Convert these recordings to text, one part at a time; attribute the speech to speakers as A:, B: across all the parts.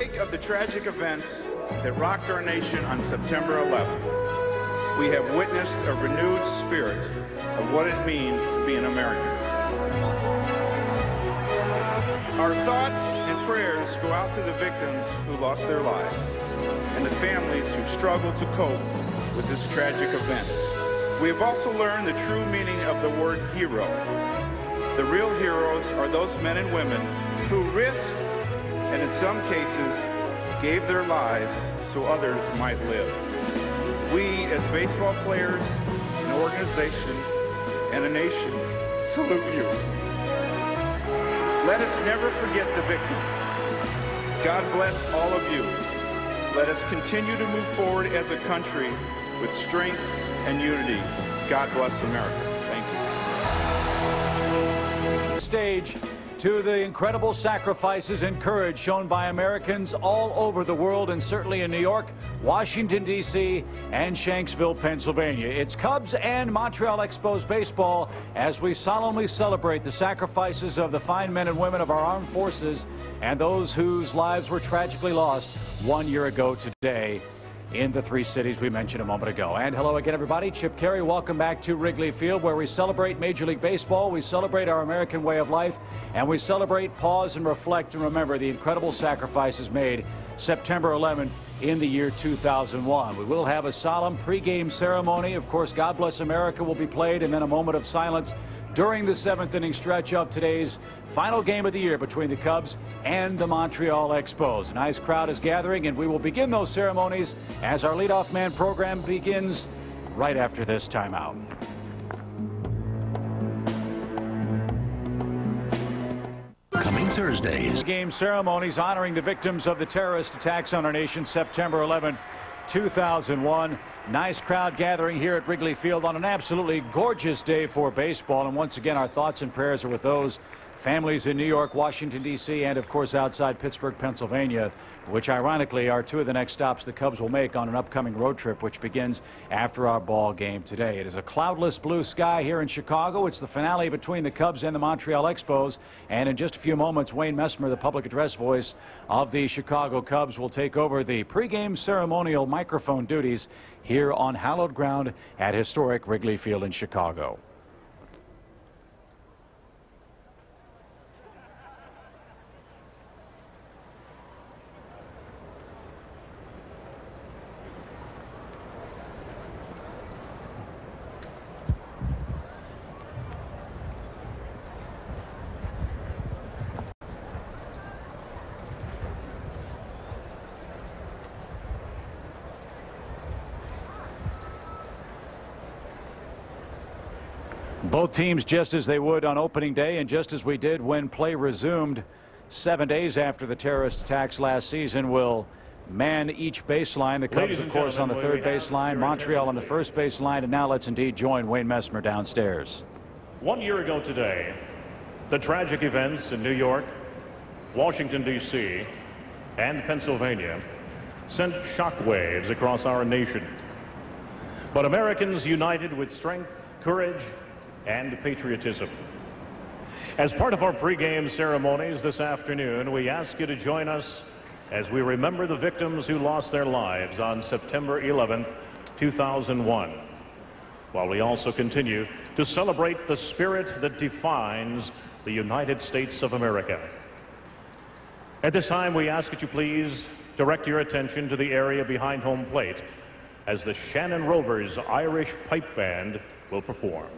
A: Of the tragic events that rocked our nation on September 11th, we have witnessed a renewed spirit of what it means to be an American. Our thoughts and prayers go out to the victims who lost their lives and the families who struggle to cope with this tragic event. We have also learned the true meaning of the word hero. The real heroes are those men and women who risked and in some cases gave their lives so others might live. We, as baseball players, an organization, and a nation, salute you. Let us never forget the victims. God bless all of you. Let us continue to move forward as a country with strength and unity. God bless America. Thank you.
B: Stage to the incredible sacrifices and courage shown by Americans all over the world, and certainly in New York, Washington, D.C., and Shanksville, Pennsylvania. It's Cubs and Montreal Expos baseball as we solemnly celebrate the sacrifices of the fine men and women of our armed forces and those whose lives were tragically lost 1 year ago today in the three cities we mentioned a moment ago. And hello again, everybody. Chip Carey, welcome back to Wrigley Field, where we celebrate Major League Baseball, we celebrate our American way of life, and we celebrate, pause, and reflect and remember the incredible sacrifices made September 11th in the year 2001. We will have a solemn pregame ceremony. Of course, God Bless America will be played, and then a moment of silence during the seventh inning stretch of today's final game of the year between the Cubs and the Montreal Expos. A nice crowd is gathering, and we will begin those ceremonies as our leadoff man program begins right after this timeout.
C: Coming Thursdays.
B: Game ceremonies honoring the victims of the terrorist attacks on our nation September 11th, 2001. Nice crowd gathering here at Wrigley Field on an absolutely gorgeous day for baseball. And once again, our thoughts and prayers are with those families in New York, Washington, D.C., and of course outside Pittsburgh, Pennsylvania, which ironically are two of the next stops the Cubs will make on an upcoming road trip, which begins after our ball game today. It is a cloudless blue sky here in Chicago. It's the finale between the Cubs and the Montreal Expos. And in just a few moments, Wayne Messmer, the public address voice of the Chicago Cubs, will take over the pregame ceremonial microphone duties here on hallowed ground at historic Wrigley Field in Chicago. Both teams, just as they would on opening day and just as we did when play resumed 7 days after the terrorist attacks last season, will man each baseline. The Cubs, of course, on the third baseline, Montreal on the first baseline, and now let's indeed join Wayne Messmer downstairs.
D: 1 year ago today, the tragic events in New York, Washington, D.C., and Pennsylvania sent shockwaves across our nation. But Americans united with strength, courage, and patriotism. As part of our pregame ceremonies this afternoon, we ask you to join us as we remember the victims who lost their lives on September 11th, 2001, while we also continue to celebrate the spirit that defines the United States of America. At this time, we ask that you please direct your attention to the area behind home plate as the Shannon Rovers Irish Pipe Band will perform.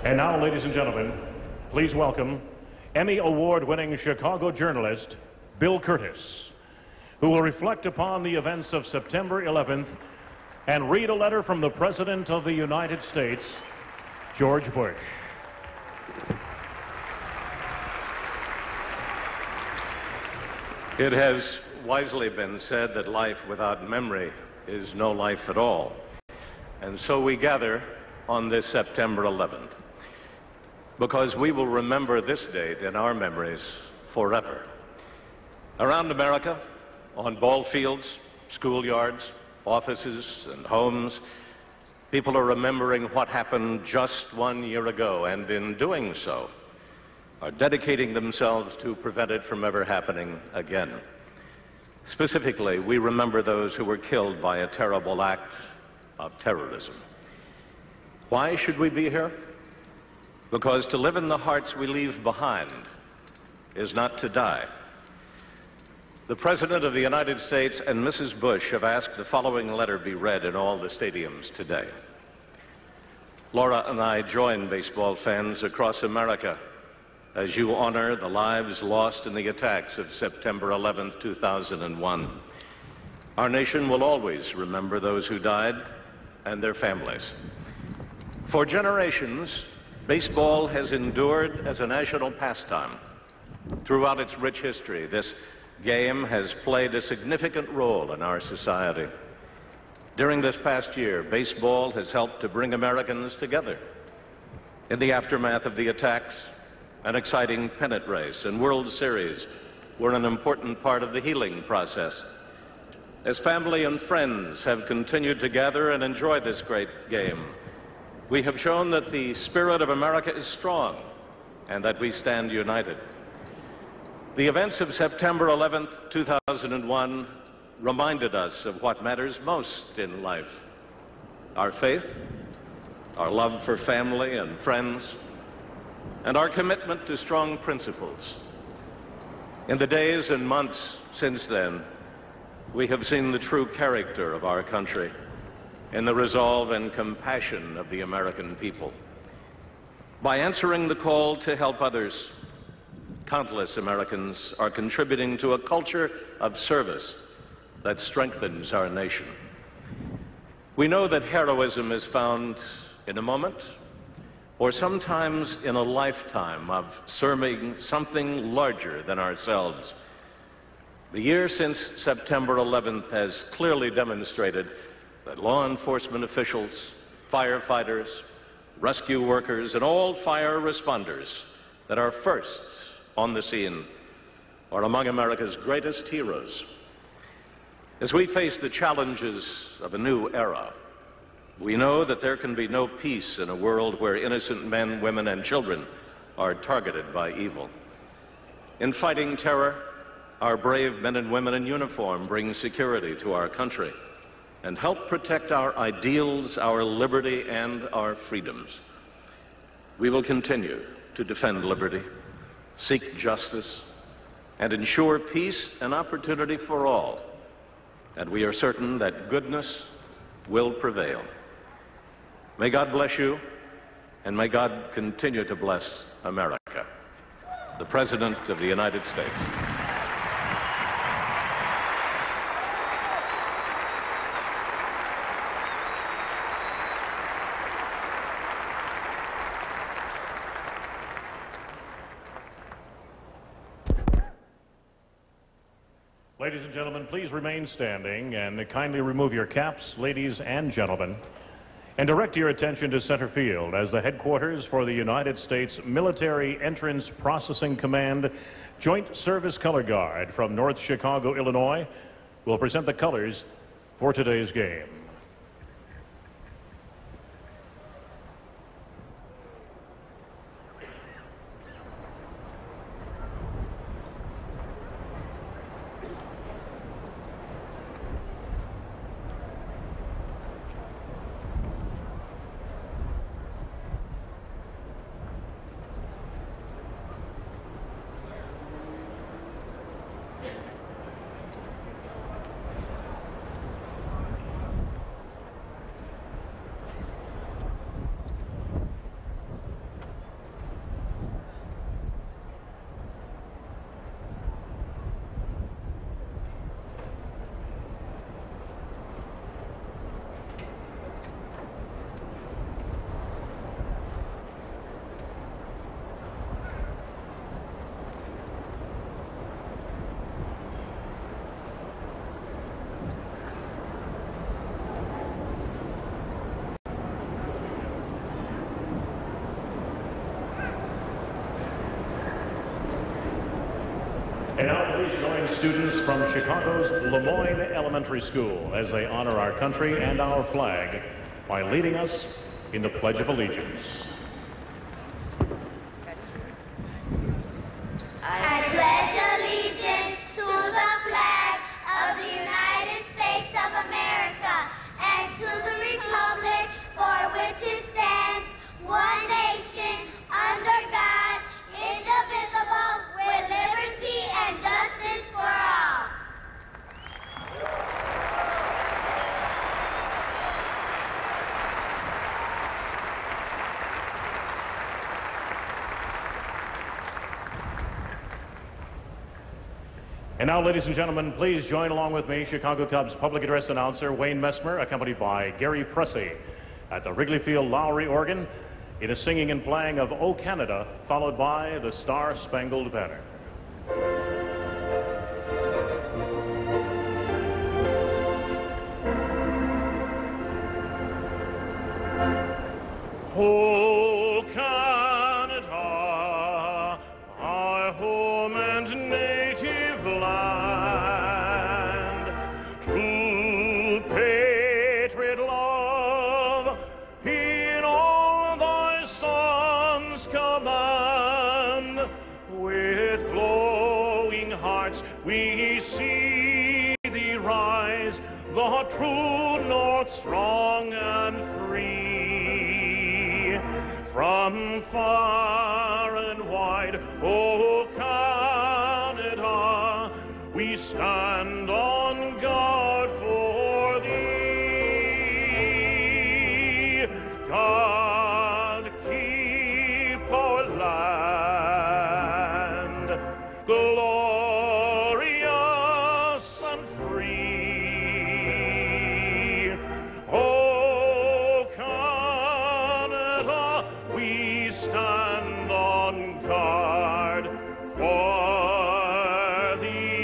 D: And now, ladies and gentlemen, please welcome Emmy Award-winning Chicago journalist Bill Curtis, who will reflect upon the events of September 11th and read a letter from the President of the United States, George Bush.
E: It has wisely been said that life without memory is no life at all. And so we gather on this September 11th, because we will remember this date in our memories forever. Around America, on ball fields, schoolyards, offices, and homes, people are remembering what happened just 1 year ago, and in doing so, are dedicating themselves to prevent it from ever happening again. Specifically, we remember those who were killed by a terrible act of terrorism. Why should we be here? Because to live in the hearts we leave behind is not to die. The President of the United States and Mrs. Bush have asked the following letter be read in all the stadiums today. Laura and I join baseball fans across America as you honor the lives lost in the attacks of September 11th, 2001. Our nation will always remember those who died and their families. For generations, baseball has endured as a national pastime. Throughout its rich history, this game has played a significant role in our society. During this past year, baseball has helped to bring Americans together. In the aftermath of the attacks, an exciting pennant race and World Series were an important part of the healing process. As family and friends have continued to gather and enjoy this great game, we have shown that the spirit of America is strong and that we stand united. The events of September 11th, 2001 reminded us of what matters most in life: our faith, our love for family and friends, and our commitment to strong principles. In the days and months since then, we have seen the true character of our country in the resolve and compassion of the American people. By answering the call to help others, countless Americans are contributing to a culture of service that strengthens our nation. We know that heroism is found in a moment, or sometimes in a lifetime of serving something larger than ourselves. The year since September 11th has clearly demonstrated that law enforcement officials, firefighters, rescue workers, and all fire responders that are first on the scene are among America's greatest heroes. As we face the challenges of a new era, we know that there can be no peace in a world where innocent men, women, and children are targeted by evil. In fighting terror, our brave men and women in uniform bring security to our country and help protect our ideals, our liberty, and our freedoms. We will continue to defend liberty, seek justice, and ensure peace and opportunity for all. And we are certain that goodness will prevail. May God bless you, and may God continue to bless America. The President of the United States.
D: Ladies and gentlemen, please remain standing and kindly remove your caps, ladies and gentlemen, and direct your attention to center field as the headquarters for the United States Military Entrance Processing Command Joint Service Color Guard from North Chicago, Illinois, will present the colors for today's game. And now please join students from Chicago's Lemoyne Elementary School as they honor our country and our flag by leading us in the Pledge of Allegiance.
F: I pledge allegiance to the flag of the United States of America and to the republic for which it stands, one nation, under God, indivisible, with liberty and justice for all.
D: And now, ladies and gentlemen, please join along with me, Chicago Cubs public address announcer Wayne Messmer, accompanied by Gary Pressey at the Wrigley Field Lowry organ in a singing and playing of O Canada, followed by the Star-Spangled Banner. O Canada, our home and native land, true patriot love in all thy sons command. With glowing hearts we see thee rise, the true north strong and free. From far and wide, O Canada, we stand on guard for thee. God keep our land glorious and free. O Canada, we stand on guard for thee.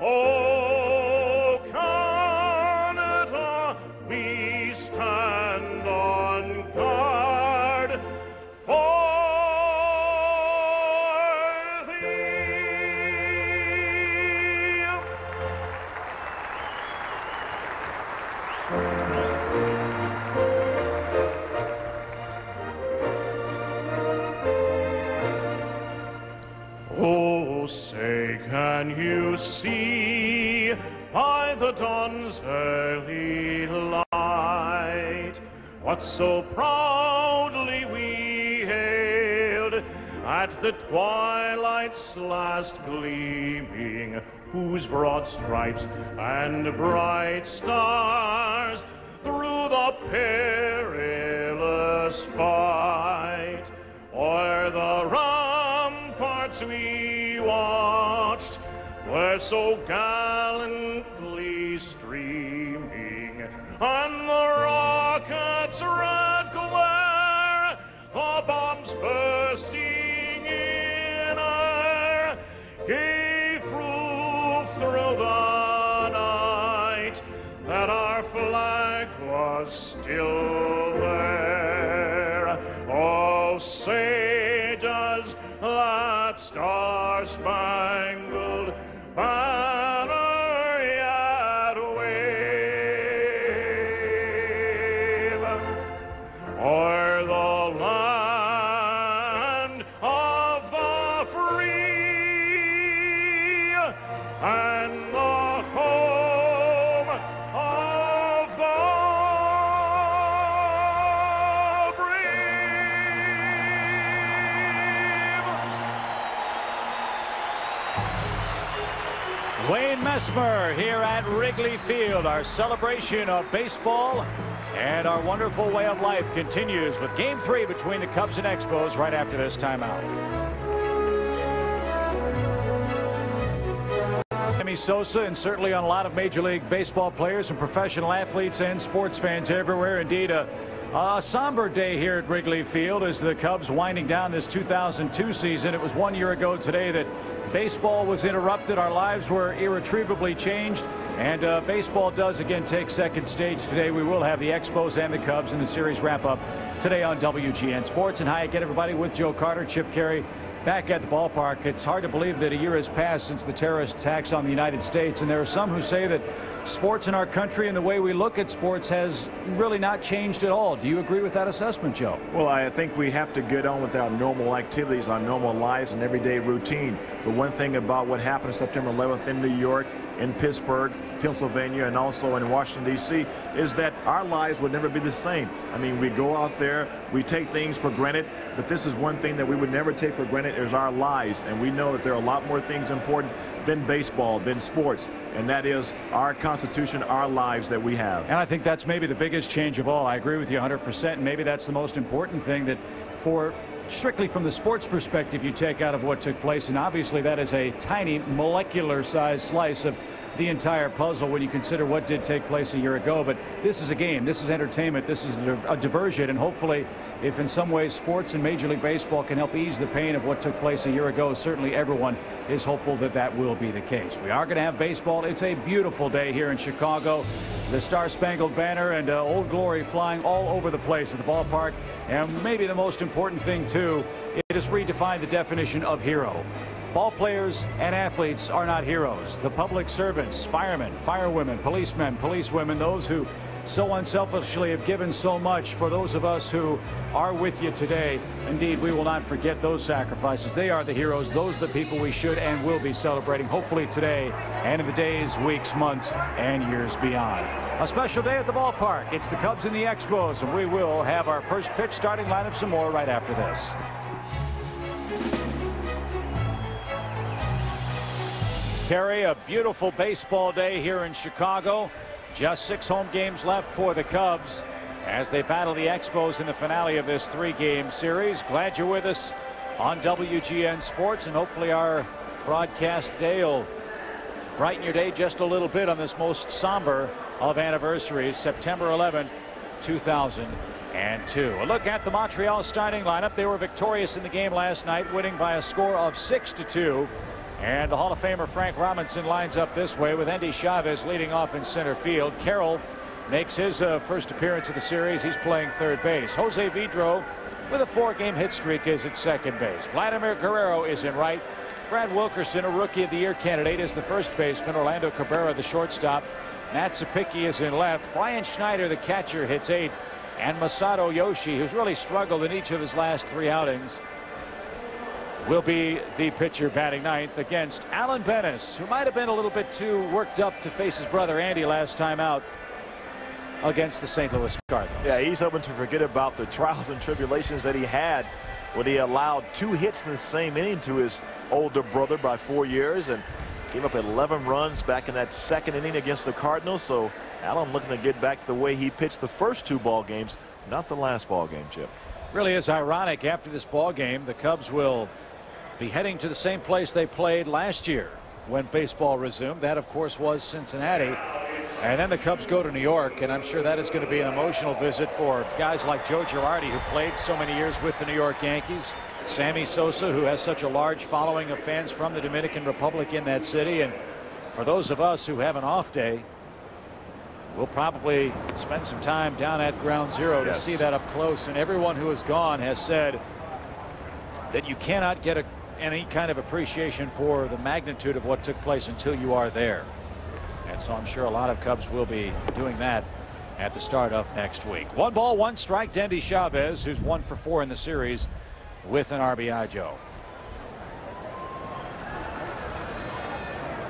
D: O Canada, we stand on guard for Oh, say, can you see by the dawn's early light what so proudly we hailed at the twilight's last gleaming, whose broad stripes and bright stars through the perilous fight o'er the ramparts we watched were so gallantly streaming, and the rockets' red glare, the bombs bursting in air, gave proof through the night that our flag was still there. Oh, say does that star-spangled banner yet wave o'er the land of the free and the home of the brave.
B: Wayne Messmer here at Wrigley Field. Our celebration of baseball and our wonderful way of life continues with Game 3 between the Cubs and Expos right after this timeout. Sosa, and certainly on a lot of Major League Baseball players and professional athletes and sports fans everywhere. Indeed, a somber day here at Wrigley Field as the Cubs winding down this 2002 season. It was 1 year ago today that baseball was interrupted. Our lives were irretrievably changed, and baseball does again take second stage today. We will have the Expos and the Cubs in the series wrap-up today on WGN Sports. And hi again, everybody, with Joe Carter, Chip Carey, back at the ballpark. It's hard to believe that a year has passed since the terrorist attacks on the United States, and there are some who say that sports in our country and the way we look at sports has really not changed at all. Do you agree with that assessment, Joe?
G: Well, I think we have to get on with our normal activities, our normal lives and everyday routine. But one thing about what happened September 11th in New York, in Pittsburgh, Pennsylvania, and also in Washington, D.C. is that our lives would never be the same. I mean, we go out there, we take things for granted, but this is one thing that we would never take for granted is our lives. And we know that there are a lot more things important than baseball, than sports, and that is our Constitution, our lives that we have.
B: And I think that's maybe the biggest change of all. I agree with you 100%, and maybe that's the most important thing that for strictly from the sports perspective you take out of what took place, and obviously that is a tiny molecular sized slice of the entire puzzle when you consider what did take place a year ago. But this is a game, this is entertainment, this is a diversion, and hopefully if in some ways sports and Major League Baseball can help ease the pain of what took place a year ago, certainly everyone is hopeful that that will be the case. We are going to have baseball. It's a beautiful day here in Chicago. The Star-Spangled Banner and Old Glory flying all over the place at the ballpark. And maybe the most important thing too, it has redefined the definition of hero. Ball players and athletes are not heroes. The public servants, firemen, firewomen, policemen, policewomen, those who so unselfishly have given so much for those of us who are with you today. Indeed, we will not forget those sacrifices. They are the heroes. Those are the people we should and will be celebrating, hopefully today and in the days, weeks, months, and years beyond. A special day at the ballpark. It's the Cubs and the Expos, and we will have our first pitch starting lineup some more right after this. Kerry, a beautiful baseball day here in Chicago. Just 6 home games left for the Cubs as they battle the Expos in the finale of this 3-game series. Glad you're with us on WGN Sports, and hopefully our broadcast day will brighten your day just a little bit on this most somber of anniversaries, September 11th, 2002. A look at the Montreal starting lineup. They were victorious in the game last night, winning by a score of 6-2. And the Hall of Famer Frank Robinson lines up this way with Endy Chavez leading off in center field. Carroll makes his first appearance of the series. He's playing third base. Jose Vidro with a 4-game hit streak is at second base. Vladimir Guerrero is in right. Brad Wilkerson, a Rookie of the Year candidate, is the first baseman. Orlando Cabrera, the shortstop. Matt Sapicki is in left. Brian Schneider, the catcher, hits 8th. And Masato Yoshi, who's really struggled in each of his last 3 outings, will be the pitcher batting 9th against Alan Bennis, who might have been a little bit too worked up to face his brother Andy last time out against the St. Louis Cardinals.
G: Yeah, he's hoping to forget about the trials and tribulations that he had when he allowed 2 hits in the same inning to his older brother by 4 years and gave up 11 runs back in that 2nd inning against the Cardinals. So Alan looking to get back the way he pitched the first 2 ball games, not the last ball game, Chip.
B: Really is ironic. After this ball game, the Cubs will be heading to the same place they played last year when baseball resumed. That, of course, was Cincinnati. And then the Cubs go to New York, and I'm sure that is going to be an emotional visit for guys like Joe Girardi, who played so many years with the New York Yankees. Sammy Sosa, who has such a large following of fans from the Dominican Republic in that city. And for those of us who have an off day, we'll probably spend some time down at Ground Zero to see that up close. And everyone who has gone has said that you cannot get any kind of appreciation for the magnitude of what took place until you are there. And so I'm sure a lot of Cubs will be doing that at the start of next week. 1 ball, 1 strike to Endy Chavez, who's 1 for 4 in the series with an RBI, Joe.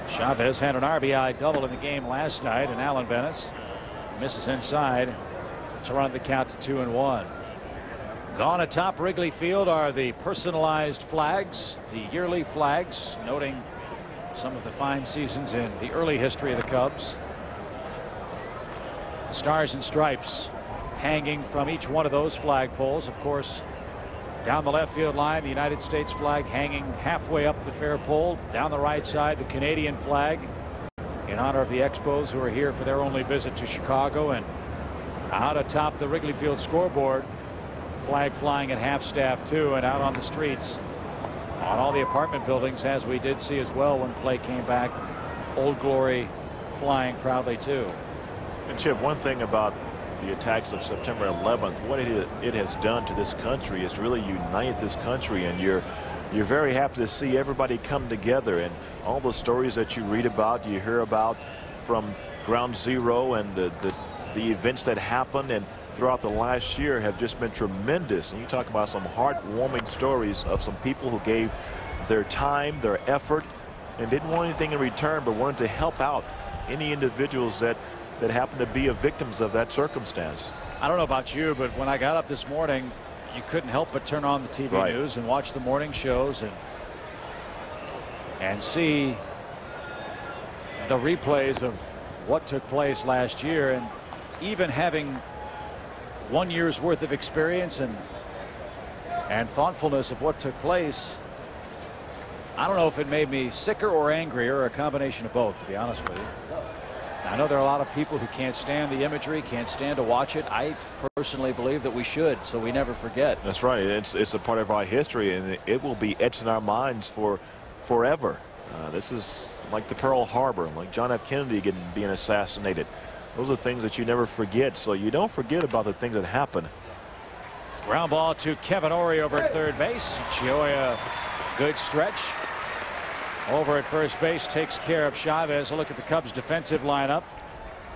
B: Chavez had an RBI double in the game last night, and Alan Bennis misses inside to run the count to 2-1. Gone atop Wrigley Field are the personalized flags, the yearly flags, noting some of the fine seasons in the early history of the Cubs. The stars and stripes hanging from each one of those flagpoles. Of course, down the left field line, the United States flag hanging halfway up the fair pole. Down the right side, the Canadian flag in honor of the Expos, who are here for their only visit to Chicago. And out atop the Wrigley Field scoreboard, flag flying at half staff too, and out on the streets on all the apartment buildings, as we did see as well when play came back, Old Glory flying proudly too.
G: And Chip, one thing about the attacks of September 11th, what it has done to this country is really united this country, and you're you're very happy to see everybody come together, and all the stories that you read about, you hear about from Ground Zero, and the events that happened and throughout the last year have just been tremendous. And you talk about some heartwarming stories of some people who gave their time, their effort, and didn't want anything in return, but wanted to help out any individuals that happened to be victims of that circumstance.
B: I don't know about you, but when I got up this morning, you couldn't help but turn on the TV news and watch the morning shows and see the replays of what took place last year. And even having 1 year's worth of experience and thoughtfulness of what took place, I don't know if it made me sicker or angrier, or a combination of both, to be honest with you. I know there are a lot of people who can't stand the imagery, can't stand to watch it. I personally believe that we should, so we never forget. That's right.
G: It's a part of our history, and it will be etched in our minds for forever. This is like the Pearl Harbor, like John F. Kennedy being assassinated. Those are things that you never forget, so you don't forget about the things that happen.
B: Ground ball to Kevin Ory over at third base. Gioia, good stretch. Over at first base, takes care of Chavez. A look at the Cubs defensive lineup.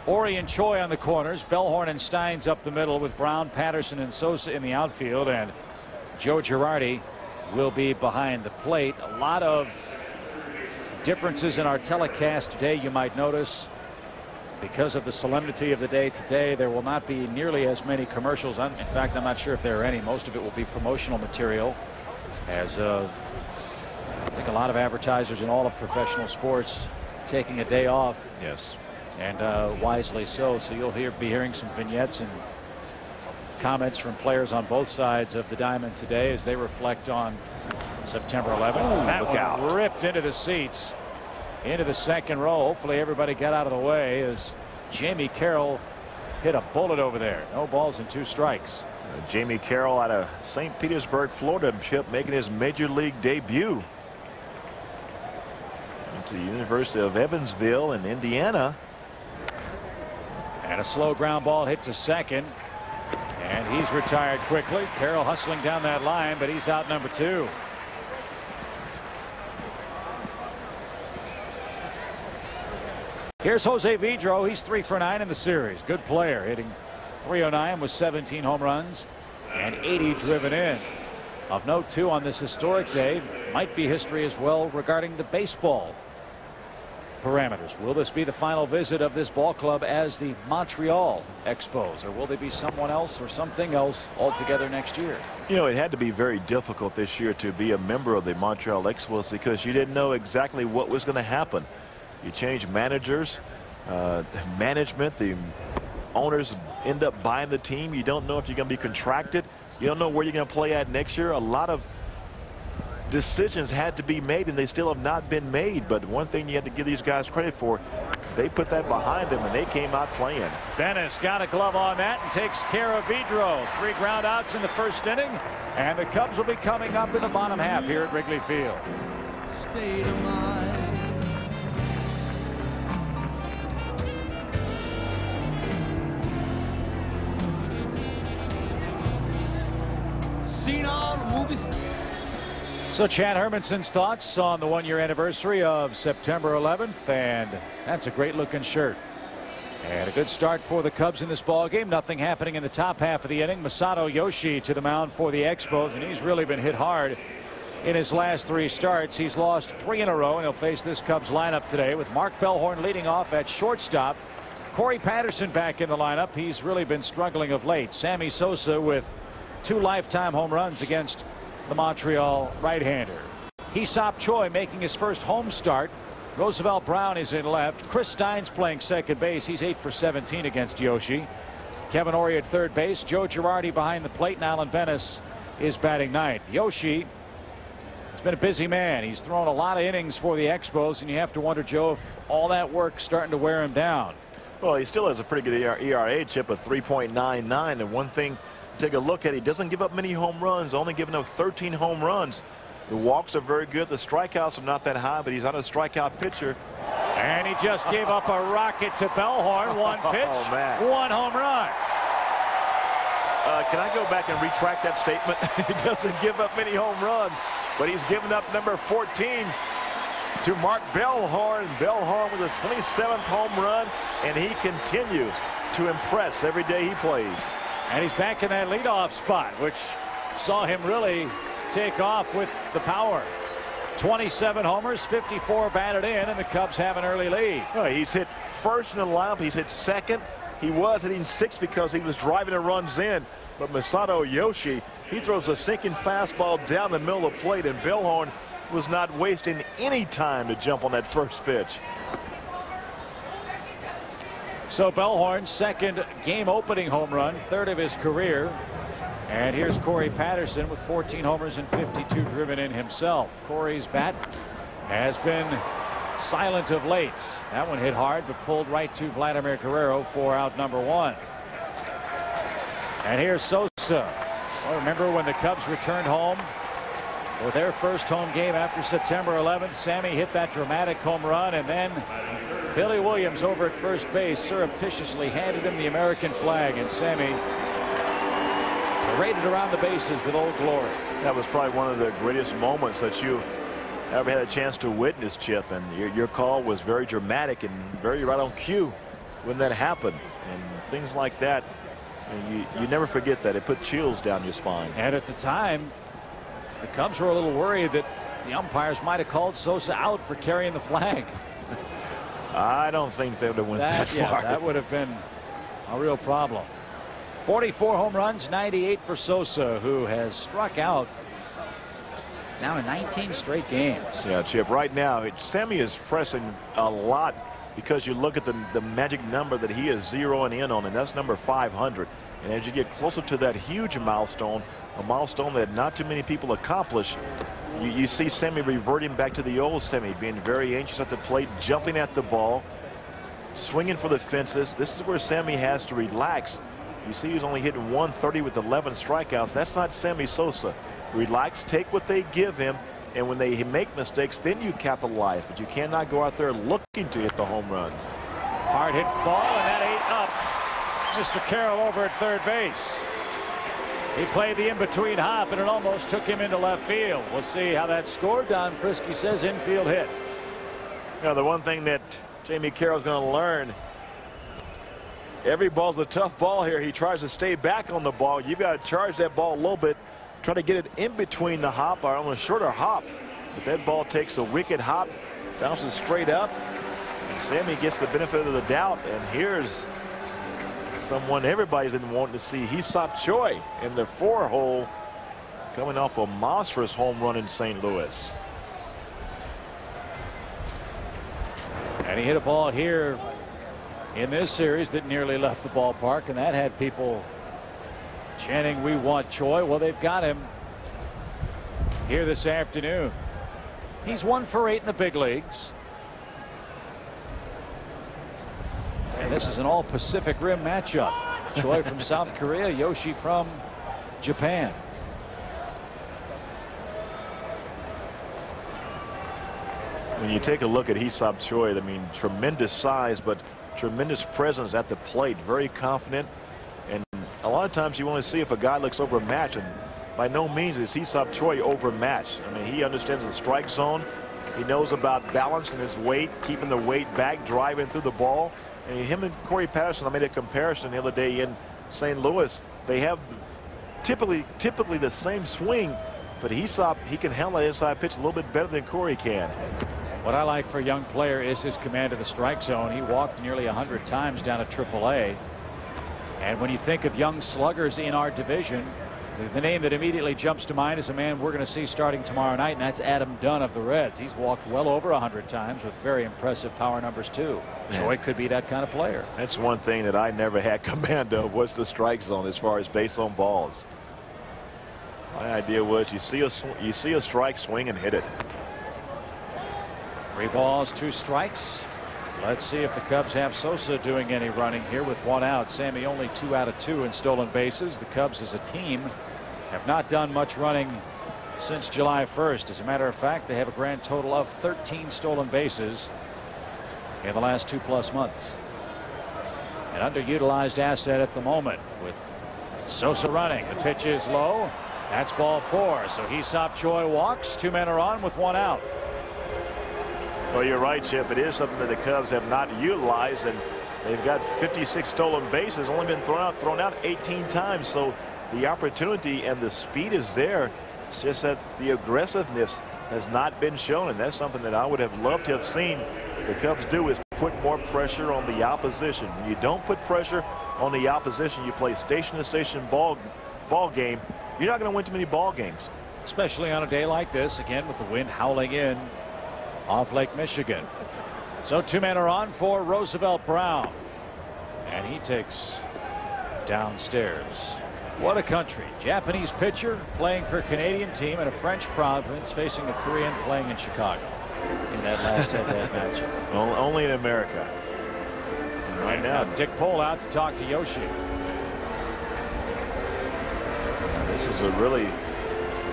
B: Ory and Choi on the corners. Bellhorn and Steins up the middle, with Brown, Patterson, and Sosa in the outfield. And Joe Girardi will be behind the plate. A lot of differences in our telecast today, you might notice. Because of the solemnity of the day today, there will not be nearly as many commercials. In fact, I'm not sure if there are any. Most of it will be promotional material, as I think a lot of advertisers in all of professional sports taking a day off.
G: Yes.
B: And wisely so. So you'll be hearing some vignettes and comments from players on both sides of the diamond today as they reflect on September 11th.
G: Oh,
B: that
G: look
B: one
G: out.
B: Ripped into the seats, into the second row. Hopefully everybody got out of the way as Jamie Carroll hit a bullet over there. No balls and 2 strikes.
G: Jamie Carroll out of St. Petersburg, Florida, Chip, making his major league debut. To the University of Evansville in Indiana.
B: And a slow ground ball hit to second, and he's retired quickly. Carroll hustling down that line, but he's out number 2. Here's Jose Vidro. He's 3 for 9 in the series. Good player, hitting .309 with 17 home runs and 80 driven in. Of note, too, on this historic day, might be history as well regarding the baseball parameters. Will this be the final visit of this ball club as the Montreal Expos, or will they be someone else or something else altogether next year?
G: You know, it had to be very difficult this year to be a member of the Montreal Expos, because you didn't know exactly what was going to happen. You change managers, management, the owners end up buying the team. You don't know if you're going to be contracted. You don't know where you're going to play at next year. A lot of decisions had to be made, and they still have not been made. But one thing you have to give these guys credit for, they put that behind them and they came out playing.
B: Bennis got a glove on that and takes care of Vidro. 3 ground outs in the first inning, and the Cubs will be coming up in the bottom half here at Wrigley Field.
H: State of mind. Seen on movies.
B: So Chad Hermanson's thoughts on the 1-year anniversary of September 11th, and that's a great looking shirt. And a good start for the Cubs in this ball game. Nothing happening in the top half of the inning. Masato Yoshi to the mound for the Expos, and he's really been hit hard in his last 3 starts. He's lost 3 in a row, and he'll face this Cubs lineup today with Mark Bellhorn leading off at shortstop. Corey Patterson back in the lineup. He's really been struggling of late. Sammy Sosa with 2 lifetime home runs against the Montreal right-hander. Hee-Sop Choi making his first home start. Roosevelt Brown is in left. Chris Steins playing second base. He's 8 for 17 against Yoshi. Kevin Ory at third base. Joe Girardi behind the plate, and Alan Bennis is batting ninth. Yoshi has been a busy man. He's thrown a lot of innings for the Expos, and you have to wonder, Joe, if all that work's starting to wear him down.
G: Well, he still has a pretty good ERA, Chip, of 3.99, and one thing take a look at, he doesn't give up many home runs, only giving up 13 home runs. The walks are very good. The strikeouts are not that high, but he's not a strikeout pitcher.
B: And he just gave up a rocket to Bellhorn. 1 pitch, 1 home run.
G: Can I go back and retract that statement? He doesn't give up many home runs. but he's given up number 14 to Mark Bellhorn. Bellhorn with his 27th home run, and he continues to impress every day he plays.
B: And he's back in that leadoff spot, which saw him really take off with the power. 27 homers, 54 batted in, and the Cubs have an early lead.
G: He's hit first in the lineup. He's hit second. He was hitting sixth because he was driving the runs in. But Masato Yoshi, he throws a sinking fastball down the middle of the plate, and Bellhorn was not wasting any time to jump on that first pitch.
B: So Bellhorn's second game opening home run, third of his career. And here's Corey Patterson with 14 homers and 52 driven in himself. Corey's bat has been silent of late. That one hit hard but pulled right to Vladimir Guerrero for out number 1. And here's Sosa. Well, remember when the Cubs returned home for their first home game after September 11th? Sammy hit that dramatic home run, and then Billy Williams over at first base surreptitiously handed him the American flag, and Sammy paraded around the bases with Old Glory.
G: That was probably one of the greatest moments that you ever had a chance to witness, Chip, and your call was very dramatic and very right on cue when that happened. And things like that, and you never forget that. It put chills down your spine.
B: And at the time, the Cubs were a little worried that the umpires might have called Sosa out for carrying the flag.
G: I don't think they would have went that far.
B: Yeah, that would have been a real problem. 44 home runs, 98 for Sosa, who has struck out now in 19 straight games.
G: Yeah, Chip, right now Sammy is pressing a lot because you look at the magic number that he is zeroing in on, and that's number 500. And as you get closer to that huge milestone, a milestone that not too many people accomplish, you see Sammy reverting back to the old Sammy, being very anxious at the plate, jumping at the ball, swinging for the fences. This is where Sammy has to relax. You see he's only hitting 130 with 11 strikeouts. That's not Sammy Sosa. Relax, take what they give him, and when they make mistakes, then you capitalize. But you cannot go out there looking to hit the home run.
B: Hard hit ball, and that ate up Mr. Carroll over at third base. He played the in-between hop, and it almost took him into left field. We'll see how that scored. Don Frisky says infield hit.
G: Now, the one thing that Jamie Carroll's going to learn, every ball's a tough ball here. He tries to stay back on the ball. You've got to charge that ball a little bit, try to get it in between the hop or on a shorter hop. But that ball takes a wicked hop, bounces straight up, and Sammy gets the benefit of the doubt. And here's someone everybody's been wanting to see, Hee-Seop Choi in the 4-hole, coming off a monstrous home run in St. Louis.
B: And he hit a ball here in this series that nearly left the ballpark, and that had people chanting, "We want Choi." Well, they've got him here this afternoon. He's 1 for 8 in the big leagues. And this is an all Pacific Rim matchup. Choi from South Korea, Yoshi from Japan.
G: When you take a look at Hee-Seop Choi, I mean, tremendous size, but tremendous presence at the plate, very confident. And a lot of times you want to see if a guy looks overmatched, and by no means is Hee-Seop Choi overmatched. I mean, he understands the strike zone. He knows about balancing his weight, keeping the weight back, driving through the ball. And him and Corey Patterson, I made a comparison the other day in St. Louis. They have typically the same swing, but Hee-Seop, he can handle that inside pitch a little bit better than Corey can.
B: What I like for a young player is his command of the strike zone. He walked nearly 100 times down at AAA. And when you think of young sluggers in our division, the name that immediately jumps to mind is a man we're going to see starting tomorrow night, and that's Adam Dunn of the Reds. He's walked well over 100 times with very impressive power numbers too. Yeah. Choi could be that kind of player.
G: That's one thing that I never had command of, was the strike zone as far as base on balls. My idea was you see a strike, swing and hit it.
B: 3 balls, 2 strikes. Let's see if the Cubs have Sosa doing any running here with 1 out. Sammy only 2 out of 2 in stolen bases. The Cubs as a team have not done much running since July 1st. As a matter of fact, they have a grand total of 13 stolen bases in the last 2+ months. An underutilized asset at the moment with Sosa running. The pitch is low. That's ball 4. So Hee-Sop Choi walks. 2 men are on with 1 out.
G: Well, you're right, Chip. It is something that the Cubs have not utilized, and they've got 56 stolen bases, only been thrown out 18 times. So the opportunity and the speed is there. It's just that the aggressiveness has not been shown, and that's something that I would have loved to have seen the Cubs do, is put more pressure on the opposition. When you don't put pressure on the opposition, you play station-to-station ball game, you're not going to win too many ball games.
B: Especially on a day like this, again with the wind howling in off Lake Michigan. So 2 men are on for Roosevelt Brown, and he takes downstairs. What a country. Japanese pitcher playing for a Canadian team in a French province, facing a Korean playing in Chicago in that last head-to-head match.
G: Well, only in America. And right now,
B: Dick Pole out to talk to Yoshi.
G: This is a really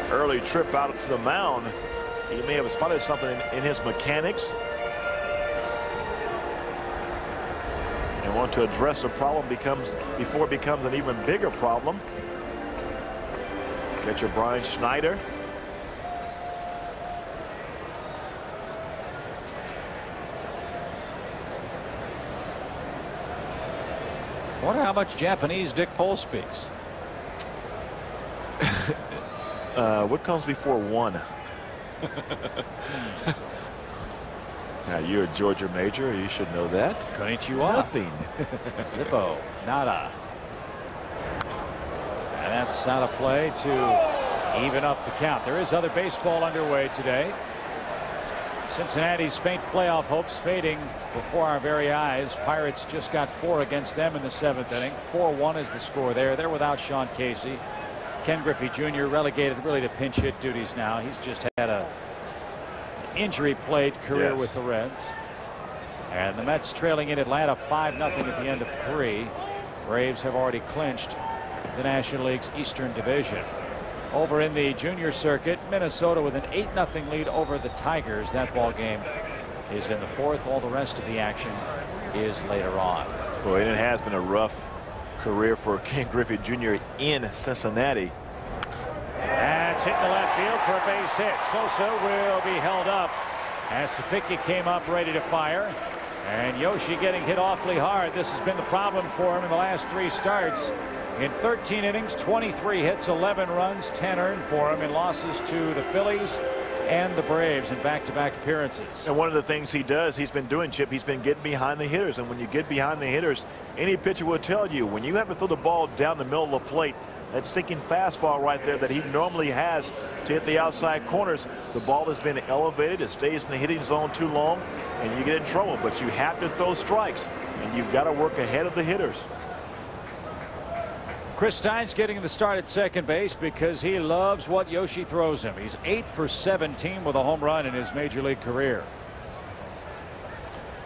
G: early trip out to the mound. He may have spotted something in his mechanics and want to address the problem before it becomes an even bigger problem. Catcher Brian Schneider.
B: I wonder how much Japanese Dick Pole speaks.
G: What comes before 1? Now, you're a Georgia major. You should know that.
B: Konnichiwa.
G: Nothing.
B: Zippo. Nada. And that's out of play to even up the count. There is other baseball underway today. Cincinnati's faint playoff hopes fading before our very eyes. Pirates just got 4 against them in the 7th inning. 4-1 is the score there. They're without Sean Casey. Ken Griffey Jr. relegated really to pinch hit duties now. He's just had a injury-plagued career with the Reds. And the Mets trailing in Atlanta 5-0 at the end of 3. Braves have already clinched the National League's Eastern Division. Over in the junior circuit, Minnesota with an 8-0 lead over the Tigers. That ball game is in the 4th. All the rest of the action is later on.
G: Boy, and it has been a rough career for Ken Griffey Jr. in Cincinnati.
B: That's hit in the left field for a base hit. Sosa will be held up as the picket came up ready to fire. And Yoshi getting hit awfully hard. This has been the problem for him in the last 3 starts. In 13 innings, 23 hits, 11 runs, 10 earned for him in losses to the Phillies and the Braves in back-to-back appearances.
G: And one of the things he does, he's been doing, Chip, he's been getting behind the hitters. And when you get behind the hitters, any pitcher will tell you, when you have to throw the ball down the middle of the plate, that sinking fastball right there that he normally has to hit the outside corners, the ball has been elevated. It stays in the hitting zone too long, and you get in trouble. But you have to throw strikes, and you've got to work ahead of the hitters.
B: Chris Stein's getting the start at second base because he loves what Yoshi throws him. He's 8 for 17 with a home run in his major league career.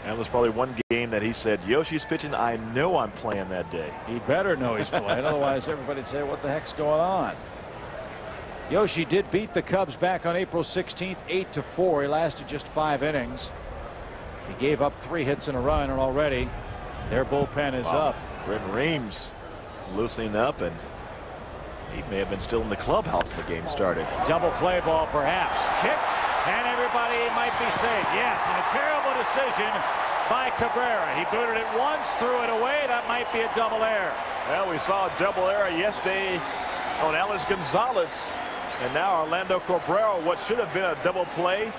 G: That was probably one game that he said, Yoshi's pitching, I know I'm playing that day.
B: He better know he's playing, otherwise everybody'd say, what the heck's going on? Yoshi did beat the Cubs back on April 16th, 8-4. He lasted just 5 innings. He gave up 3 hits and a run, and already their bullpen is up.
G: Brent Reams loosening up, and he may have been still in the clubhouse when the game started.
B: Double play ball perhaps. Kicked, and everybody might be saved. Yes, and a terrible decision by Cabrera. He booted it once, threw it away. That might be a double error.
G: Well, we saw a double error yesterday on Alex Gonzalez, and now Orlando Cabrera, what should have been a double play,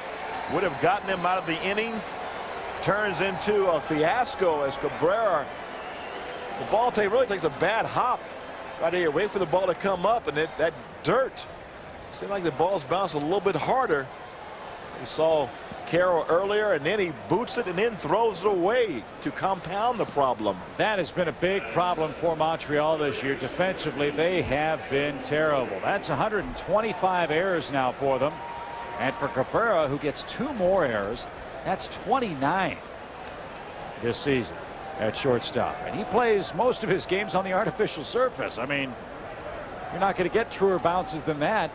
G: would have gotten him out of the inning, turns into a fiasco as Cabrera, the ball really takes a bad hop right here. Wait for the ball to come up, and that dirt seemed like the ball's bounced a little bit harder. We saw Carroll earlier, and then he boots it and then throws it away to compound the problem.
B: That has been a big problem for Montreal this year. Defensively, they have been terrible. That's 125 errors now for them. And for Cabrera, who gets 2 more errors, that's 29 this season at shortstop. And he plays most of his games on the artificial surface. I mean, you're not going to get truer bounces than that.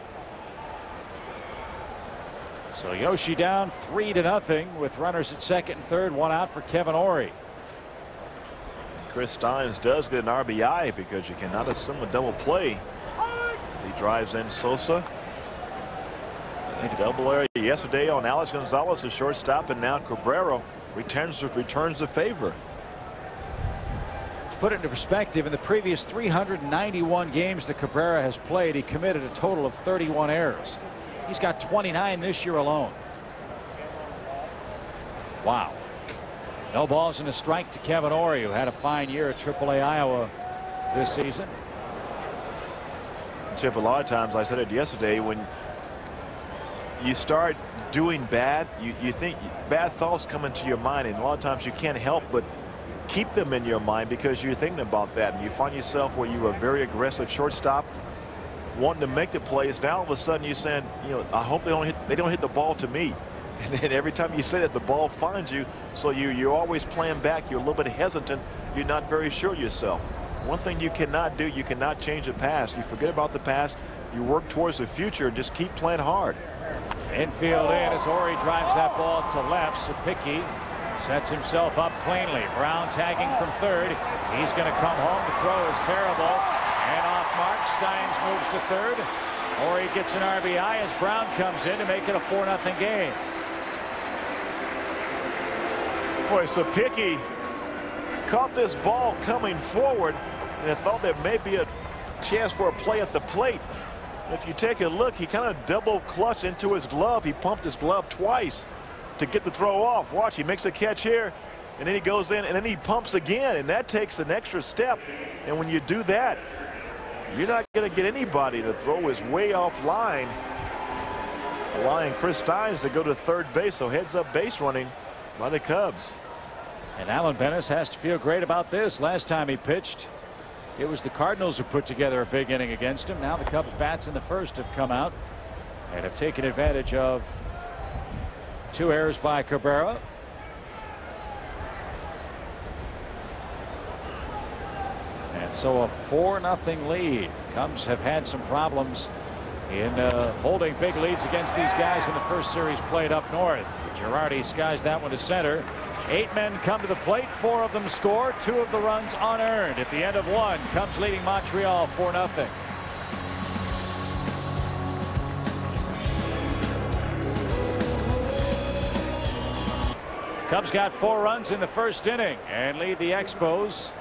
B: So Yoshi down 3-0 with runners at second and third, 1 out for Kevin Orie.
G: Chris Steins does get an RBI because you cannot assume a double play. He drives in Sosa. Double area yesterday on Alex Gonzalez, the shortstop, and now Cabrera returns the favor.
B: To put it into perspective, in the previous 391 games that Cabrera has played, he committed a total of 31 errors. He's got 29 this year alone. Wow. No balls and a strike to Kevin Ory, who had a fine year at AAA Iowa this season.
G: Chip, a lot of times, I said it yesterday, when you start doing bad, you think bad thoughts come into your mind, and a lot of times you can't help but keep them in your mind because you're thinking about that, and you find yourself where you were a very aggressive shortstop wanting to make the plays. Now all of a sudden you're saying, you know, I hope they don't hit the ball to me. And then every time you say that, the ball finds you, so you're always playing back. You're a little bit hesitant. You're not very sure of yourself. One thing you cannot do, you cannot change the past. You forget about the past. You work towards the future and just keep playing hard.
B: Infield in as Ory drives that ball to left. Sapicki sets himself up cleanly. Brown tagging from third. He's going to come home. The throw is terrible. And off mark, Steins moves to third. Ory gets an RBI as Brown comes in to make it a 4-0 game.
G: Boy, Sapicki caught this ball coming forward and thought there may be a chance for a play at the plate. If you take a look, he kind of double clutched into his glove. He pumped his glove twice to get the throw off. Watch, he makes a catch here, and then he goes in, and then he pumps again, and that takes an extra step. And when you do that, you're not going to get anybody. The throw is way offline, allowing Chris Steins to go to third base. So heads up base running by the Cubs.
B: And Alan Bennis has to feel great about this. Last time he pitched, it was the Cardinals who put together a big inning against him. Now the Cubs bats in the first have come out and have taken advantage of 2 errors by Cabrera. And so a 4-0 lead. Cubs have had some problems in holding big leads against these guys in the first series played up north. Girardi skies that one to center. 8 men come to the plate. 4 of them score. 2 of the runs unearned. At the end of 1, Cubs leading Montreal 4-0. Cubs got 4 runs in the first inning and lead the Expos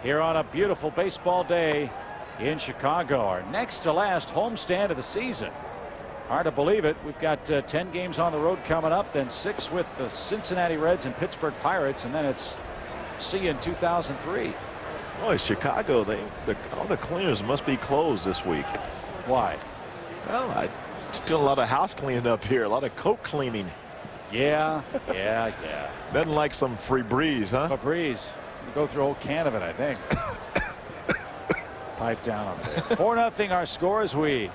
B: here on a beautiful baseball day in Chicago. Our next to last homestand of the season. Hard to believe it. We've got 10 games on the road coming up, then 6 with the Cincinnati Reds and Pittsburgh Pirates, and then it's see you in 2003.
G: Boy, Chicago, all the cleaners must be closed this week.
B: Why?
G: Well, still a lot of house cleaning up here, a lot of coat cleaning.
B: Yeah.
G: Nothing like some Febreze, huh?
B: Febreze. You go through a whole can of it, I think. Pipe down on there. 4-0 our score as we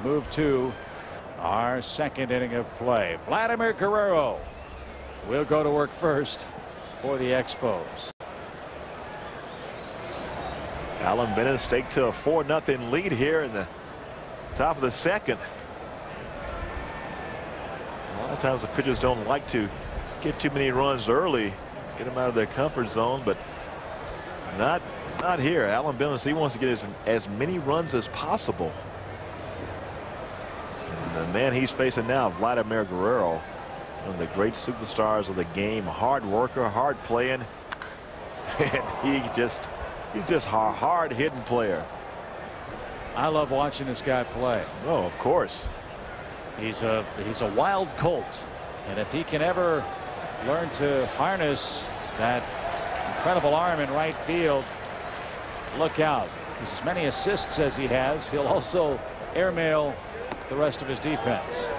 B: move to our second inning of play. Vladimir Guerrero will go to work first for the Expos.
G: Alan Bennett staked to a 4-0 lead here in the top of the second. A lot of times the pitchers don't like to get too many runs early, get them out of their comfort zone, but not here. Alan Bennett, he wants to get as many runs as possible. And the man he's facing now, Vladimir Guerrero, one of the great superstars of the game, hard worker, hard playing, and he's just a hard hitting player.
B: I love watching this guy play.
G: Oh, of course.
B: He's a wild colt, and if he can ever learn to harness that incredible arm in right field, look out, because as many assists as he has, he'll also airmail the rest of his defense.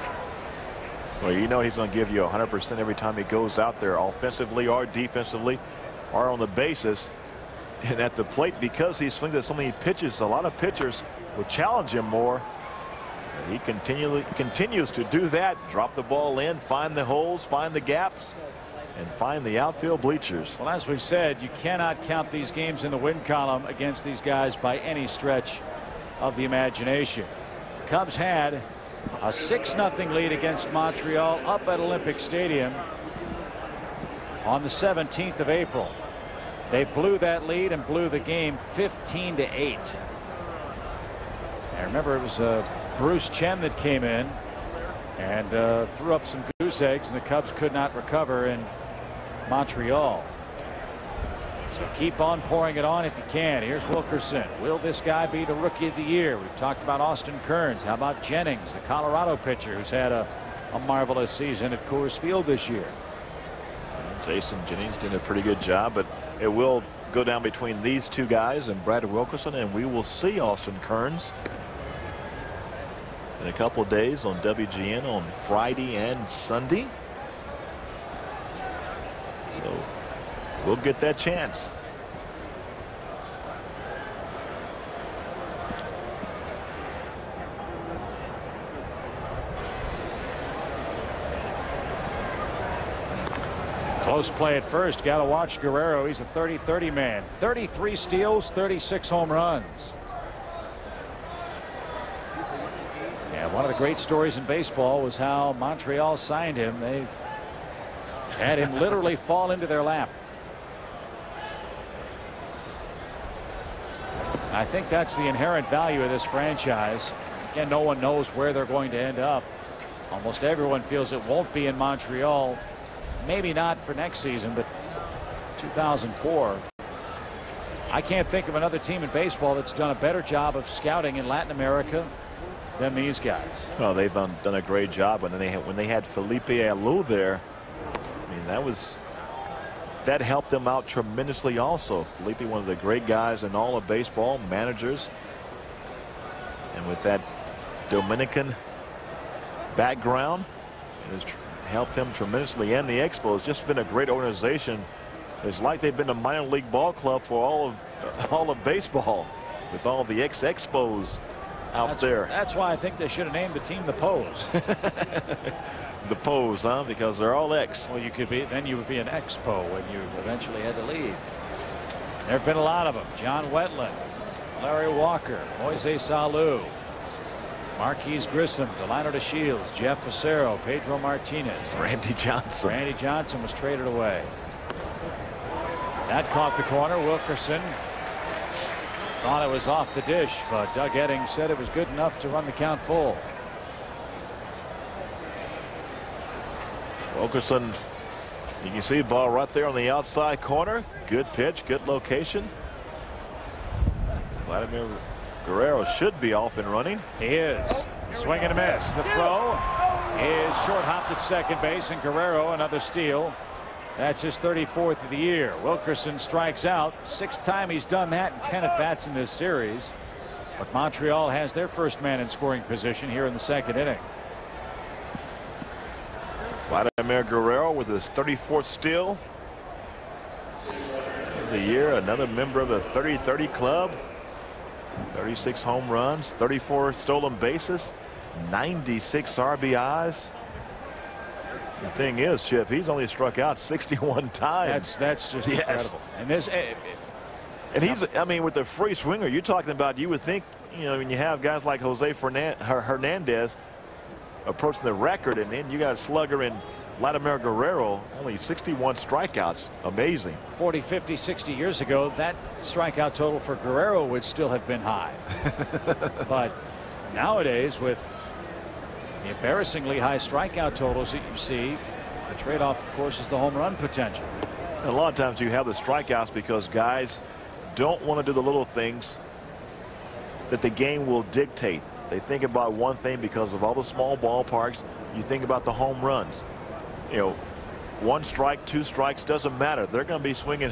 G: Well, you know he's going to give you 100% every time he goes out there, offensively or defensively or on the bases. And at the plate, because he swings at so many pitches, a lot of pitchers will challenge him more. And he continues to do that. Drop the ball in, find the holes, find the gaps, and find the outfield bleachers.
B: Well, as we said, you cannot count these games in the win column against these guys by any stretch of the imagination. Cubs had a 6-0 lead against Montreal up at Olympic Stadium on the 17th of April. They blew that lead and blew the game 15-8. And remember it was Bruce Chen that came in and threw up some goose eggs, and the Cubs could not recover in Montreal. So keep on pouring it on if you can. Here's Wilkerson. Will this guy be the Rookie of the Year? We've talked about Austin Kearns. How about Jennings, the Colorado pitcher, who's had a marvelous season at Coors Field this year?
G: Jason Jennings did a pretty good job, but it will go down between these two guys and Brad Wilkerson, and we will see Austin Kearns in a couple of days on WGN on Friday and Sunday. So we'll get that chance.
B: Close play at first. Got to watch Guerrero. He's a 30-30 man. 33 steals, 36 home runs. Yeah, one of the great stories in baseball was how Montreal signed him. They had him literally fall into their lap. I think that's the inherent value of this franchise. Again, no one knows where they're going to end up. Almost everyone feels it won't be in Montreal. Maybe not for next season, but 2004. I can't think of another team in baseball that's done a better job of scouting in Latin America than these guys.
G: Well, they've done a great job when they had Felipe Alou there. I mean, that helped them out tremendously also. Felipe, one of the great guys in all of baseball, managers, and with that Dominican background, it has helped him tremendously. And the Expos, just been a great organization. It's like they've been a minor league ball club for all of baseball, with all the Expos out there.
B: That's why I think they should have named the team the Pose.
G: The Pose, huh? Because they're all X.
B: Well, then you would be an Expo when you eventually had to leave. There have been a lot of them. John Wetland, Larry Walker, Moises Alou, Marquise Grissom, Delino DeShields, Jeff Facero, Pedro Martinez.
G: Randy Johnson.
B: Randy Johnson was traded away. That caught the corner. Wilkerson thought it was off the dish, but Doug Eddings said it was good enough to run the count full.
G: Wilkerson, you can see the ball right there on the outside corner. Good pitch, good location. Vladimir Guerrero should be off and running.
B: He is. Swing and a miss. The throw is short hopped at second base, and Guerrero another steal. That's his 34th of the year. Wilkerson strikes out. 6th time he's done that in 10 at bats in this series. But Montreal has their first man in scoring position here in the 2nd inning.
G: Vladimir Guerrero with his 34th steal of the year. Another member of the 30-30 club. 36 home runs, 34 stolen bases, 96 RBIs. The thing is, Chip, he's only struck out 61 times.
B: That's just incredible. And this,
G: and he's, I mean, with the free swinger, you're talking about, you would think, you know, when you have guys like Jose Hernandez approaching the record, and then you got a slugger in Vladimir Guerrero, only 61 strikeouts. Amazing.
B: 40, 50, 60 years ago, that strikeout total for Guerrero would still have been high. But nowadays, with the embarrassingly high strikeout totals that you see, the trade-off, of course, is the home run potential.
G: And a lot of times you have the strikeouts because guys don't want to do the little things that the game will dictate. They think about one thing because of all the small ballparks. You think about the home runs. You know, 1 strike, 2 strikes, doesn't matter. They're going to be swinging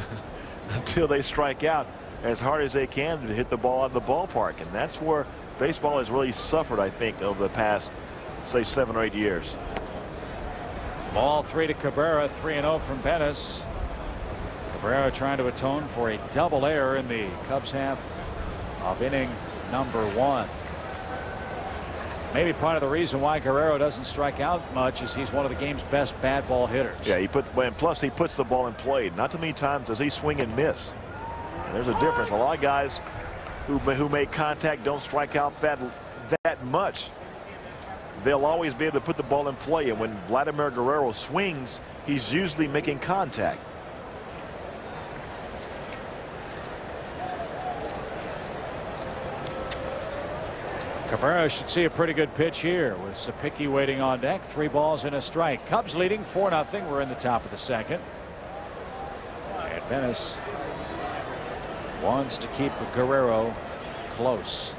G: until they strike out as hard as they can to hit the ball out of the ballpark. And that's where baseball has really suffered, I think, over the past, say, 7 or 8 years.
B: Ball 3 to Cabrera, 3-0 from Bettis. Cabrera trying to atone for a double error in the Cubs half of inning number 1. Maybe part of the reason why Guerrero doesn't strike out much is he's one of the game's best bad ball hitters. Yeah,
G: and plus he puts the ball in play. Not too many times does he swing and miss. And there's a difference. A lot of guys who make contact don't strike out that much. They'll always be able to put the ball in play, and when Vladimir Guerrero swings, he's usually making contact.
B: Cabrera should see a pretty good pitch here with Sapicki waiting on deck. 3 balls and a strike. Cubs leading 4-0. We're in the top of the second. And Venice wants to keep Guerrero close.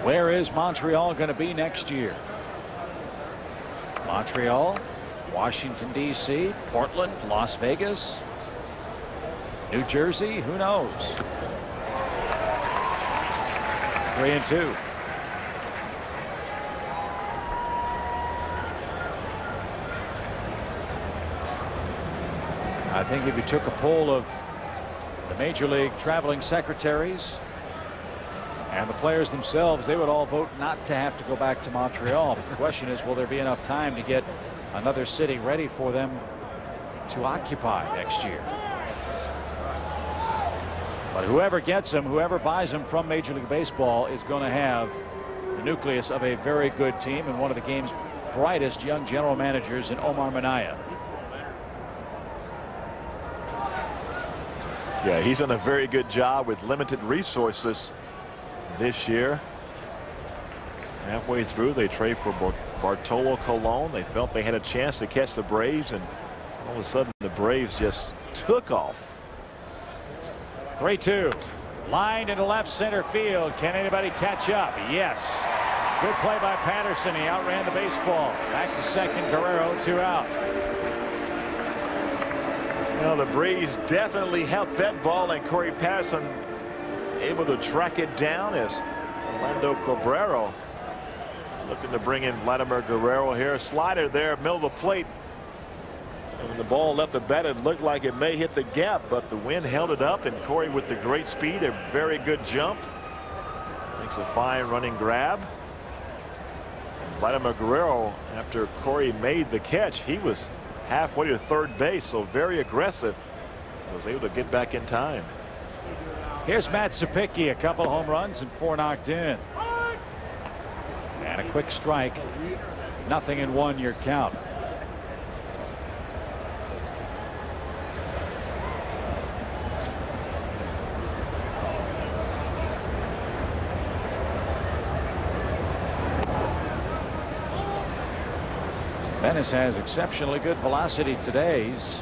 B: Where is Montreal going to be next year? Montreal, Washington, D.C., Portland, Las Vegas, New Jersey, who knows? 3-2. I think if you took a poll of the Major League traveling secretaries and the players themselves, they would all vote not to have to go back to Montreal. But the question is, will there be enough time to get another city ready for them to occupy next year? But whoever gets them, whoever buys them from Major League Baseball is going to have the nucleus of a very good team and one of the game's brightest young general managers in Omar Minaya.
G: Yeah, he's done a very good job with limited resources this year. Halfway through, they trade for Bartolo Colon. They felt they had a chance to catch the Braves, and all of a sudden the Braves just took off.
B: 3-2. Lined into left center field. Can anybody catch up? Yes. Good play by Patterson. He outran the baseball. Back to second. Guerrero, 2 out.
G: Well, the Braves definitely helped that ball, and Corey Patterson able to track it down as Orlando Cabrera looking to bring in Vladimir Guerrero here. Slider there, middle of the plate. And when the ball left the bat, it looked like it may hit the gap, but the wind held it up, and Corey with the great speed, a very good jump. Makes a fine running grab. And Vladimir Guerrero, after Corey made the catch, he was halfway to third base, so very aggressive. Was able to get back in time.
B: Here's Matt Sapicki, a couple home runs and 4 knocked in. And a quick strike. 0-1 your count. Venice has exceptionally good velocity today. He's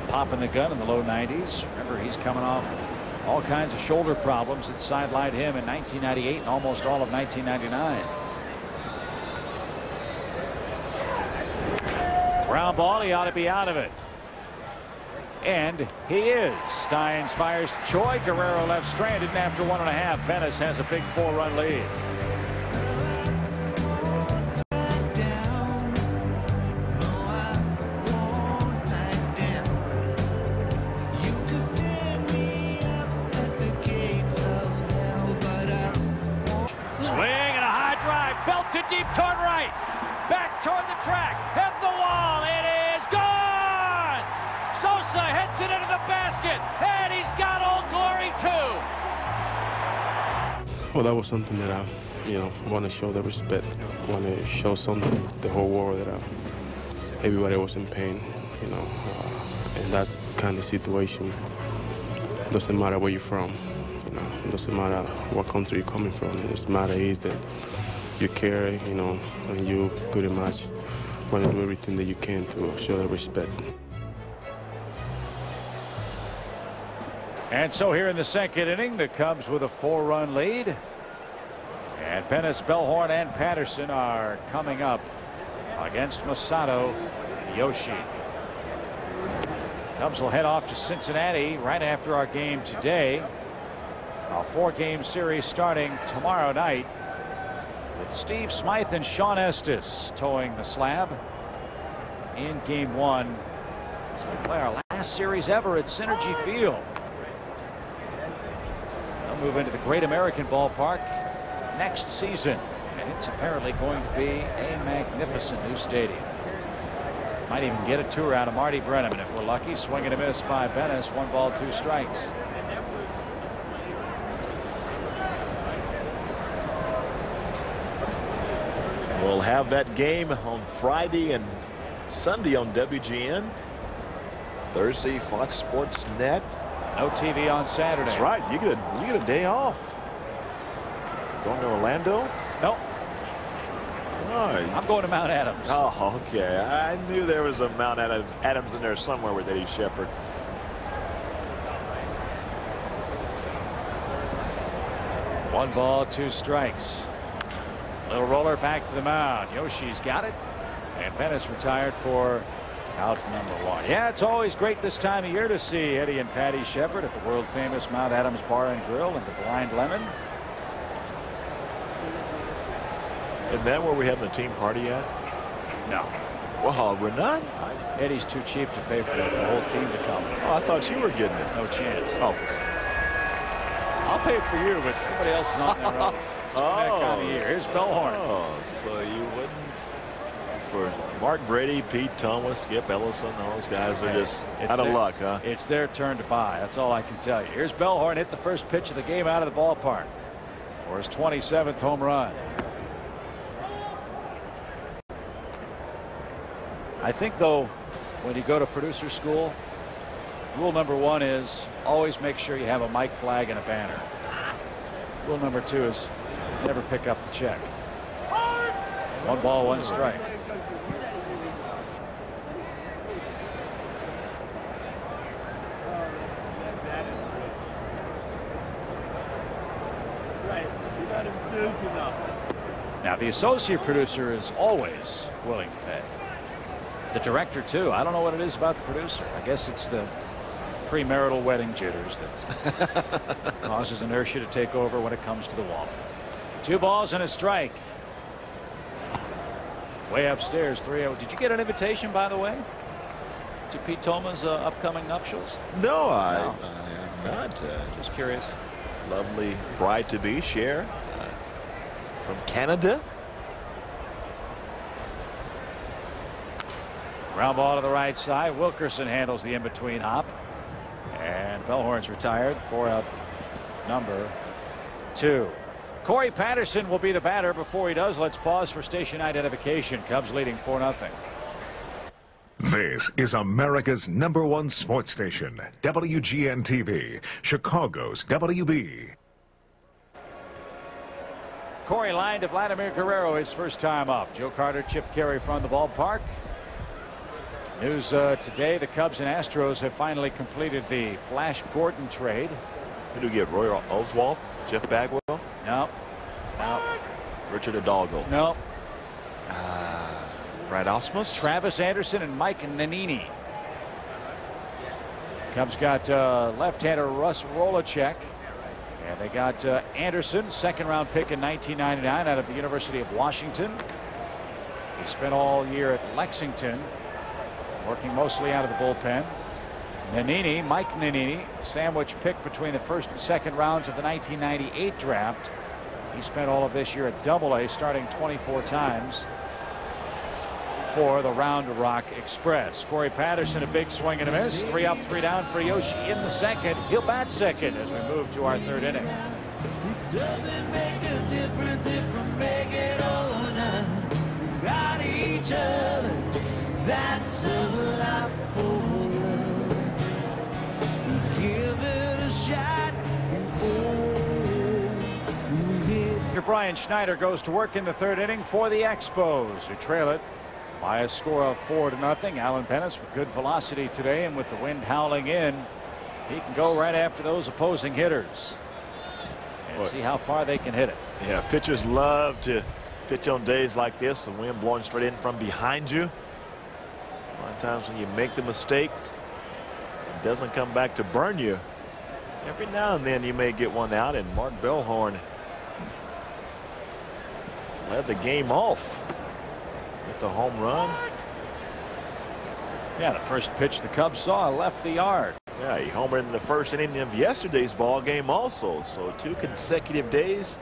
B: popping the gun in the low 90s. Remember, he's coming off all kinds of shoulder problems that sidelined him in 1998 and almost all of 1999. Ground ball. He ought to be out of it. And he is. Steins fires to Choi. Guerrero left stranded, and after 1.5, Venice has a big 4-run lead. Belted deep toward right. Back toward the track. Hit the wall. It is gone. Sosa hits it into the basket. And he's got Old Glory too.
I: Well, that was something that I, want to show the respect. Want to show something to the whole world that everybody was in pain, and that kind of situation. Doesn't matter where you're from, It doesn't matter what country you're coming from. It just matters that you care, and you pretty much want to do everything that you can to show the respect.
B: And so here in the second inning, the Cubs with a 4-run lead. And Pennis, Bellhorn, and Patterson are coming up against Masato Yoshi. Cubs will head off to Cincinnati right after our game today. Our 4-game series starting tomorrow night, with Steve Smythe and Sean Estes towing the slab in game 1 as we play our last series ever at Synergy Field. They'll move into the Great American Ballpark next season, and it's apparently going to be a magnificent new stadium. Might even get a tour out of Marty Brennaman if we're lucky. Swing and a miss by Bennis. 1 ball, 2 strikes.
G: We'll have that game on Friday and Sunday on WGN. Thursday, Fox Sports Net.
B: No TV on Saturday.
G: That's right. You get a day off. Going to Orlando?
B: Nope.
G: Oh,
B: I'm going to Mount Adams.
G: Oh, okay. I knew there was a Mount Adams in there somewhere with Eddie Shepard.
B: One ball, 2 strikes. Little roller back to the mound. Yoshi's got it. And Pettis retired for out number 1. Yeah, it's always great this time of year to see Eddie and Patty Shepard at the world famous Mount Adams Bar and Grill in the Blind Lemon.
G: Isn't that where we have the team party at?
B: No.
G: Well, we're not.
B: Eddie's too cheap to pay for the whole team to come.
G: Oh, I thought you were getting it.
B: No chance.
G: Oh.
B: I'll pay for you, but everybody else is on their own. That kind of year. Here's Bellhorn.
G: Oh, so you wouldn't. For Mark Brady, Pete Thomas, Skip Ellison, all those guys are just out of luck, huh?
B: It's their turn to buy. That's all I can tell you. Here's Bellhorn, hit the first pitch of the game out of the ballpark for his 27th home run. I think, though, when you go to producer school, rule number 1 is always make sure you have a mic flag and a banner. Rule number 2 is never pick up the check. 1 ball, 1 strike. Now, the associate producer is always willing to pay. The director, too. I don't know what it is about the producer. I guess it's the premarital wedding jitters that causes inertia to take over when it comes to the wall. 2 balls and a strike. Way upstairs, 3-0. Did you get an invitation, by the way, to Pete Thoma's upcoming nuptials?
G: No, I am not.
B: Just curious.
G: Lovely bride-to-be, Cher, from Canada.
B: Ground ball to the right side. Wilkerson handles the in-between hop. And Bellhorn's retired for out number 2. Corey Patterson will be the batter. Before he does, let's pause for station identification. Cubs leading 4-0.
J: This is America's #1 sports station, WGN TV, Chicago's WB.
B: Corey line to Vladimir Guerrero, his first time up. Joe Carter, Chip Carey from the ballpark. News today, the Cubs and Astros have finally completed the Flash Gordon trade.
G: Who do we get? Roy Oswalt? Jeff Bagwell?
B: No. No.
G: Richard Hidalgo?
B: No.
G: Brad Ausmus?
B: Travis Anderson and Mike Nannini. Cubs got left-hander Russ Rolacek. And they got Anderson, second-round pick in 1999 out of the University of Washington. He spent all year at Lexington, working mostly out of the bullpen. Nannini, Mike Nannini, sandwich pick between the first and second rounds of the 1998 draft. He spent all of this year at Double-A, starting 24 times for the Round Rock Express. Corey Patterson, a big swing and a miss. 3 up, 3 down for Yoshi in the second. He'll bat second as we move to our 3rd inning.
H: Doesn't make a difference if we make it all night. We got each other. That's a lot for love. Give it a shot.
B: Brian Schneider goes to work in the 3rd inning for the Expos, who trail it by a score of 4-0. Alan Pennis with good velocity today, and with the wind howling in, he can go right after those opposing hitters and see how far they can hit it.
G: Yeah, pitchers love to pitch on days like this, the wind blowing straight in from behind you. A lot of times when you make the mistake, it doesn't come back to burn you. Every now and then you may get one out, and Mark Bellhorn led the game off with the home run.
B: Yeah, the first pitch the Cubs saw left the yard.
G: Yeah, he homered in the first inning of yesterday's ball game also. So 2 consecutive days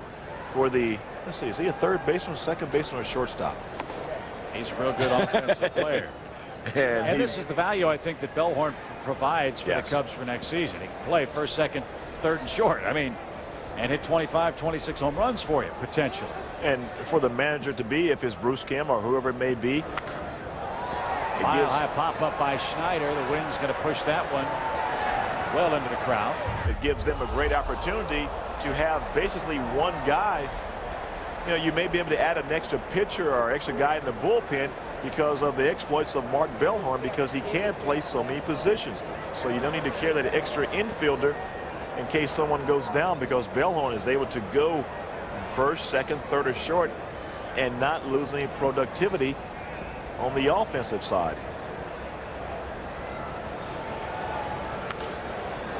G: for the, let's see, is he a third baseman, second baseman, or shortstop?
B: He's a real good offensive player. And this is the value I think that Bellhorn provides for the Cubs for next season. He can play first, second, third, and short. I mean, and hit 25, 26 home runs for you, potentially.
G: And for the manager to be, if it's Bruce Kim or whoever it may be.
B: Mile high pop up by Schneider. The wind's going to push that one well into the crowd.
G: It gives them a great opportunity to have basically one guy. You know, you may be able to add an extra pitcher or extra guy in the bullpen because of the exploits of Mark Bellhorn, because he can play so many positions. So you don't need to carry that extra infielder in case someone goes down, because Bellhorn is able to go from first, second, third, or short and not lose any productivity on the offensive side.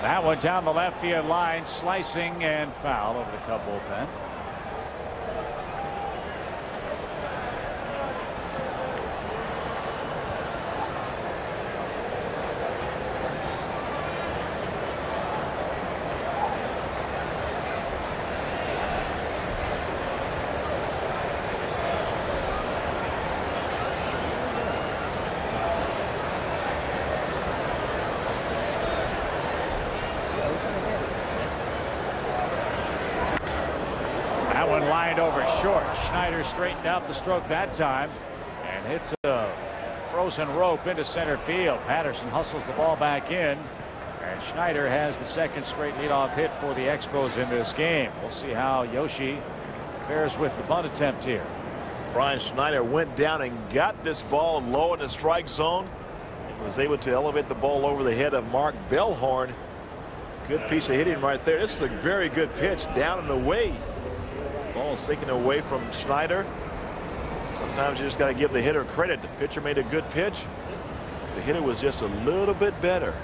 B: That one down the left field line, slicing and foul over the Cub bullpen. Over short. Schneider straightened out the stroke that time and hits a frozen rope into center field. Patterson hustles the ball back in, and Schneider has the second straight leadoff hit for the Expos in this game. We'll see how Yoshi fares with the bunt attempt here.
G: Brian Schneider went down and got this ball low in the strike zone and was able to elevate the ball over the head of Mark Bellhorn. Good piece of hitting right there. This is a very good pitch down and away. Ball is taken away from Schneider. Sometimes you just got to give the hitter credit. The pitcher made a good pitch. The hitter was just a little bit better.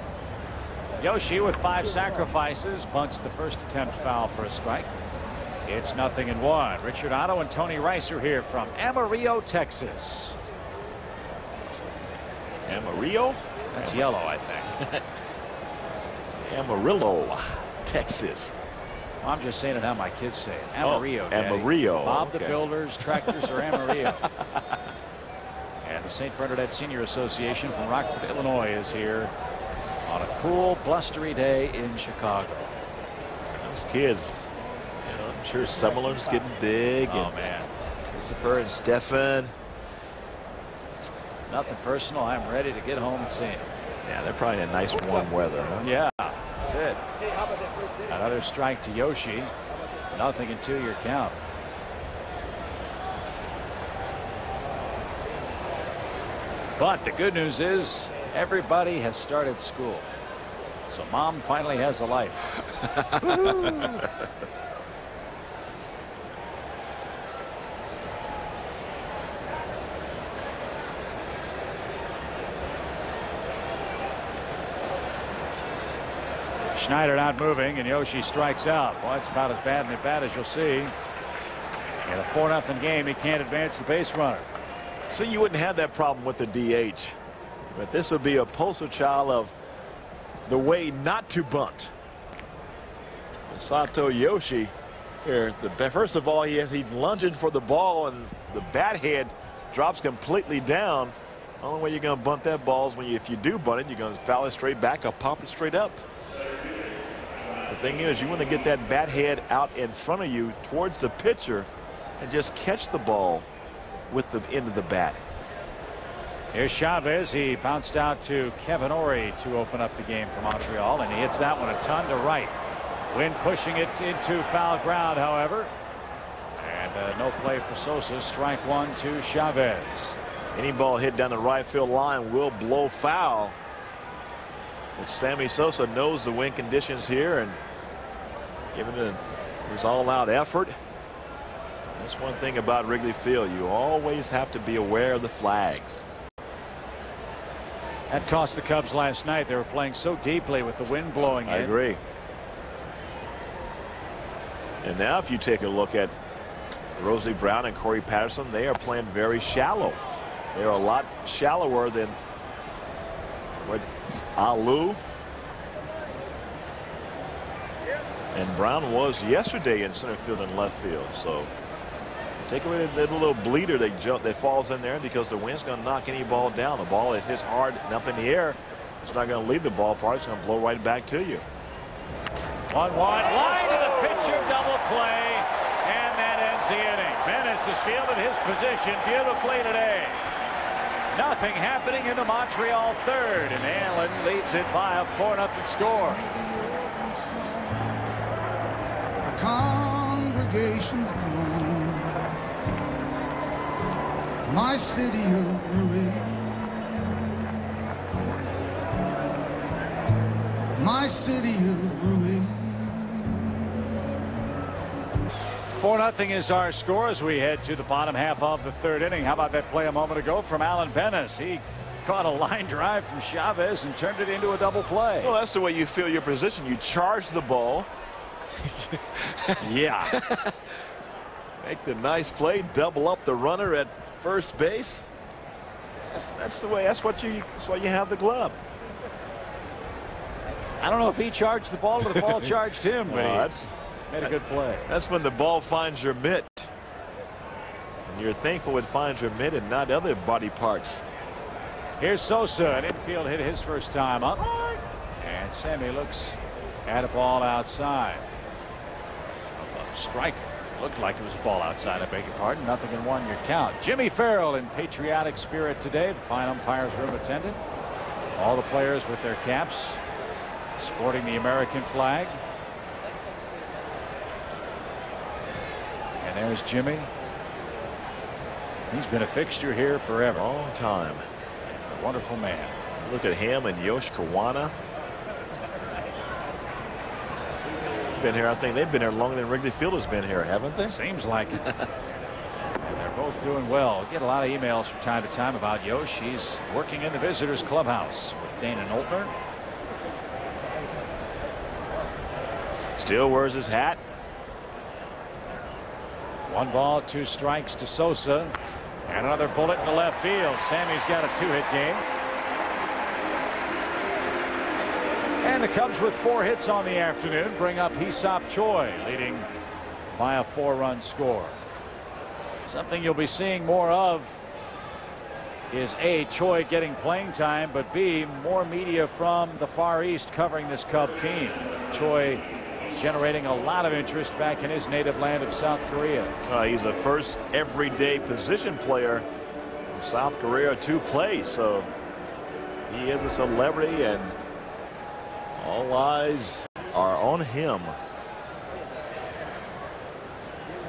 B: Yoshi with 5 sacrifices bunts the first attempt foul for a strike. It's 0-1. Richard Otto and Tony Rice are here from Amarillo, Texas.
G: Amarillo?
B: That's yellow, I think.
G: Amarillo, Texas.
B: I'm just saying it how my kids say it. Amarillo.
G: Oh, Amarillo.
B: Bob
G: okay.
B: the Builders, Tractors, or Amarillo. And the St. Bernadette Senior Association from Rockford, Illinois is here on a cool, blustery day in Chicago.
G: Those kids, you know, I'm sure Summerlin's getting big.
B: Oh,
G: and
B: man.
G: Christopher and Stefan.
B: Nothing personal. I'm ready to get home and see him.
G: Yeah, they're probably in nice warm weather, huh?
B: Yeah, that's it. Another strike to Yoshi. 0-2 your count. But the good news is everybody has started school. So mom finally has a life. Schneider not moving, and Yoshi strikes out. Well, it's about as bad in the bat as you'll see. In a 4-0 game, he can't advance the base runner.
G: So you wouldn't have that problem with the DH, but this would be a poster child of the way not to bunt. Sato Yoshi here. First of all, he's lunging for the ball, and the bat head drops completely down. The only way you're going to bunt that ball is when if you do bunt it, you're going to foul it straight back or pop it straight up. The thing is, you want to get that bat head out in front of you towards the pitcher and just catch the ball with the end of the bat.
B: Here's Chavez. He bounced out to Kevin Ory to open up the game for Montreal, and he hits that one a ton to right. Wind pushing it into foul ground, however. And no play for Sosa. Strike one to Chavez.
G: Any ball hit down the right field line will blow foul. But Sammy Sosa knows the wind conditions here and giving it his all-out effort. That's one thing about Wrigley Field. You always have to be aware of the flags.
B: That cost the Cubs last night. They were playing so deeply with the wind blowing in.
G: I agree. And now if you take a look at Rosie Brown and Corey Patterson, they are playing very shallow. They're a lot shallower than what Alou and Brown was yesterday in center field and left field. So take away that little bleeder that falls in there, because the wind's going to knock any ball down. The ball is hit hard and up in the air. It's not going to leave the ballpark. It's going to blow right back to you.
B: 1-1 line to the pitcher, double play, and that ends the inning. Menace has fielded his position beautifully today. Nothing happening in the Montreal third, and Allen leads it by a 4-0 score.
H: The congregation's gone, my city of ruin, my city of ruin.
B: 4-0 is our score as we head to the bottom half of the third inning. How about that play a moment ago from Alan Bennis? He caught a line drive from Chavez and turned it into a double play.
G: Well, that's the way you feel your position. You charge the ball.
B: Yeah.
G: Make the nice play, double up the runner at first base. That's the way. That's why you have the glove.
B: I don't know if he charged the ball or the ball charged him, but
G: that's
B: made a good play.
G: That's when the ball finds your mitt. And you're thankful it finds your mitt and not other body parts.
B: Here's Sosa. An infield hit his first time up. And Sammy looks at a ball outside. A strike. Looked like it was a ball outside. I beg your pardon. Nothing in 1 your count. Jimmy Farrell in patriotic spirit today. The fine umpire's room attendant. All the players with their caps sporting the American flag. And there's Jimmy. He's been a fixture here forever.
G: Long time.
B: A wonderful man.
G: Look at him and Yosh Kawana. Been here. I think they've been here longer than Wrigley Field has been here, haven't they?
B: Seems like it. And they're both doing well. Get a lot of emails from time to time about Yosh. He's working in the visitors clubhouse with Dana Noltner.
G: Still wears his hat.
B: 1 ball, 2 strikes to Sosa. And another bullet in the left field. Sammy's got a 2-hit game. And the Cubs with 4 hits on the afternoon bring up Hee-Sop Choi, leading by a 4-run score. Something you'll be seeing more of is A, Choi getting playing time, but B, more media from the Far East covering this Cub team, with Choi generating a lot of interest back in his native land of South Korea.
G: He's the first everyday position player from South Korea to play, so he is a celebrity and all eyes are on him.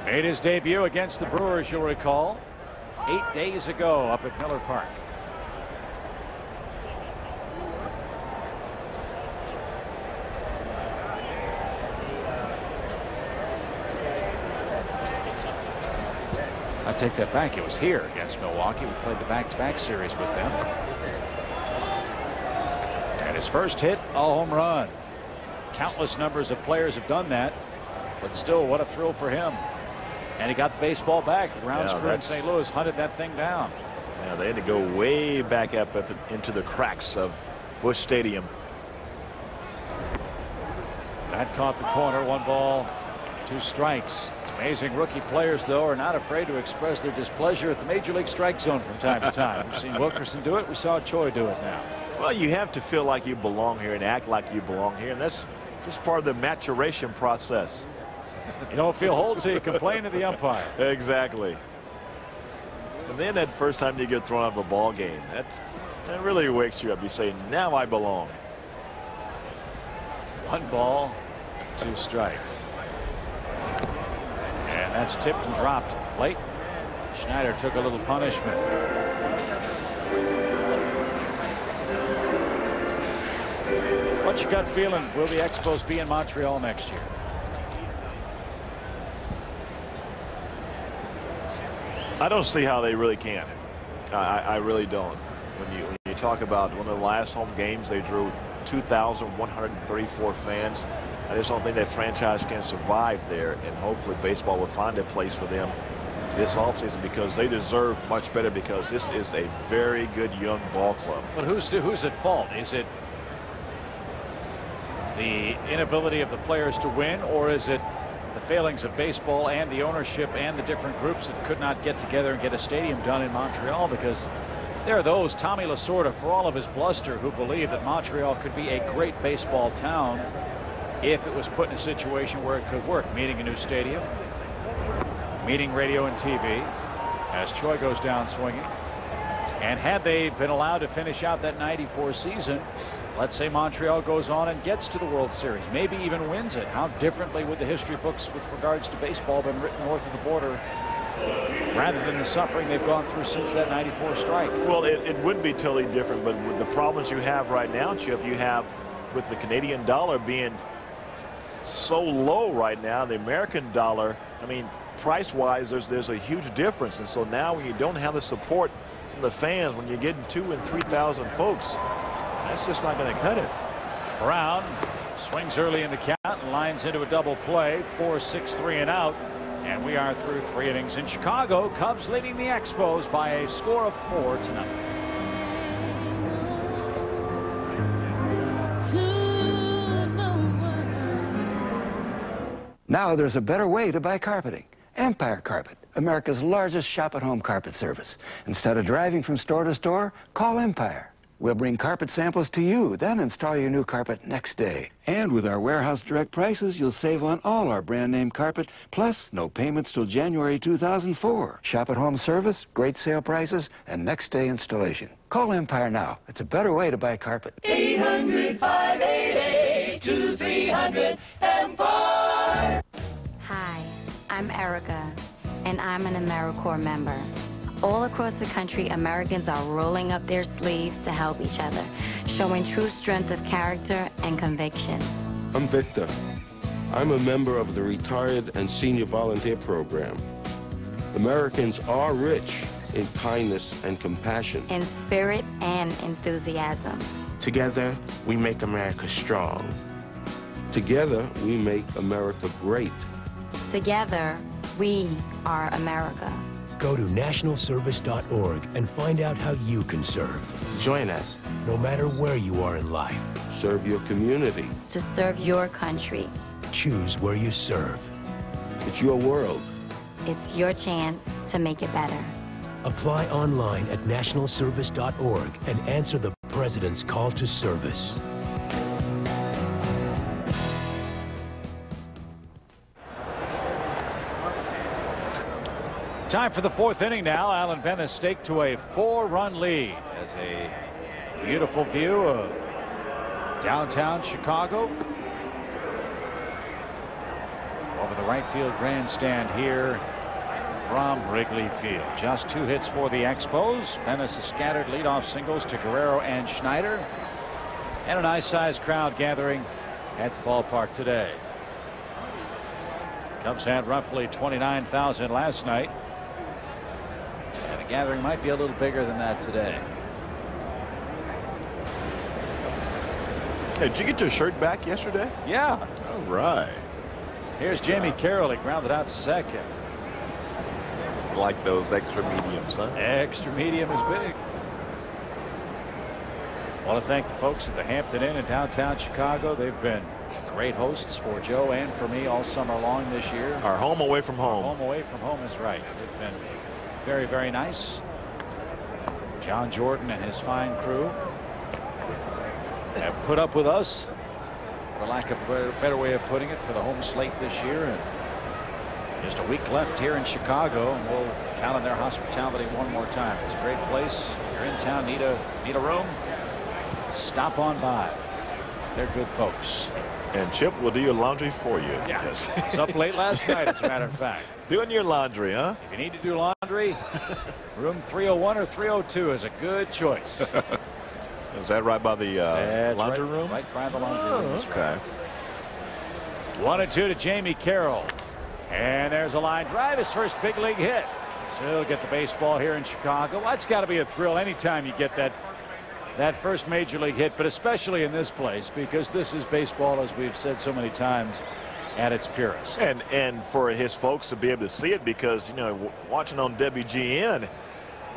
B: Made his debut against the Brewers, you'll recall, 8 days ago up at Miller Park. I take that back. It was here against Milwaukee. We played the back-to-back series with them. And his first hit, a home run. Countless numbers of players have done that, but still, what a thrill for him. And he got the baseball back. The grounds crew in St. Louis hunted that thing down.
G: Yeah, they had to go way back up into the cracks of Busch Stadium.
B: That caught the corner. 1 ball, 2 strikes. It's amazing rookie players, though, are not afraid to express their displeasure at the major league strike zone from time to time. We've seen Wilkerson do it. We saw Choi do it now.
G: Well, you have to feel like you belong here and act like you belong here, and that's just part of the maturation process.
B: You don't feel whole till you complain to the umpire.
G: Exactly. And then that first time you get thrown out of a ball game, that really wakes you up. You say, now I belong.
B: 1 ball, 2 strikes. And that's tipped and dropped at the plate. Schneider took a little punishment. What's your gut feeling? Will the Expos be in Montreal next year?
G: I don't see how they really can. I really don't. When you talk about one of the last home games, they drew 2,134 fans. I just don't think that franchise can survive there, and hopefully baseball will find a place for them this offseason, because they deserve much better, because this is a very good young ball club.
B: But who's at fault? Is it the inability of the players to win, or is it the failings of baseball and the ownership and the different groups that could not get together and get a stadium done in Montreal? Because there are those, Tommy Lasorda, for all of his bluster, who believe that Montreal could be a great baseball town if it was put in a situation where it could work, meaning a new stadium, meeting radio and TV, as Choi goes down swinging. And had they been allowed to finish out that '94 season, let's say Montreal goes on and gets to the World Series, maybe even wins it, how differently would the history books with regards to baseball been written north of the border, rather than the suffering they've gone through since that '94 strike?
G: Well, it would be totally different, but with the problems you have right now, Chip, you have with the Canadian dollar being so low right now, the American dollar, I mean, price-wise, there's a huge difference. And so now when you don't have the support from the fans, when you're getting 2,000 and 3,000 folks, that's just not going to cut it.
B: Brown swings early in the count and lines into a double play. 4-6-3 and out. And we are through 3 innings in Chicago. Cubs leading the Expos by a score of 4 tonight.
K: Now there's a better way to buy carpeting. Empire Carpet, America's largest shop-at-home carpet service. Instead of driving from store to store, call Empire. We'll bring carpet samples to you, then install your new carpet next day. And with our warehouse direct prices, you'll save on all our brand name carpet, plus no payments till January 2004. Shop-at-home service, great sale prices, and next day installation. Call Empire now. It's a better way to buy carpet.
H: 800-588-2300 Empire.
L: Hi, I'm Erica, and I'm an AmeriCorps member. All across the country, Americans are rolling up their sleeves to help each other, showing true strength of character and convictions.
M: I'm Victor. I'm a member of the Retired and Senior Volunteer Program. Americans are rich in kindness and compassion.
L: In spirit and enthusiasm.
N: Together, we make America strong.
M: Together, we make America great.
L: Together, we are America.
O: Go to nationalservice.org and find out how you can serve.
N: Join us.
O: No matter where you are in life.
M: Serve your community.
L: To serve your country.
O: Choose where you serve.
M: It's your world.
L: It's your chance to make it better.
O: Apply online at nationalservice.org and answer the President's call to service.
B: Time for the 4th inning now. Alan Bennis staked to a 4-run lead as a beautiful view of downtown Chicago. Over the right field grandstand here from Wrigley Field. Just 2 hits for the Expos. Bennis has scattered leadoff singles to Guerrero and Schneider. And a nice-sized crowd gathering at the ballpark today. Cubs had roughly 29,000 last night. And the gathering might be a little bigger than that today.
G: Hey, did you get your shirt back yesterday?
B: Yeah.
G: All right.
B: Here's Jamie Carroll. He grounded out to second.
G: Like those extra mediums, huh?
B: Extra medium is big. I want to thank the folks at the Hampton Inn in downtown Chicago. They've been great hosts for Joe and for me all summer long this year.
G: Our home away from home.
B: Home away from home is right. They've been very, very nice. John Jordan and his fine crew have put up with us, for lack of a better way of putting it, for the home slate this year. And just a week left here in Chicago, and we'll count on their hospitality one more time. It's a great place. If you're in town, need a room, stop on by. They're good folks.
G: And Chip will do your laundry for you.
B: Yeah. Yes. I was up late last night, as a matter of fact.
G: Doing your laundry, huh?
B: If you need to do laundry, room 301 or 302 is a good choice.
G: Is that right by the laundry room?
B: Right by the laundry room.
G: Okay.
B: 1-2 to Jamie Carroll. And there's a line drive, his first big league hit. So he'll get the baseball here in Chicago. Well, that's got to be a thrill anytime you get that first major league hit, but especially in this place, because this is baseball, as we've said so many times, at its purest.
G: And for his folks to be able to see it, because, you know, watching on WGN,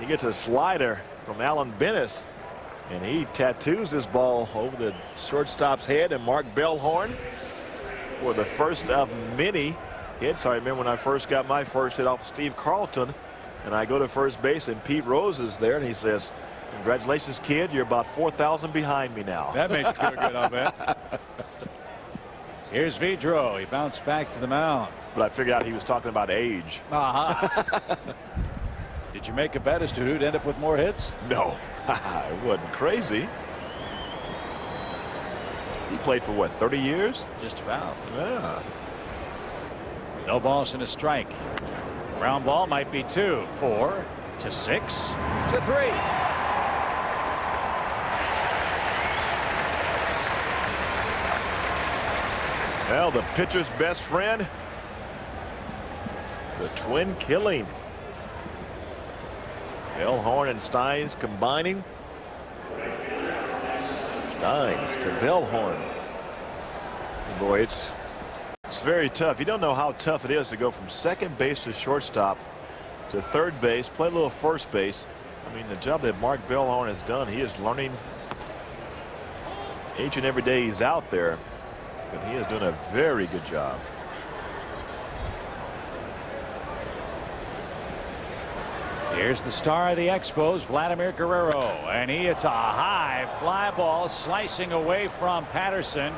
G: he gets a slider from Alan Bennis, and he tattoos this ball over the shortstop's head, and Mark Bellhorn for the first of many hits. I remember when I first got my first hit off Steve Carlton, and I go to first base, and Pete Rose is there, and he says, "Congratulations, kid. You're about 4,000 behind me now."
B: That made you feel good, I bet. Here's Vidro. He bounced back to the mound.
G: But I figured out he was talking about age.
B: Did you make a bet as to who'd end up with more hits?
G: No, it wasn't crazy. He played for what, 30 years?
B: Just about.
G: Yeah.
B: No balls and a strike. Ground ball might be 2, 4 to 6 to 3.
G: Well, the pitcher's best friend, the twin killing. Bellhorn and Steins combining. Steins to Bellhorn. Boy, it's very tough. You don't know how tough it is to go from second base to shortstop to third base, play a little first base. I mean, the job that Mark Bellhorn has done, he is learning each and every day he's out there. But he is doing a very good job.
B: Here's the star of the Expos, Vladimir Guerrero, and he hits a high fly ball slicing away from Patterson.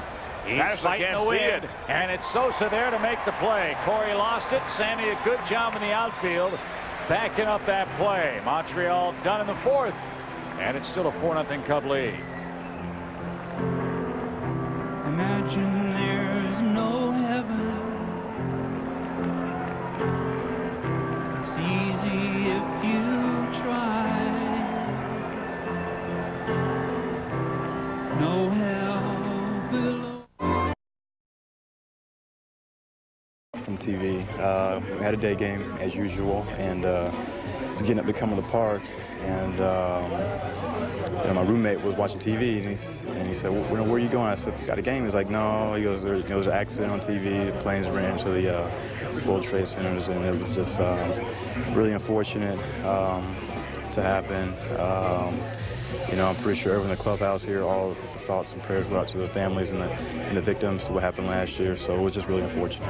B: He's fighting the wind, and it's Sosa there to make the play. Corey lost it. Sammy, a good job in the outfield, backing up that play. Montreal done in the 4th, and it's still a 4-0 Cub lead.
H: Imagine there's no heaven. It's easy if you try. No hell below.
P: From TV, we had a day game as usual, and getting up to come to the park, and my roommate was watching TV, and he said, well, where are you going? I said, got a game. He was like, no. He goes, there was an accident on TV. The planes ran into the World Trade Centers, and it was just really unfortunate to happen. I'm pretty sure everyone in the clubhouse here, all the thoughts and prayers go out to the families and the victims of what happened last year. So it was just really unfortunate.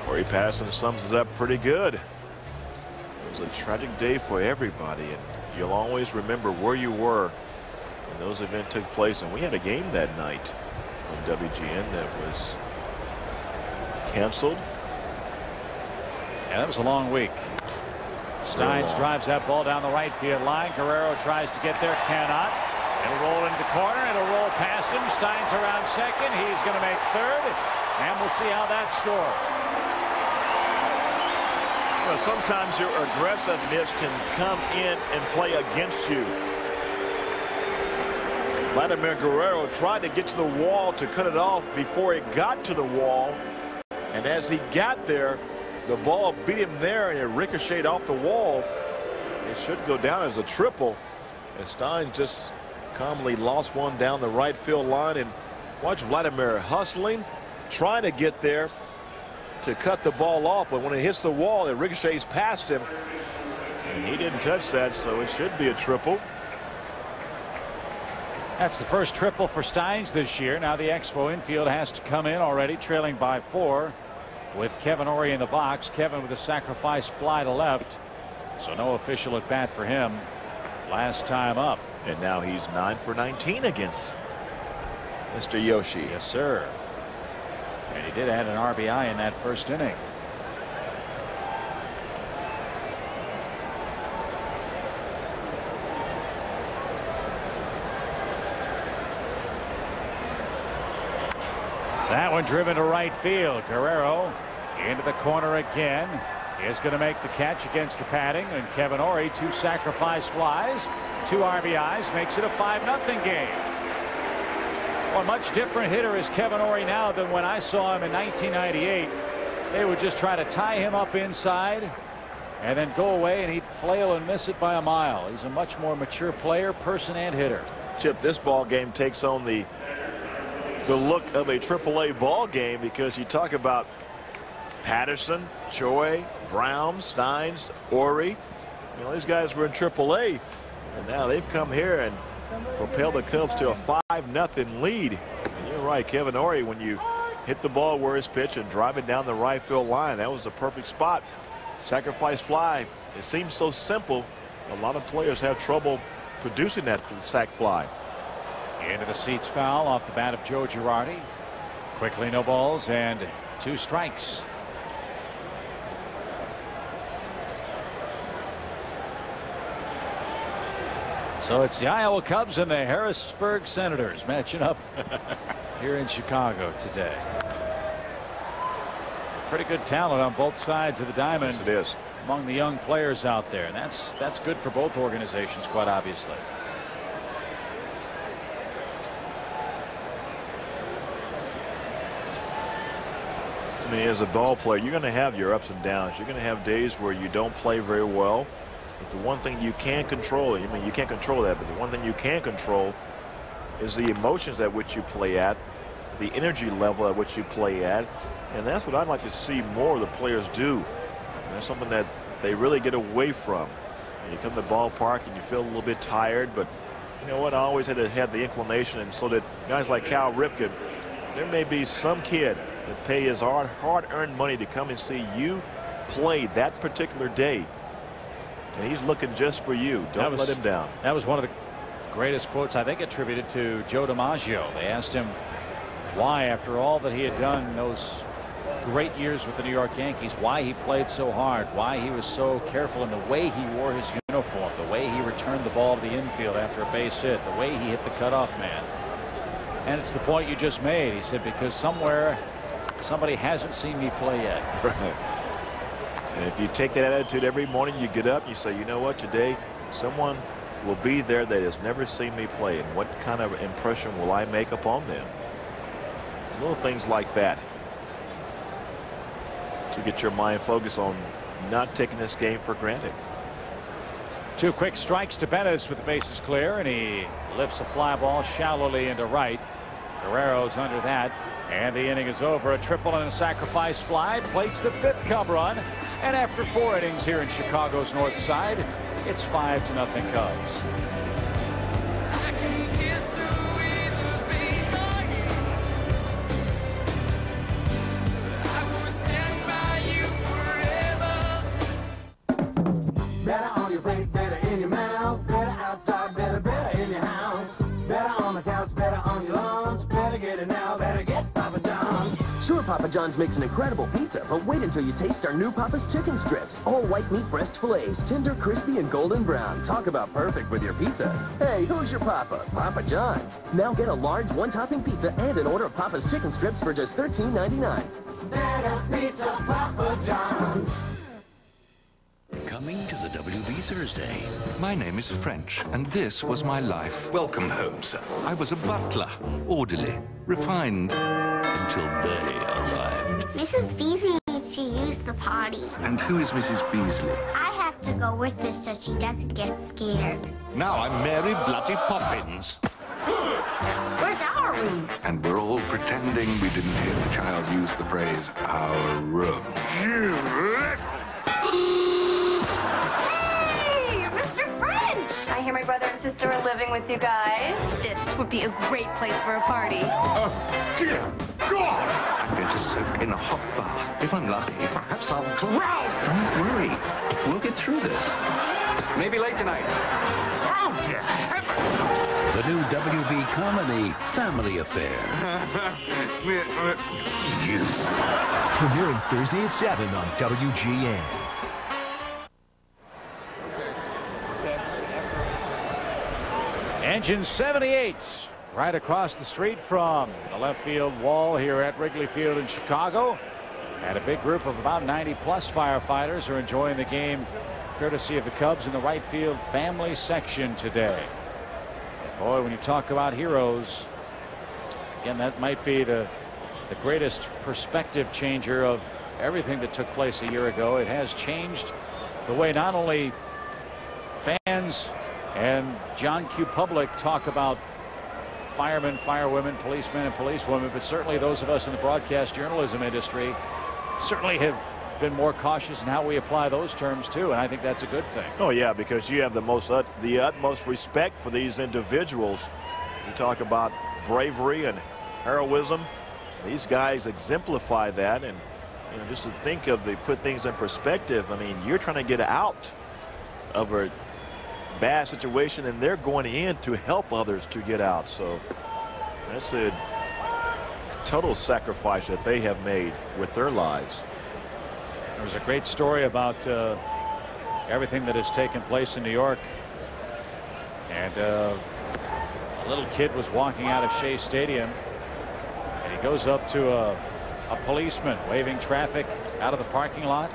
G: Corey Patterson sums it up pretty good. It was a tragic day for everybody, and you'll always remember where you were when those events took place. And we had a game that night on WGN that was canceled.
B: Yeah, that was a long week. Steins drives that ball down the right field line. Guerrero tries to get there, cannot. It'll roll into the corner. It'll roll past him. Steins around second. He's going to make third, and we'll see how that scores.
G: Well, sometimes your aggressiveness can come in and play against you. Vladimir Guerrero tried to get to the wall to cut it off before it got to the wall, and as he got there, the ball beat him there, and it ricocheted off the wall. It should go down as a triple, and Stein just calmly lost one down the right field line. And watch Vladimir hustling, trying to get there to cut the ball off, but when it hits the wall, it ricochets past him, and he didn't touch that, so it should be a triple.
B: That's the first triple for Steins this year. Now the Expo infield has to come in already, trailing by 4 with Kevin Ory in the box. Kevin with a sacrifice fly to left, so no official at bat for him last time up.
G: And now he's 9 for 19 against Mr. Yoshi.
B: Yes, sir. And he did add an RBI in that first inning. That one driven to right field. Guerrero into the corner again. Is going to make the catch against the padding, and Kevin Ory 2 sacrifice flies, 2 RBIs, makes it a 5-0 game. Well, a much different hitter is Kevin Ory now than when I saw him in 1998. They would just try to tie him up inside and then go away, and he'd flail and miss it by a mile. He's a much more mature player, person and hitter.
G: Chip, this ball game takes on the look of a AAA ball game, because you talk about Patterson, Choi, Brown, Steins, Ory. You know, these guys were in AAA, and now they've come here and propelled the Cubs to a 5-0 lead. And you're right, Kevin Ory, when you hit the ball where it's pitched and drive it down the right field line, that was the perfect spot. Sacrifice fly. It seems so simple. A lot of players have trouble producing that sac fly.
B: Into the seats foul off the bat of Joe Girardi. Quickly, no balls and 2 strikes. So it's the Iowa Cubs and the Harrisburg Senators matching up here in Chicago today. Pretty good talent on both sides of the diamond.
G: Yes, it is.
B: Among the young players out there, and that's good for both organizations, quite obviously.
G: I mean, as a ball player, you're going to have your ups and downs. You're going to have days where you don't play very well. But the one thing you can control, I mean, you can't control that, but the one thing you can control is the emotions at which you play at, the energy level at which you play at. And that's what I'd like to see more of the players do. And that's something that they really get away from. And you come to the ballpark and you feel a little bit tired, but you know what? I always had the inclination, and so that guys like Cal Ripken, there may be some kid that pay his hard-earned money to come and see you play that particular day. And he's looking just for you. Don't let him down.
B: That was one of the greatest quotes, I think, attributed to Joe DiMaggio. They asked him why, after all that he had done those great years with the New York Yankees, why he played so hard, why he was so careful in the way he wore his uniform, the way he returned the ball to the infield after a base hit, the way he hit the cutoff man. And it's the point you just made. He said, because somewhere somebody hasn't seen me play yet.
G: Right. And if you take that attitude every morning, you get up, you say, you know what, today someone will be there that has never seen me play, and what kind of impression will I make upon them? Little things like that to get your mind focused on not taking this game for granted.
B: 2 quick strikes to Bettis with the bases clear, and he lifts a fly ball shallowly into right. Guerrero's under that, and the inning is over. A triple and a sacrifice fly plates the 5th Cub run, and after 4 innings here in Chicago's north side, it's 5-0 Cubs.
H: Better on your plate, better in your mouth, better outside, better in your house, better on the couch, better on your lawns, better get it now, better get Papa John's.
Q: Sure, Papa John's makes an incredible pizza, but wait until you taste our new Papa's chicken strips. All white meat breast fillets, tender, crispy, and golden brown. Talk about perfect with your pizza. Hey, who's your Papa? Papa John's. Now get a large one-topping pizza and an order of Papa's chicken strips for just $13.99.
H: Better pizza, Papa John's.
C: Coming to the WB Thursday. My name is French, and this was my life. Welcome home, sir. I was a butler, orderly, refined, until they arrived.
F: Mrs. Beasley needs to use the potty.
C: And who is Mrs. Beasley?
F: I have to go with her so she doesn't get scared.
C: Now I'm Mary Bloody Poppins.
F: Where's our room?
C: And we're all pretending we didn't hear the child use the phrase, our room.
R: I hear my brother and sister are living with you guys. This would be a great place for a party.
C: Dear God! I'm going to soak in a hot bath. If I'm lucky, perhaps I'll drown. Don't worry. We'll get through this. Maybe late tonight. Oh, dear heaven! The new WB comedy, Family Affair. You.
O: Premiering Thursday at 7 on WGN.
B: Engine 78 right across the street from the left field wall here at Wrigley Field in Chicago. And a big group of about 90-plus firefighters are enjoying the game courtesy of the Cubs in the right field family section today. Boy, when you talk about heroes, again, that might be the greatest perspective changer of everything that took place a year ago. It has changed the way not only fans and John Q. Public talk about firemen, firewomen, policemen, and policewomen, but certainly those of us in the broadcast journalism industry certainly have been more cautious in how we apply those terms too, and I think that's a good thing.
G: Oh yeah, because you have the utmost respect for these individuals. You talk about bravery and heroism. These guys exemplify that, and you know, just to think of put things in perspective. I mean, you're trying to get out of a bad situation, and they're going in to help others to get out. So that's a total sacrifice that they have made with their lives.
B: There was a great story about everything that has taken place in New York And a little kid was walking out of Shea Stadium, and he goes up to a policeman waving traffic out of the parking lot,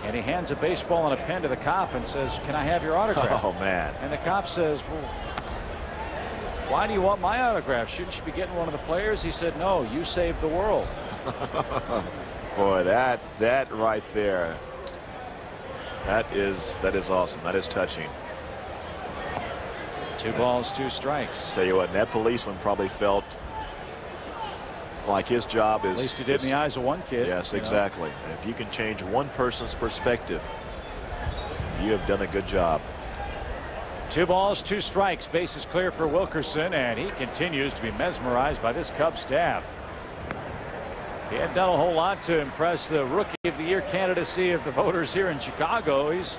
B: and he hands a baseball and a pen to the cop and says, "Can I have your autograph?"
G: Oh, man.
B: And the cop says, "Well, why do you want my autograph? Shouldn't you be getting one of the players?" He said, "No, you saved the world."
G: Boy, that right there, that is awesome. That is touching.
B: 2 balls, 2 strikes.
G: Tell you what, that policeman probably felt like his job is.
B: At least he did in the eyes of one kid.
G: Yes, exactly. And if you can change one person's perspective, you have done a good job.
B: 2 balls, 2 strikes. Bases clear for Wilkerson, and he continues to be mesmerized by this Cubs staff. He hadn't done a whole lot to impress the Rookie of the Year candidacy of the voters here in Chicago. He's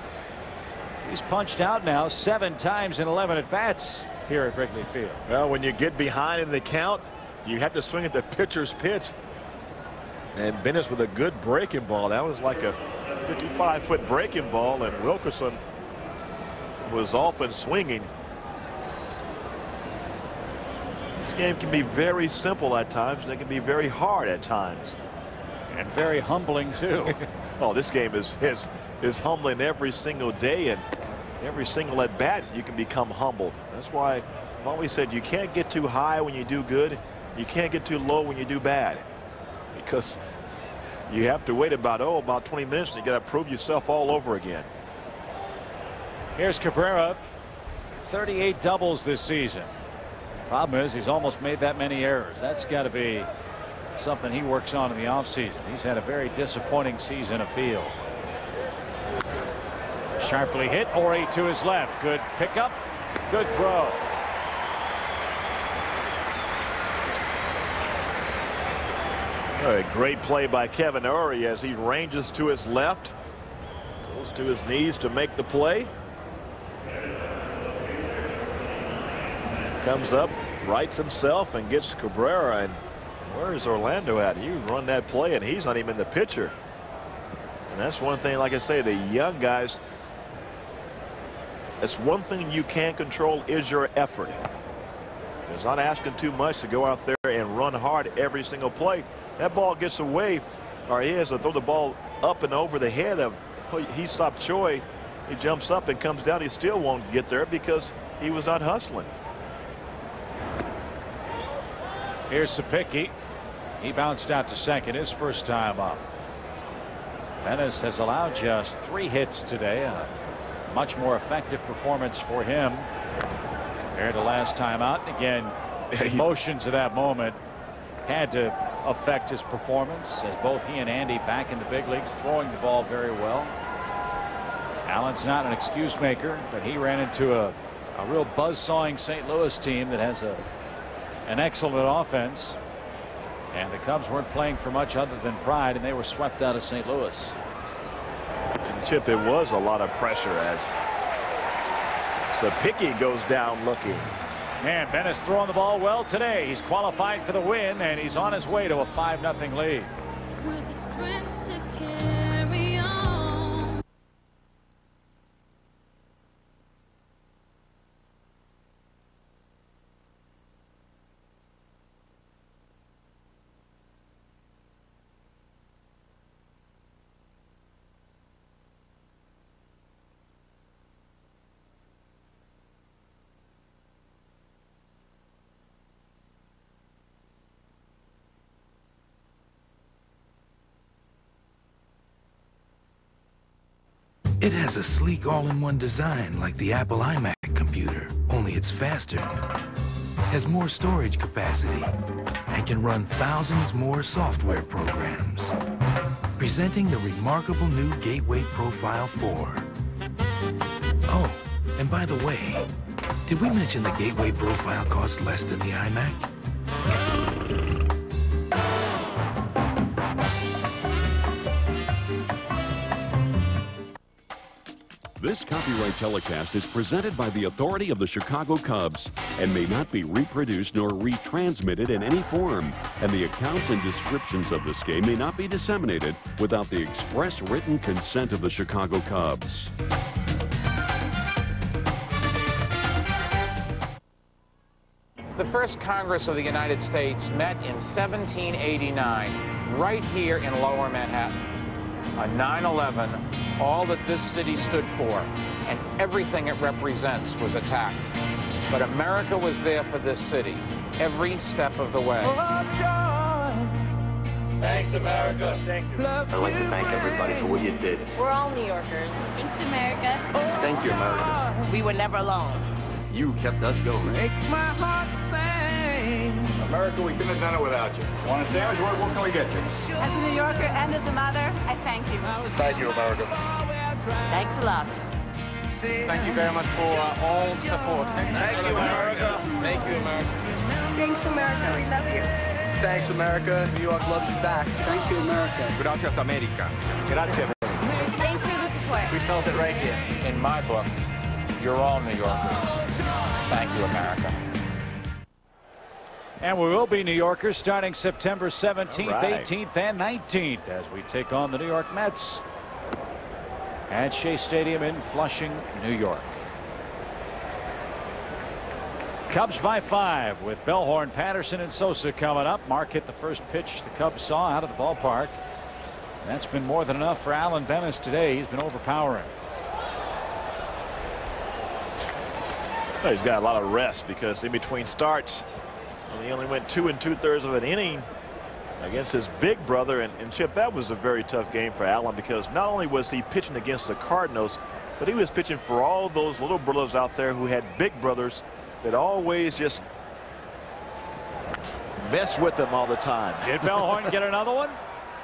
B: punched out now 7 times in 11 at-bats here at Wrigley Field.
G: Well, when you get behind in the count, you have to swing at the pitcher's pitch. And Bennett with a good breaking ball. That was like a 55-foot breaking ball, and Wilkerson was off and swinging. This game can be very simple at times, and it can be very hard at times.
B: And very humbling, too.
G: Oh, this game is humbling every single day, and every single at bat you can become humbled. That's why I've always said you can't get too high when you do good. You can't get too low when you do bad, because you have to wait about 20 minutes, and you got to prove yourself all over again.
B: Here's Cabrera, 38 doubles this season. Problem is, he's almost made that many errors. That's got to be something he works on in the offseason. He's had a very disappointing season afield. Sharply hit, Ori to his left. Good pickup, good throw.
G: A great play by Kevin Ori as he ranges to his left, goes to his knees to make the play. Comes up, rights himself, and gets Cabrera. And where's Orlando at? You run that play, and he's not even the pitcher. And that's one thing, like I say, the young guys, that's one thing you can't control is your effort. It's not asking too much to go out there and run hard every single play. That ball gets away, or he has to throw the ball up and over the head of Hee-Seop Choi. He jumps up and comes down. He still won't get there because he was not hustling.
B: Here's Sapicki. He bounced out to second his first time up. Venice has allowed just 3 hits today. A much more effective performance for him compared to last time out. And again, the emotions of that moment had to affect his performance, as both he and Andy back in the big leagues, throwing the ball very well. Allen's not an excuse maker, but he ran into a real buzz-sawing St. Louis team that has an excellent offense, and the Cubs weren't playing for much other than pride, and they were swept out of St. Louis.
G: And Chip, it was a lot of pressure as Sapicki goes down looking.
B: Man, Bennett's throwing the ball well today. He's qualified for the win, and he's on his way to a 5-0 lead.
H: With the strength to carry on.
S: It has a sleek all-in-one design like the Apple iMac computer, only it's faster, has more storage capacity, and can run thousands more software programs. Presenting the remarkable new Gateway Profile 4. Oh, and by the way, did we mention the Gateway Profile costs less than the iMac?
T: This copyright telecast is presented by the authority of the Chicago Cubs and may not be reproduced nor retransmitted in any form, and the accounts and descriptions of this game may not be disseminated without the express written consent of the Chicago Cubs.
U: The first Congress of the United States met in 1789, right here in Lower Manhattan. On 9/11, all that this city stood for and everything it represents was attacked. But America was there for this city every step of the way.
C: Thanks, America. Thank you. I'd like to thank everybody for what you did.
R: We're all New Yorkers. Thanks, America.
C: Thank you, America.
R: We were never alone.
C: You kept us going.
H: Make my heart sing.
C: America, we couldn't have done it without you. Want a sandwich? What can we get you?
R: As a New Yorker and as a mother, I thank you.
C: Thank you, America.
R: Thanks a lot.
U: Thank you very much for all support.
C: Thank you, America.
U: Thank you, America.
R: Thanks, America. We love you.
C: Thanks, America. New York loves you back. Thank you, America.
U: Gracias, America.
C: Gracias.
R: Thanks for the support.
U: We felt it right here. In my book, you're all New Yorkers. Thank you, America.
B: And we will be New Yorkers starting September 17th,
G: right.
B: 18th, and 19th as we take on the New York Mets at Shea Stadium in Flushing, New York. Cubs by 5 with Bellhorn, Patterson, and Sosa coming up. Mark hit the first pitch the Cubs saw out of the ballpark. That's been more than enough for Alan Bennis today. He's been overpowering.
G: Well, he's got a lot of rest because in between starts, he only went 2 2/3 of an inning against his big brother. And Chip, that was a very tough game for Alan because not only was he pitching against the Cardinals, but he was pitching for all those little brothers out there who had big brothers that always just mess with them all the time.
B: Did Bellhorn get another one?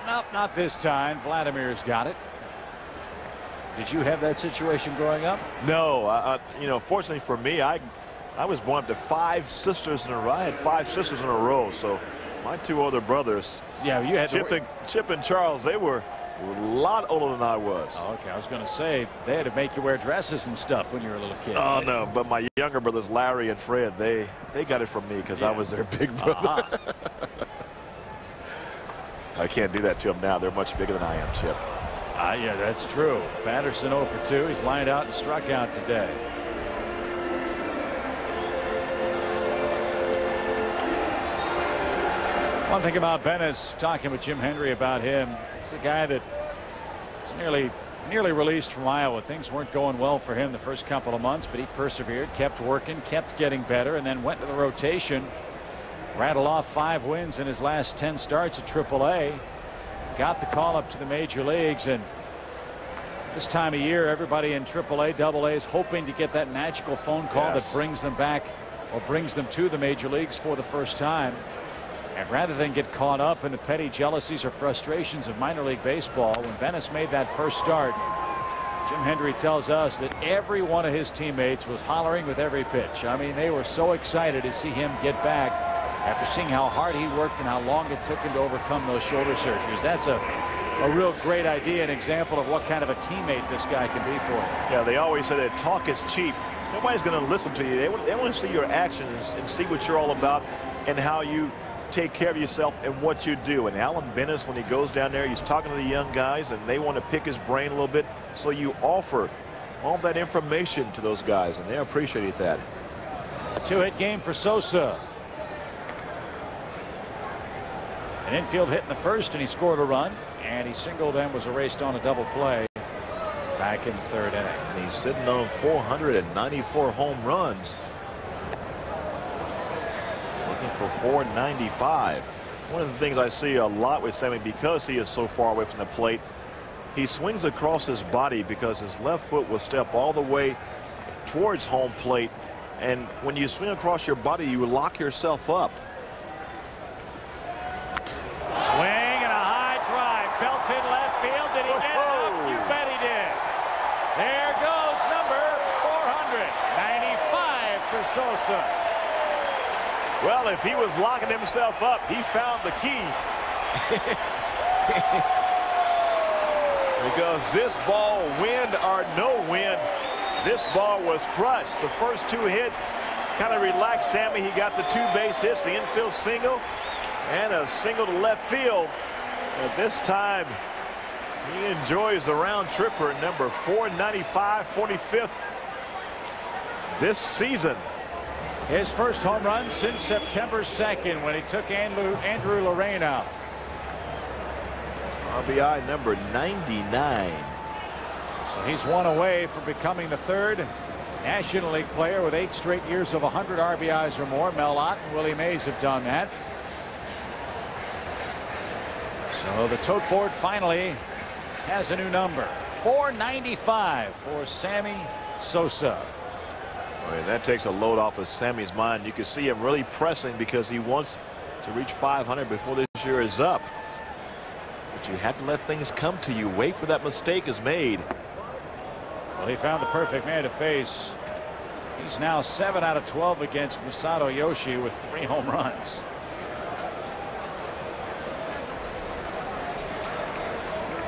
B: Nope, not this time. Vladimir's got it. Did you have that situation growing up?
G: No, you know, fortunately for me, I was born up to 5 sisters in a row. I had 5 sisters in a row, so my 2 older brothers,
B: yeah, you had
G: Chip and Charles, they were a lot older than I was.
B: Oh, okay, I was going to say they had to make you wear dresses and stuff when you were a little kid.
G: Oh
B: right?
G: no, but my younger brothers, Larry and Fred, they got it from me because I was their big brother. I can't do that to them now. They're much bigger than I am, Chip.
B: Yeah, that's true. Patterson 0 for 2. He's lined out and struck out today. One thing about Bennis, talking with Jim Hendry about him, it's a guy that was nearly released from Iowa. Things weren't going well for him the first couple of months, but he persevered, kept working, kept getting better, and then went to the rotation. Rattled off 5 wins in his last 10 starts at AAA. Got the call up to the major leagues, and this time of year everybody in AAA, AA is hoping to get that magical phone call that brings them back or brings them to the major leagues for the first time. And rather than get caught up in the petty jealousies or frustrations of minor league baseball, when Bennis made that first start, Jim Hendry tells us that every one of his teammates was hollering with every pitch. I mean, they were so excited to see him get back after seeing how hard he worked and how long it took him to overcome those shoulder surgeries. That's a real great idea, an example of what kind of a teammate this guy can be for him.
G: Yeah, they always say that talk is cheap. Nobody's going to listen to you. They want to see your actions and see what you're all about and how you take care of yourself and what you do. And Alan Bennis, when he goes down there, he's talking to the young guys and they want to pick his brain a little bit. So you offer all that information to those guys and they appreciate that.
B: A 2-hit game for Sosa. An infield hit in the first and he scored a run, and he singled and was erased on a double play back in the 3rd inning.
G: And he's sitting on 494 home runs. Looking for 495. One of the things I see a lot with Sammy, because he is so far away from the plate, he swings across his body because his left foot will step all the way towards home plate, and when you swing across your body you lock yourself up.
B: Swing and a high drive, belted left field. Did he get enough? You bet he did. There goes number 495 for Sosa.
G: Well, if he was locking himself up, he found the key. Because this ball, wind or no wind, this ball was crushed. The first 2 hits kind of relaxed Sammy. He got the 2 base hits, the infield single, and a single to left field. At this time, he enjoys the round tripper, number 495, 45th this season.
B: His first home run since September 2nd when he took Andrew Lorraine out.
G: RBI number 99.
B: So he's one away from becoming the third National League player with 8 straight years of 100 RBIs or more. Mel Ott and Willie Mays have done that. So the tote board finally has a new number. 495 for Sammy Sosa.
G: Boy, that takes a load off of Sammy's mind. You can see him really pressing because he wants to reach 500 before this year is up. But you have to let things come to you. Wait for that mistake is made.
B: Well, he found the perfect man to face. He's now 7 out of 12 against Masato Yoshi with 3 home runs.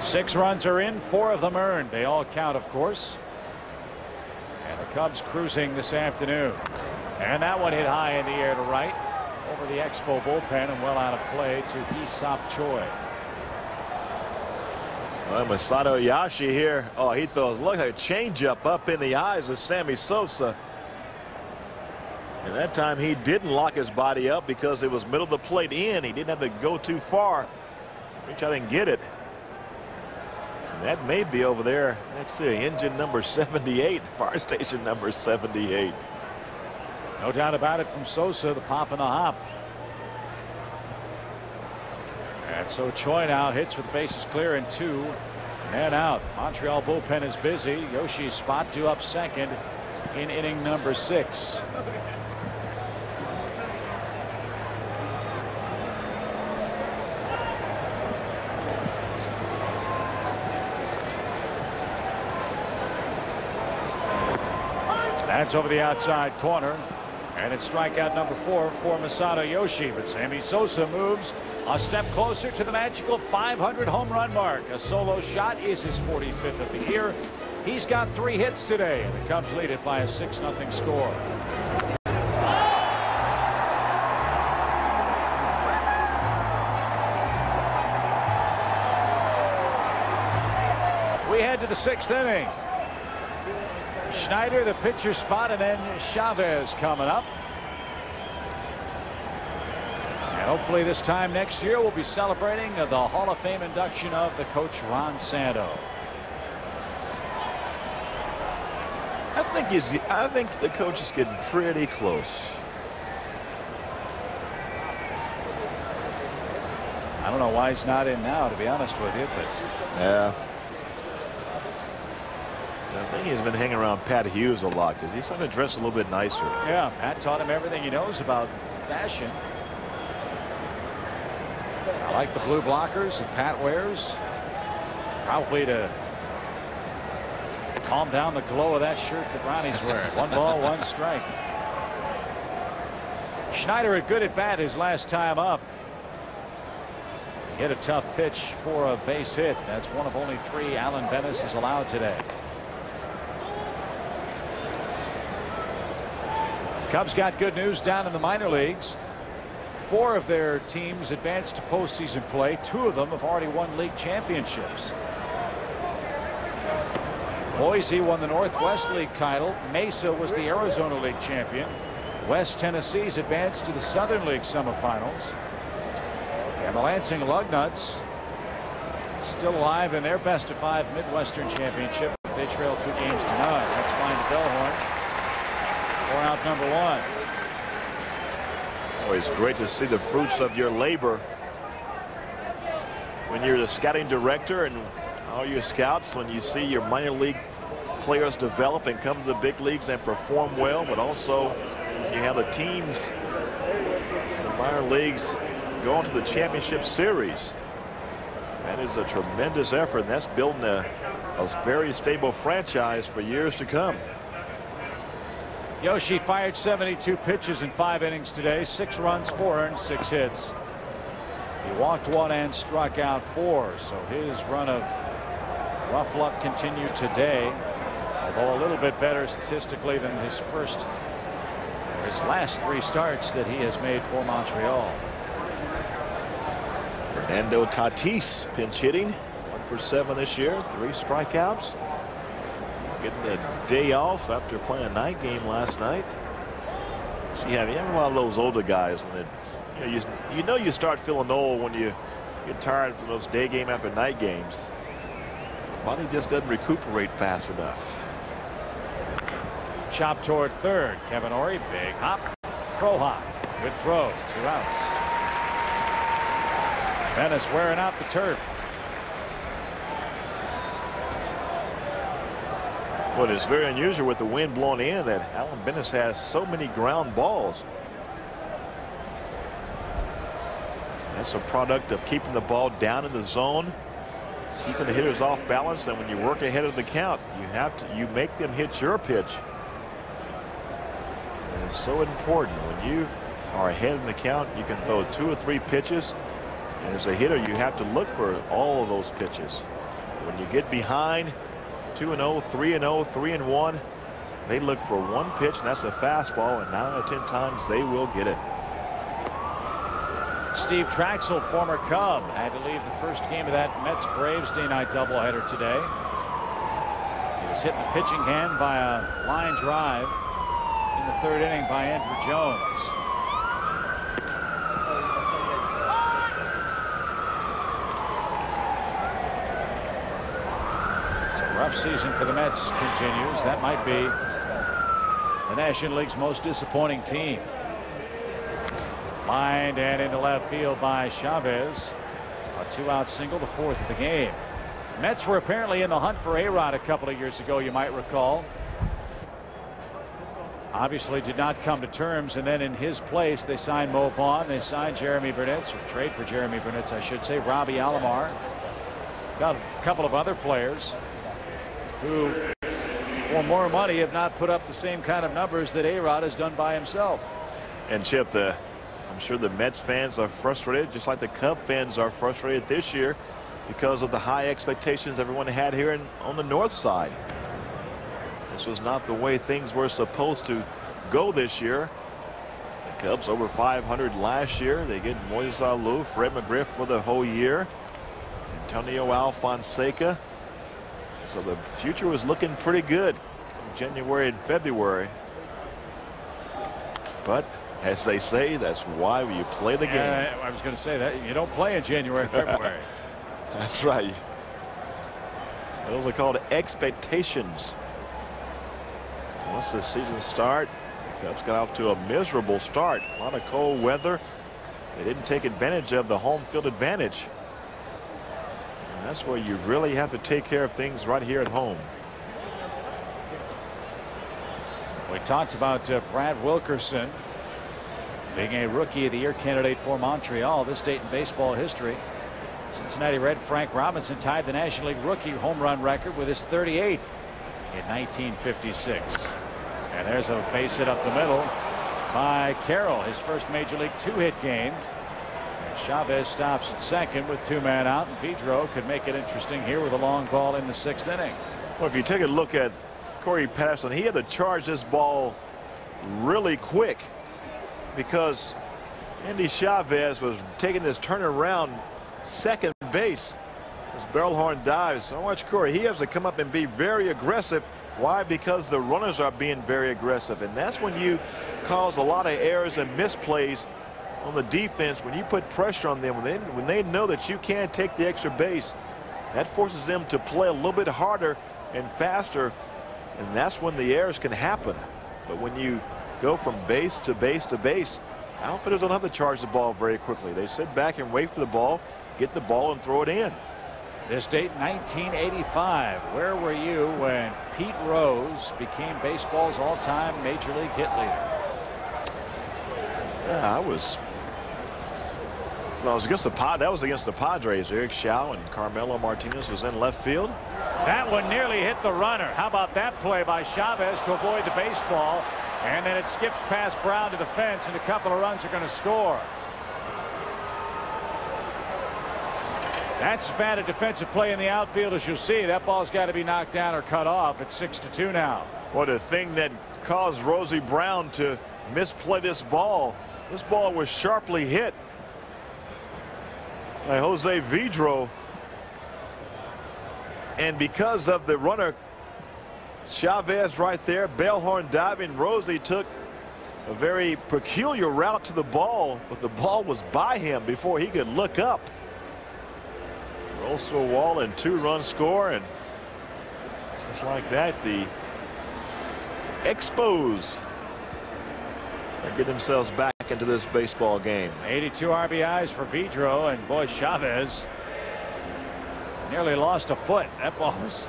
B: Six runs are in, 4 of them earned. They all count, of course. And the Cubs cruising this afternoon. And that one hit high in the air to right over the Expo bullpen and well out of play to Hee-Sop Choi.
G: Well, Masato Yoshi here. Oh, he throws look like a changeup up in the eyes of Sammy Sosa. And that time he didn't lock his body up because it was middle of the plate in. He didn't have to go too far. Reach out and get it. And that may be over there next to engine number 78, fire station number 78.
B: No doubt about it from Sosa, the pop and the hop. And so Choi now hits with the bases clear and 2 and out. Montreal bullpen is busy. Yoshi's spot due up second in inning number 6. That's over the outside corner. And it's strikeout number 4 for Masato Yoshi. But Sammy Sosa moves a step closer to the magical 500 home run mark. A solo shot is his 45th of the year. He's got 3 hits today. And the Cubs lead it by a 6-0 score. We head to the 6th inning. Schneider, the pitcher spot, and then Chavez coming up. And hopefully this time next year we'll be celebrating the Hall of Fame induction of the coach Ron Santo.
G: I think the coach is getting pretty close.
B: I don't know why he's not in now, to be honest with you, but
G: yeah. I think he's been hanging around Pat Hughes a lot because he's starting to dress a little bit nicer.
B: Yeah, Pat taught him everything he knows about fashion. I like the blue blockers that Pat wears. Probably to calm down the glow of that shirt that Ronnie's wearing. 1 ball, 1 strike. Schneider a good at bat his last time up. He hit a tough pitch for a base hit. That's one of only 3 Alan Bennis has allowed today. Cubs got good news down in the minor leagues. 4 of their teams advanced to postseason play. 2 of them have already won league championships. Boise won the Northwest League title. Mesa was the Arizona League champion. West Tennessee's advanced to the Southern League semifinals. And the Lansing Lugnuts still alive in their best-of-5 Midwestern championship. They trail 2 games to none. Let's find the Bellhorn. 4-out number 1.
G: Oh, it's great to see the fruits of your labor when you're the scouting director and all your scouts, when you see your minor league players develop and come to the big leagues and perform well, but also you have the teams in the minor leagues going to the championship series. That is a tremendous effort, and that's building a very stable franchise for years to come.
B: Yoshi fired 72 pitches in 5 innings today. 6 runs, 4 earned, 6 hits. He walked 1 and struck out 4. So his run of rough luck continued today, although a little bit better statistically than his last 3 starts that he has made for Montreal.
G: Fernando Tatis pinch hitting, 1 for 7 this year, 3 strikeouts. Getting a day off after playing a night game last night. You have a lot of those older guys when you start feeling old when you get tired from those day game after night games. The body just doesn't recuperate fast enough.
B: Chop toward third. Kevin Ory, big hop, crow hop, good throw, 2 outs. Venice wearing out the turf.
G: Well, it's very unusual with the wind blowing in that Alan Bennis has so many ground balls. That's a product of keeping the ball down in the zone, keeping the hitters off balance, and when you work ahead of the count, you make them hit your pitch. And it's so important when you are ahead in the count, you can throw 2 or 3 pitches, and as a hitter, you have to look for all of those pitches. When you get behind 2-0, 3-0, 3-1, they look for one pitch, and that's a fastball, and 9 out of 10 times they will get it.
B: Steve Traxel, former Cub, had to leave the first game of that Mets-Braves day-night doubleheader today. He was hit in the pitching hand by a line drive in the 3rd inning by Andrew Jones. So rough season for the Mets continues. That might be the National League's most disappointing team. Lined and into left field by Chavez. A 2-out single, the 4th of the game. Mets were apparently in the hunt for A-Rod a couple of years ago, you might recall. Obviously did not come to terms, and then in his place they signed Mo Vaughn, they signed Jeremy Burnitz, or trade for Jeremy Burnitz I should say, Robbie Alomar. Got a couple of other players who for more money have not put up the same kind of numbers that A-Rod has done by himself.
G: And Chip, I'm sure the Mets fans are frustrated, just like the Cub fans are frustrated this year because of the high expectations everyone had here on the north side. This was not the way things were supposed to go this year. The Cubs over 500 last year. They get Moises Alou, Fred McGriff for the whole year, Antonio Alfonseca. So the future was looking pretty good in January and February. But as they say, that's why you play the game.
B: I was going to say that you don't play in January and February.
G: That's right. Those are called expectations. Once the season starts, the Cubs got off to a miserable start. A lot of cold weather. They didn't take advantage of the home field advantage. And that's where you really have to take care of things right here at home.
B: We talked about Brad Wilkerson being a Rookie of the Year candidate for Montreal. This date in baseball history. Cincinnati Red Frank Robinson tied the National League rookie home run record with his 38th in 1956. And there's a base hit up the middle by Carroll, his first Major League 2-hit game. And Chavez stops at second with 2 men out, and Vidro could make it interesting here with a long ball in the 6th inning.
G: Well, if you take a look at Corey Patterson, he had to charge this ball really quick because Andy Chavez was taking this turnaround second base as barrel horn dives. So watch Corey. He has to come up and be very aggressive. Why? Because the runners are being very aggressive, and that's when you cause a lot of errors and misplays on the defense. When you put pressure on them, when they know that you can't take the extra base, that forces them to play a little bit harder and faster, and that's when the errors can happen. But when you go from base to base to base, outfielders don't have to charge the ball very quickly. They sit back and wait for the ball, get the ball, and throw it in.
B: This date, 1985. Where were you when Pete Rose became baseball's all-time Major League hit leader?
G: Yeah, I was against the Padres. Eric Shaw and Carmelo Martinez was in left field.
B: That one nearly hit the runner. How about that play by Chavez to avoid the baseball? And then it skips past Brown to the fence, and a couple of runs are going to score. That's bad a defensive play in the outfield, as you'll see. That ball's got to be knocked down or cut off. It's 6-2 now.
G: What a thing that caused Rosie Brown to misplay this ball. This ball was sharply hit by Jose Vidro. And because of the runner Chavez right there, Bellhorn diving, Rosie took a very peculiar route to the ball, but the ball was by him before he could look up. Rolls to a wall and 2-run score, and just like that, the Expos get themselves back into this baseball game.
B: 82 RBIs for Vidro, and boy, Chavez nearly lost a foot. That ball was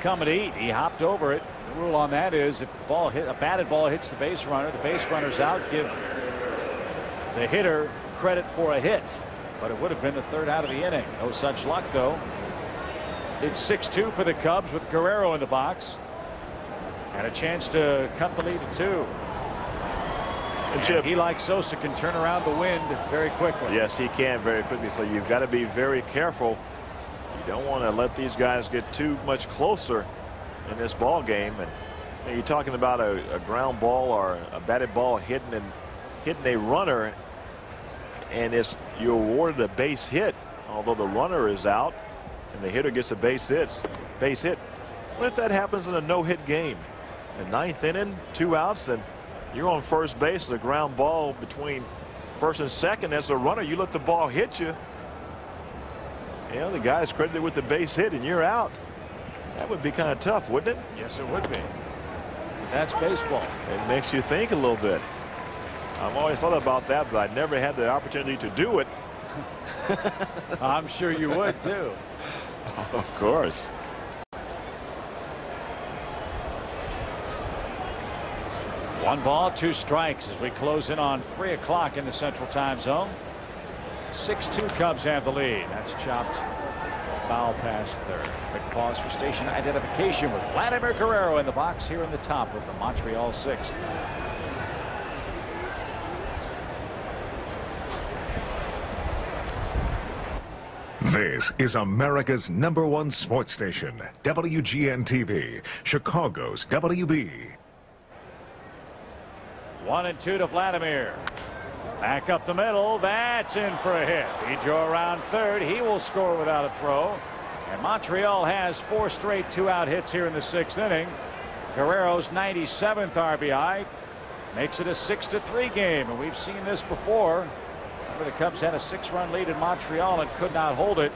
B: coming to eat. He hopped over it. The rule on that is if a batted ball hits the base runner's out, give the hitter credit for a hit. But it would have been the third out of the inning. No such luck, though. It's 6-2 for the Cubs with Guerrero in the box. And a chance to cut the lead to 2. And he, like Sosa, can turn around the wind very quickly.
G: Yes, he can very quickly. So you've got to be very careful. You don't want to let these guys get too much closer in this ball game. And you're talking about a ground ball or a batted ball hitting a runner, and you're awarded a base hit, although the runner is out, and the hitter gets a base hit. What if that happens in a no-hit game? The 9th inning, 2 outs, and you're on first base, a ground ball between first and second. As a runner, you let the ball hit you. You know, the guy's credited with the base hit, and you're out. That would be kind of tough, wouldn't it?
B: Yes, it would be. That's baseball.
G: It makes you think a little bit. I've always thought about that, but I never had the opportunity to do it.
B: I'm sure you would, too.
G: Of course.
B: One ball, 2 strikes as we close in on 3 o'clock in the Central Time Zone. 6-2 Cubs have the lead. That's chopped foul past third. Quick pause for station identification with Vladimir Guerrero in the box here in the top of the Montreal 6th.
J: This is America's #1 sports station, WGN TV, Chicago's WB.
B: 1-2 to Vladimir. Back up the middle. That's in for a hit. Vidro around third. He will score without a throw. And Montreal has 4 straight 2-out hits here in the 6th inning. Guerrero's 97th RBI makes it a 6-3 game. And we've seen this before. Remember, the Cubs had a 6-run lead in Montreal and could not hold it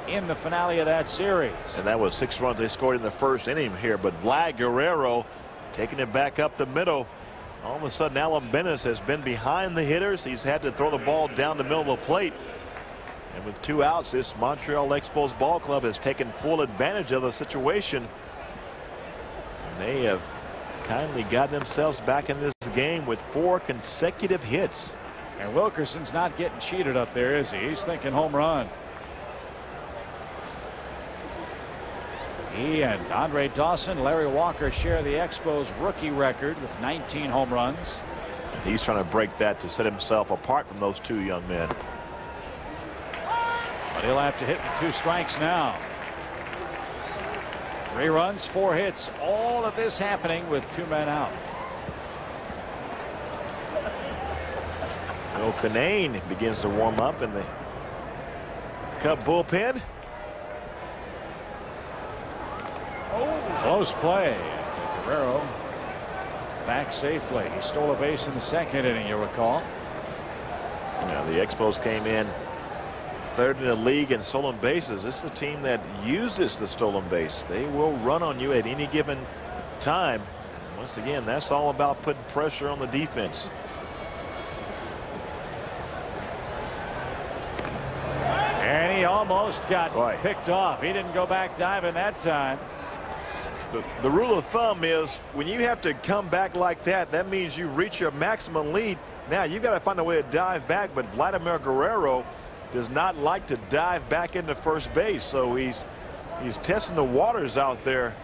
B: in the finale of that series.
G: And that was 6 runs they scored in the first inning here. But Vlad Guerrero taking it back up the middle. All of a sudden, Alan Bennis has been behind the hitters. He's had to throw the ball down the middle of the plate. And with 2 outs, this Montreal Expos ball club has taken full advantage of the situation. And they have kindly got themselves back in this game with 4 consecutive hits.
B: And Wilkerson's not getting cheated up there, is he? He's thinking home run. He and Andre Dawson, Larry Walker share the Expos rookie record with 19 home runs.
G: He's trying to break that to set himself apart from those 2 young men.
B: But he'll have to hit with 2 strikes now. 3 runs, 4 hits. All of this happening with 2 men out.
G: Bill Canane begins to warm up in the Cub bullpen.
B: Close play. Guerrero back safely. He stole a base in the 2nd inning, you recall.
G: Now the Expos came in 3rd in the league in stolen bases. This is a team that uses the stolen base. They will run on you at any given time. Once again, that's all about putting pressure on the defense.
B: And he almost got picked off. He didn't go back diving that time.
G: The rule of thumb is when you have to come back like that, that means you've reached your maximum lead. Now you've got to find a way to dive back, but Vladimir Guerrero does not like to dive back into first base, so he's testing the waters out there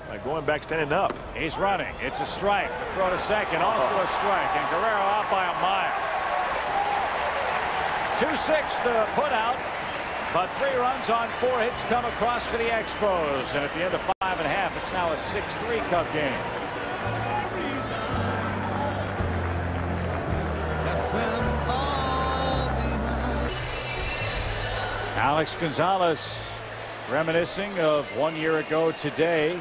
G: by going back, standing up.
B: He's running. It's a strike. The throw to second, also a strike, and Guerrero out by a mile. 2-6 the put out, but 3 runs on 4 hits come across for the Expos, and at the end of 5 1/2, it's now a 6-3 Cub game. Alex Gonzalez reminiscing of 1 year ago today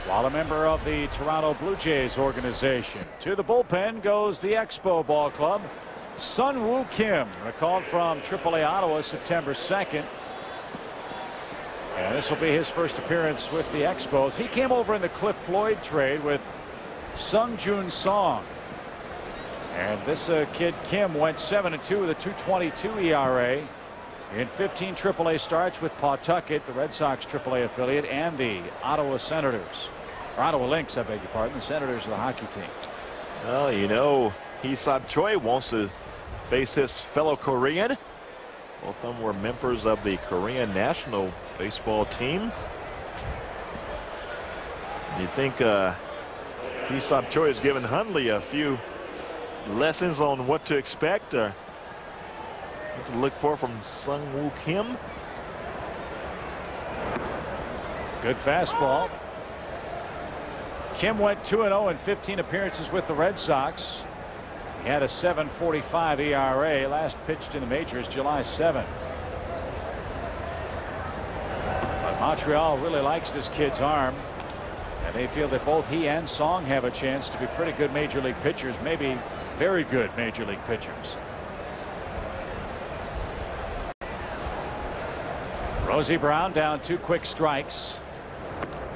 B: while a member of the Toronto Blue Jays organization. To the bullpen goes the Expo Ball Club. Sun Woo Kim, recalled from AAA Ottawa September 2nd. And this will be his first appearance with the Expos. He came over in the Cliff Floyd trade with Sung Jun Song. And this kid Kim went 7-2 with a 2.22 ERA in 15 AAA starts with Pawtucket, the Red Sox AAA affiliate, and the Ottawa Senators. Or Ottawa Lynx, I beg your pardon. The Senators are the hockey team.
A: Well, you know, Hee-Sop Choi wants to face his fellow Korean. Both of them were members of the Korean national baseball team. You think Hee-Sop Choi has given Hundley a few lessons on what to expect or what to look for from Sung Woo Kim?
B: Good fastball. Kim went 2-0 in 15 appearances with the Red Sox. He had a 7.45 ERA. Last pitched in the majors July 7th. But Montreal really likes this kid's arm, and they feel that both he and Song have a chance to be pretty good major league pitchers, maybe very good major league pitchers. Rosie Brown down 2 quick strikes.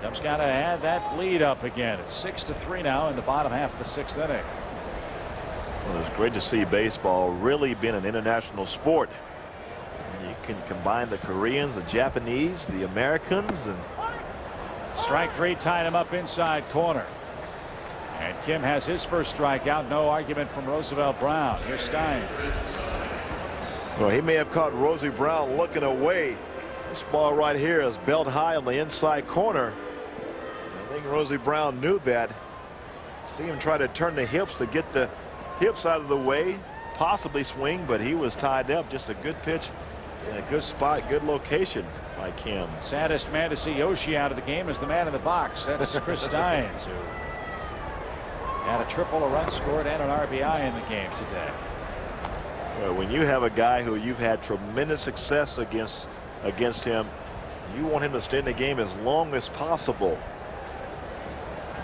B: Cubs got to add that lead up again. It's 6-3 now in the bottom half of the 6th inning.
A: Well, it's great to see baseball really being an international sport. You can combine the Koreans, the Japanese, the Americans, and
B: strike 3 tied him up inside corner. And Kim has his first strikeout. No argument from Roosevelt Brown. Here's Steins.
A: Well, he may have caught Rosie Brown looking away. This ball right here is belt high on the inside corner. I think Rosie Brown knew that. See him try to turn the hips to get the hips out of the way, possibly swing, but he was tied up. Just a good pitch in a good spot, good location by Kim.
B: Saddest man to see Yoshi out of the game is the man in the box. That's Chris Steins, who had a triple, a run scored, and an RBI in the game today.
A: Well, when you have a guy who you've had tremendous success against him, you want him to stay in the game as long as possible.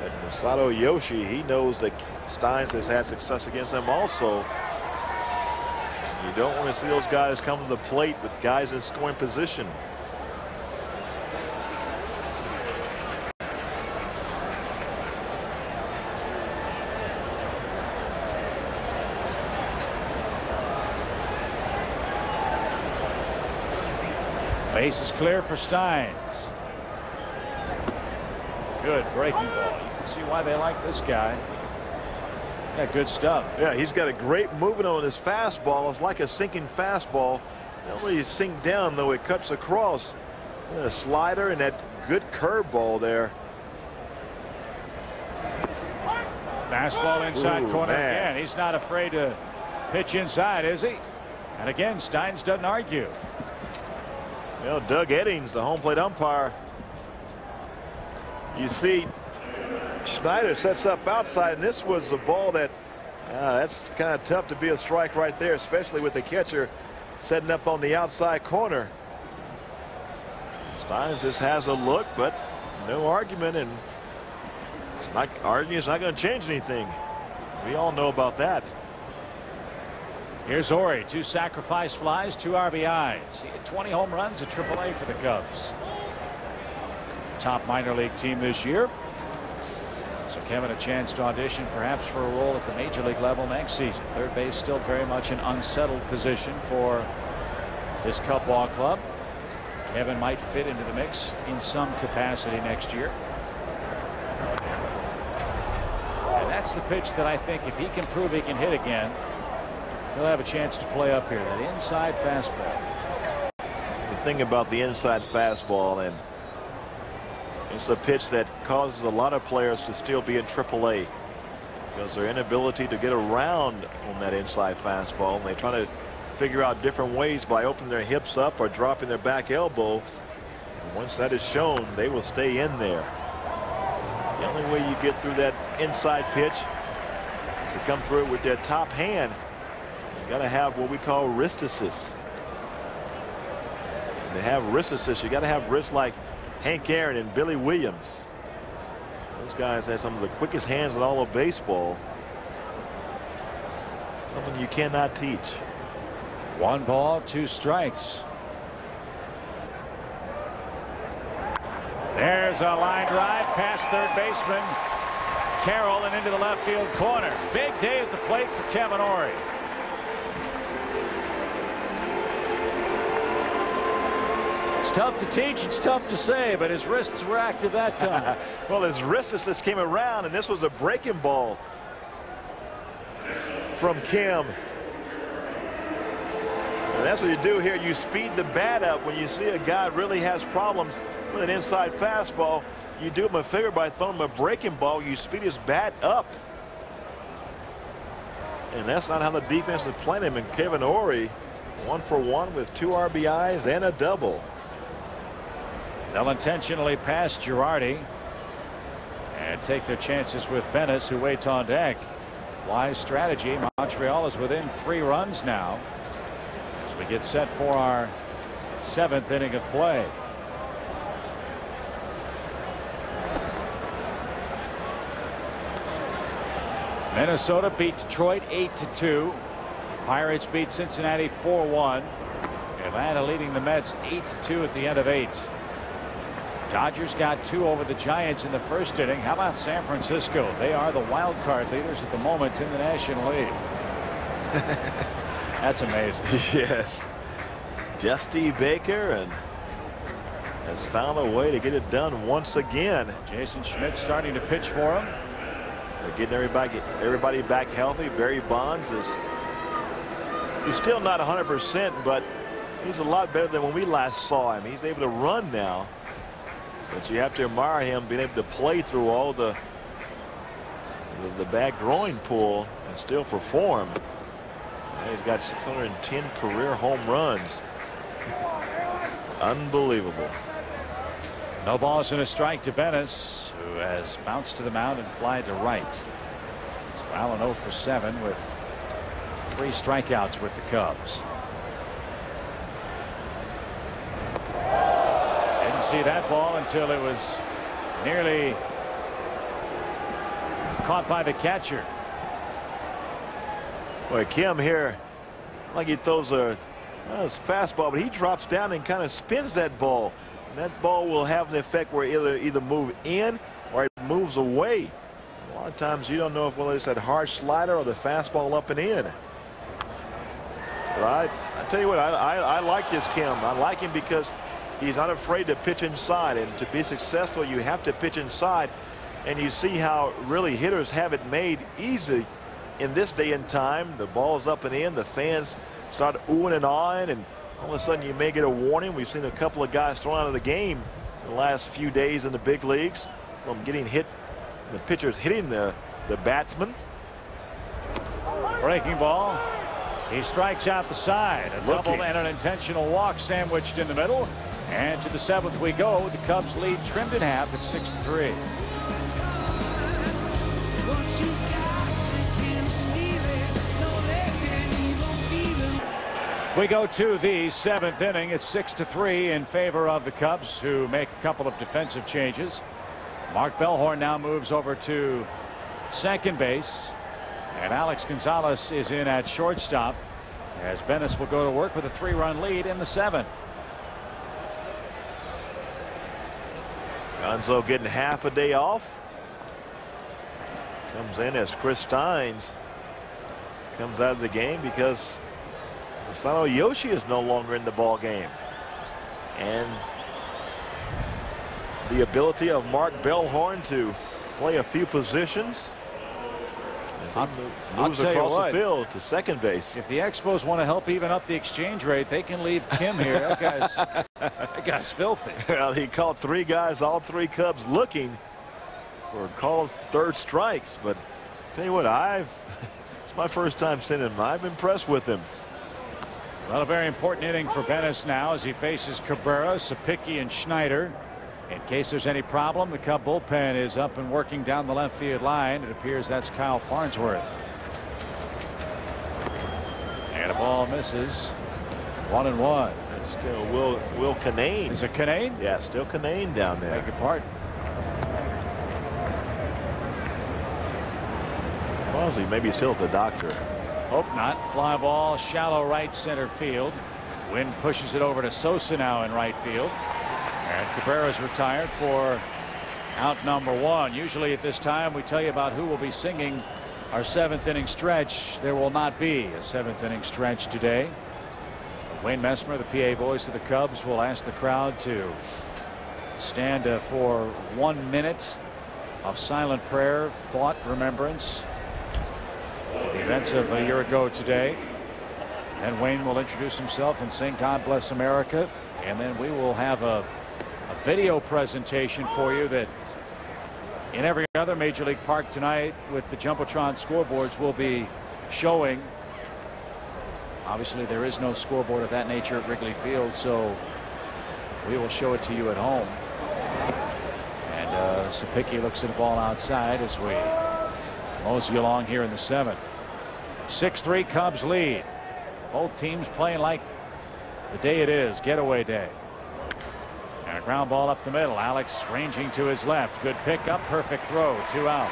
A: But Masato Yoshi, he knows that Steins has had success against him also. You don't want to see those guys come to the plate with guys in scoring position.
B: Base is clear for Steins. Good breaking ball. You can see why they like this guy. He's got good stuff.
A: Yeah, he's got a great movement on his fastball. It's like a sinking fastball. Don't really sink down, though. It cuts across. A slider and that good curveball there.
B: Fastball inside corner again. He's not afraid to pitch inside, is he? And again, Steins doesn't argue.
A: You know, Doug Eddings, the home plate umpire. You see, Schneider sets up outside, and this was a ball that that's kind of tough to be a strike right there, especially with the catcher setting up on the outside corner. Steins just has a look, but no argument, and it's not arguing. It's not going to change anything. We all know about that.
B: Here's Ori, 2 sacrifice flies, 2 RBIs. He had 20 home runs at AAA for the Cubs. Top minor league team this year. So Kevin a chance to audition perhaps for a role at the major league level next season. Third base still very much an unsettled position for this Cub ball club. Kevin might fit into the mix in some capacity next year. And that's the pitch that I think if he can prove he can hit again, he'll have a chance to play up here. That inside fastball.
A: The thing about the inside fastball, and it's a pitch that causes a lot of players to still be in AAA because their inability to get around on that inside fastball, and they try to figure out different ways by opening their hips up or dropping their back elbow. And once that is shown, they will stay in there. The only way you get through that inside pitch is to come through it with their top hand. You got to have what we call wristisis. To have wristisis, you got to have wrists like Hank Aaron and Billy Williams. Those guys have some of the quickest hands in all of baseball. Something you cannot teach.
B: 1 ball, 2 strikes. There's a line drive past third baseman Carroll and into the left field corner. Big day at the plate for Kevin Ory. It's tough to teach, it's tough to say, but his wrists were active that time.
A: Well, his wrists just came around, and this was a breaking ball from Kim. And that's what you do here. You speed the bat up when you see a guy really has problems with an inside fastball. You do him a favor by throwing him a breaking ball. You speed his bat up. And that's not how the defense is playing him. And Kevin Ory, 1 for 1 with 2 RBIs and a double.
B: They'll intentionally pass Girardi and take their chances with Bennis, who waits on deck. Wise strategy. Montreal is within 3 runs now as we get set for our 7th inning of play. Minnesota beat Detroit 8-2. Pirates beat Cincinnati 4-1. Atlanta leading the Mets 8-2 at the end of 8. Dodgers got 2 over the Giants in the first inning. How about San Francisco? They are the wild card leaders at the moment in the National League. That's amazing.
A: Yes. Dusty Baker and has found a way to get it done once again.
B: Jason Schmidt starting to pitch for him.
A: They're getting everybody back healthy. Barry Bonds he's still not 100%, but he's a lot better than when we last saw him. He's able to run now. But you have to admire him being able to play through all the bad growing pull and still perform. And he's got 610 career home runs. Unbelievable.
B: No balls and a strike to Bennis, who has bounced to the mound and fly to right. So Allen 0 for 7 with 3 strikeouts with the Cubs. Didn't see that ball until it was nearly caught by the catcher.
A: Boy, Kim here, like he throws his fastball, but he drops down and kind of spins that ball. And that ball will have an effect where it'll either move in or it moves away. A lot of times you don't know if whether it's that hard slider or the fastball up and in. But I tell you what, I like this Kim. I like him because he's not afraid to pitch inside, and to be successful you have to pitch inside. And you see how really hitters have it made easy in this day and time. The ball's up and in, the fans start oohing and ahhing, and all of a sudden you may get a warning. We've seen a couple of guys thrown out of the game in the last few days in the big leagues from getting hit, the pitchers hitting the batsman.
B: Breaking ball. He strikes out the side. A double and an intentional walk sandwiched in the middle. And to the 7th we go. The Cubs lead trimmed in half at 6-3. We go to the 7th inning. It's 6-3 in favor of the Cubs, who make a couple of defensive changes. Mark Bellhorn now moves over to second base, and Alex Gonzalez is in at shortstop as Bennis will go to work with a 3-run lead in the 7th.
A: Gonzo getting half a day off. Comes in as Chris Steins comes out of the game because Masano Yoshi is no longer in the ball game. And the ability of Mark Bellhorn to play a few positions as he moves across the field to second base.
B: If the Expos want to help even up the exchange rate, they can leave Kim here. That guy's filthy.
A: Well, he called 3 guys, all 3 Cubs looking for calls 3rd strikes. But tell you what, it's my first time seeing him. I'm impressed with him.
B: Well, a very important inning for Bennis now as he faces Cabrera, Sapicki, and Schneider. In case there's any problem, the Cub bullpen is up and working down the left field line. It appears that's Kyle Farnsworth. And a ball misses. 1-1.
A: It's still Will Canane.
B: Is it Canane?
A: Yeah, still Canane down there.
B: Beg your pardon.
A: Sounds like maybe still at the doctor.
B: Hope not. Fly ball, shallow right center field. Wynn pushes it over to Sosa now in right field. And Cabrera's retired for out number 1. Usually at this time we tell you about who will be singing our 7th inning stretch. There will not be a 7th inning stretch today. Wayne Messmer, the PA voice of the Cubs, will ask the crowd to stand for 1 minute of silent prayer, thought, remembrance, the events of a year ago today. And Wayne will introduce himself and sing God Bless America. And then we will have a video presentation for you that in every other Major League park tonight with the Jumbotron scoreboards will be showing. Obviously there is no scoreboard of that nature at Wrigley Field, so we will show it to you at home. And Sapicki looks at the ball outside as we mosey along here in the 7th. 6-3 Cubs lead. Both teams playing like the day it is, getaway day. And a ground ball up the middle. Alex ranging to his left. Good pickup, perfect throw, 2 out.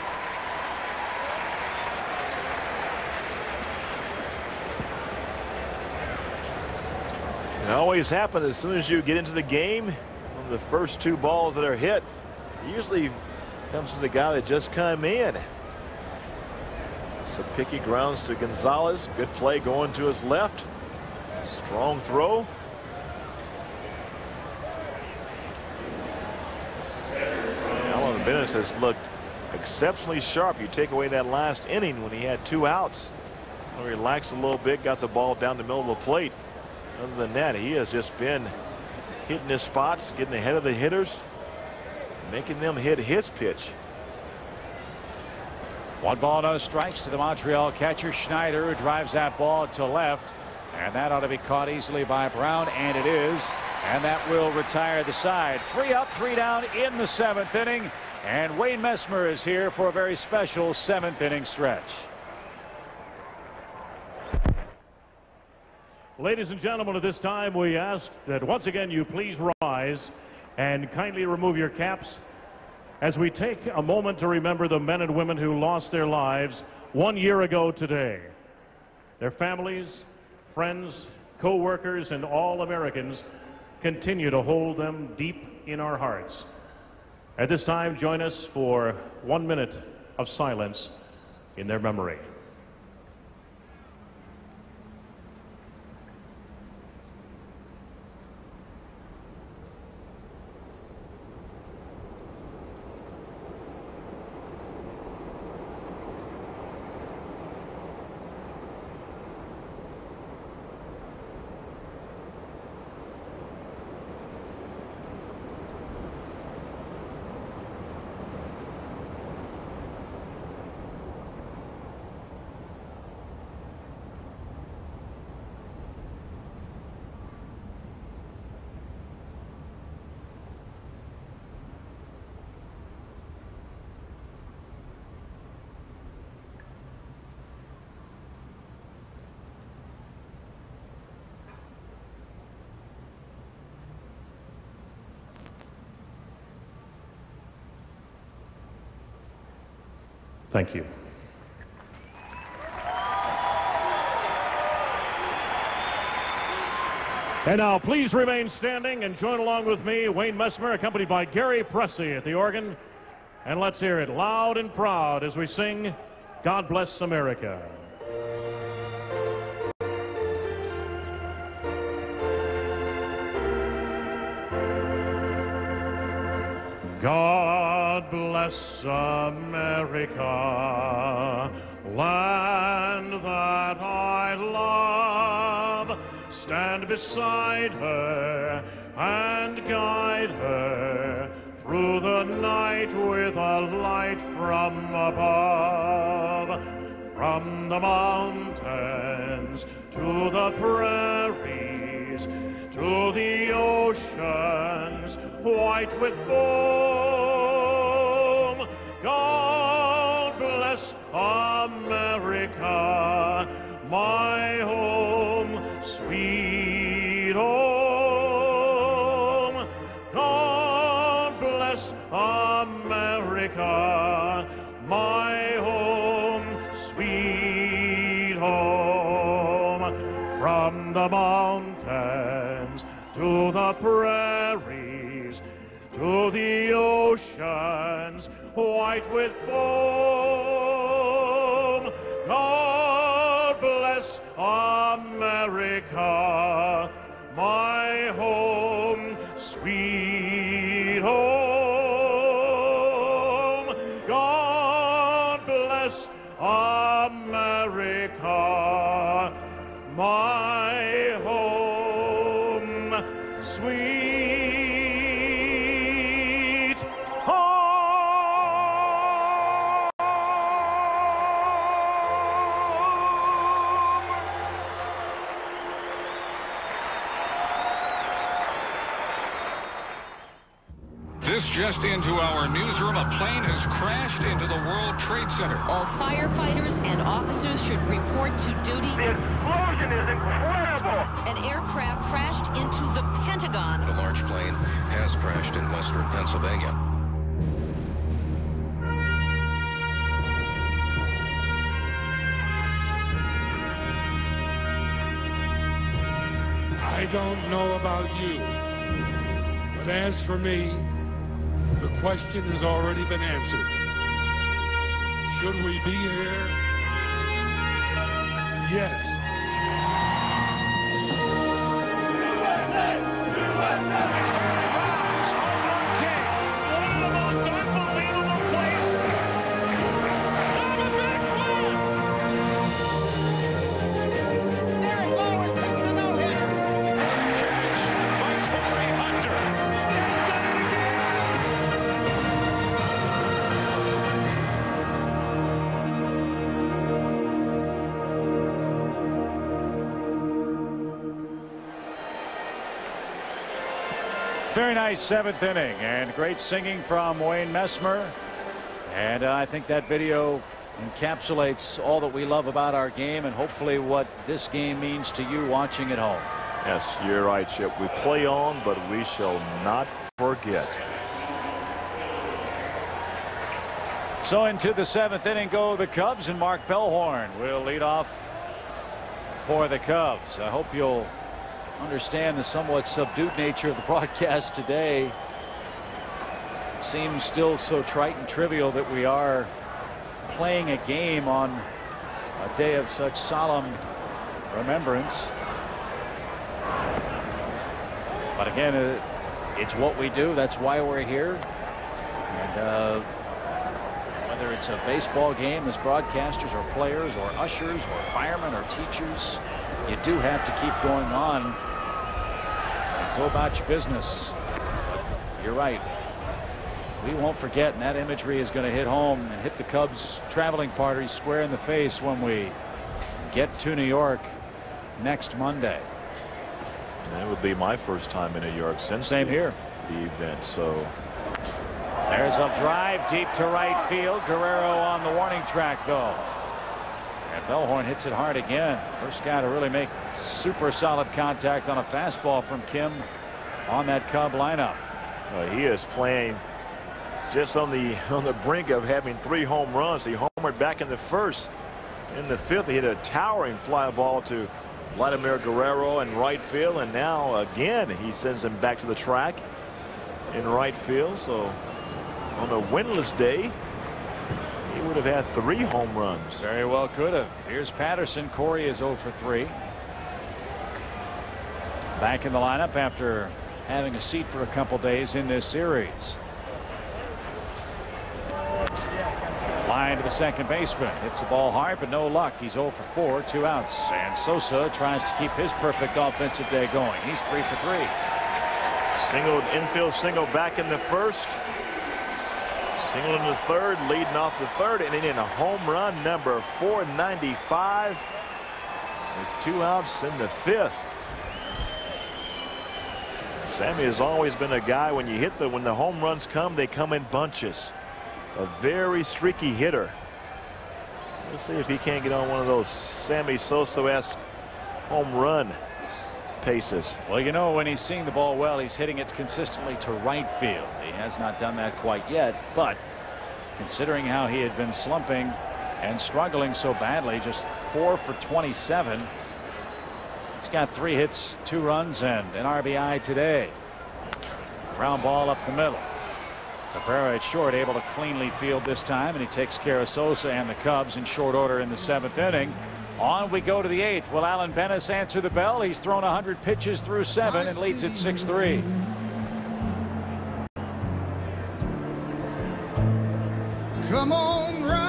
A: It always happens as soon as you get into the game. One of the first 2 balls that are hit usually comes to the guy that just come in. Sapicki grounds to Gonzalez. Good play going to his left. Strong throw. Alan Bennis has looked exceptionally sharp. You take away that last inning when he had 2 outs. Relaxed a little bit, got the ball down the middle of the plate. Other than that, he has just been hitting his spots, getting ahead of the hitters, making them hit his pitch.
B: 1 ball, no strikes to the Montreal catcher Schneider, who drives that ball to left, and that ought to be caught easily by Brown, and it is, and that will retire the side. 3 up, 3 down in the 7th inning, and Wayne Messmer is here for a very special 7th inning stretch.
D: Ladies and gentlemen, at this time we ask that once again you please rise and kindly remove your caps as we take a moment to remember the men and women who lost their lives 1 year ago today. Their families, friends, co-workers, and all Americans continue to hold them deep in our hearts. At this time, join us for 1 minute of silence in their memory. Thank you. And now please remain standing and join along with me, Wayne Messmer, accompanied by Gary Pressey at the organ. And let's hear it loud and proud as we sing God Bless America. God bless America, land that I love. Stand beside her and guide her through the night with a light from above. From the mountains to the prairies, to the oceans white with foam. God bless America, my home, sweet home. God bless America, my home, sweet the mountains, to the prairies, to the oceans white with foam. God bless America, my home, sweet home. God bless America, my home, sweet home.
E: This just into our newsroom, a plane has crashed into the World Trade Center.
V: All firefighters and officers should report to duty.
W: The explosion is incredible!
V: An aircraft crashed into the Pentagon.
X: A large plane has crashed in western Pennsylvania.
Y: I don't know about you, but as for me, the question has already been answered. Should we be here? Yes.
B: Very nice seventh inning and great singing from Wayne Messmer. And I think that video encapsulates all that we love about our game and hopefully what this game means to you watching at home.
A: Yes, you're right, Chip. We play on, but we shall not forget.
B: So into the seventh inning go the Cubs, and Mark Bellhorn will lead off for the Cubs. I hope you'll understand the somewhat subdued nature of the broadcast today. It seems still so trite and trivial that we are playing a game on a day of such solemn remembrance. But again, it's what we do. That's why we're here. And whether it's a baseball game as broadcasters or players or ushers or firemen or teachers, you do have to keep going on. Go about your business. But you're right. We won't forget, and that imagery is going to hit home and hit the Cubs traveling party square in the face when we get to New York next Monday.
A: And it would be my first time in New York since
B: the
A: event. So
B: there's a drive deep to right field. Guerrero on the warning track, though. And Bellhorn hits it hard again. First guy to really make super solid contact on a fastball from Kim on that Cub lineup.
A: He is playing just on the brink of having 3 home runs. He homered back in the first. In the fifth, he hit a towering fly ball to Vladimir Guerrero in right field, and now again he sends him back to the track in right field. So on a winless day, he would have had 3 home runs.
B: Very well could have. Here's Patterson. Corey is 0 for 3. Back in the lineup after having a seat for a couple days in this series. Line to the second baseman. Hits the ball hard, but no luck. He's 0 for 4, 2 outs. And Sosa tries to keep his perfect offensive day going. He's 3 for 3.
A: Single infield single back in the first. Single in the third, leading off the third inning in a home run number 495. With 2 outs in the fifth. Sammy has always been a guy when when the home runs come, they come in bunches. A very streaky hitter. Let's see if he can't get on one of those Sammy Sosa-esque home run paces.
B: Well, you know, when he's seeing the ball well, he's hitting it consistently to right field. He has not done that quite yet, but considering how he had been slumping and struggling so badly, just 4 for 27. He's got 3 hits, 2 runs, and an RBI today. Ground ball up the middle. Cabrera at short, able to cleanly field this time, and he takes care of Sosa and the Cubs in short order in the 7th inning. On we go to the 8th. Will Alan Bennis answer the bell? He's thrown 100 pitches through 7 and leads at 6-3.
H: Come on, rise.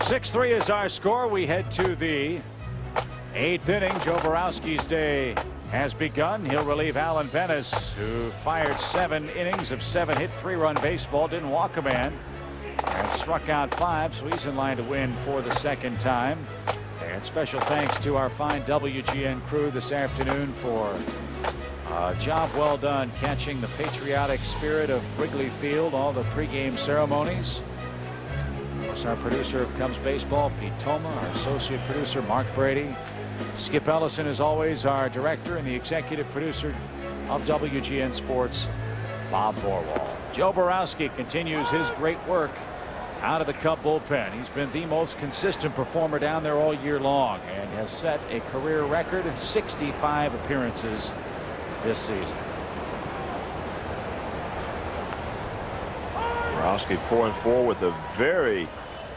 B: Six-3 is our score. We head to the 8th inning. Joe Borowski's day has begun. He'll relieve Alan Bennis, who fired 7 innings of 7-hit 3-run baseball, didn't walk a man, and struck out 5, so he's in line to win for the 2nd time. And special thanks to our fine WGN crew this afternoon for a job well done catching the patriotic spirit of Wrigley Field, all the pregame ceremonies. Our producer of Cubs Baseball, Pete Toma, our associate producer, Mark Brady. Skip Ellison, as always, our director, and the executive producer of WGN Sports, Bob Borwald. Joe Borowski continues his great work out of the Cub bullpen. He's been the most consistent performer down there all year long and has set a career record of 65 appearances this season.
A: Borowski 4-4 with a very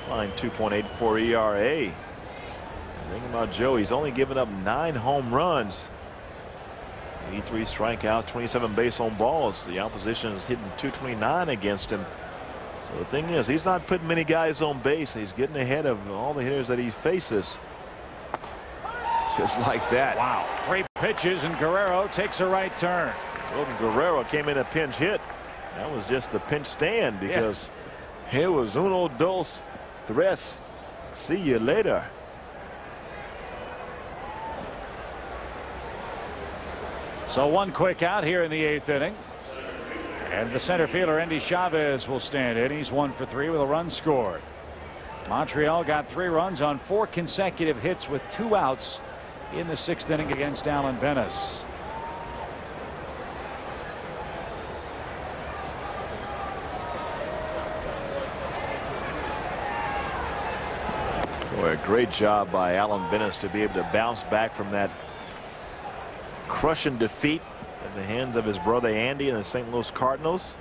A: fine 2.84 ERA. The thing about Joe, he's only given up 9 home runs, 83 strikeouts, 27 base on balls. The opposition is hitting 229 against him. So the thing is, he's not putting many guys on base. He's getting ahead of all the hitters that he faces. Just like that.
B: Wow. 3 pitches and Guerrero takes a right turn.
A: Wilton Guerrero came in a pinch hit. That was just a pinch stand because here was uno, dos, tres. See you later.
B: So 1 quick out here in the 8th inning. And the center fielder, Endy Chavez, will stand in. He's 1 for 3 with a run scored. Montreal got 3 runs on 4 consecutive hits with 2 outs in the 6th inning against Alan Bennis.
A: Boy, a great job by Alan Bennis to be able to bounce back from that crushing defeat at the hands of his brother Andy and the St. Louis Cardinals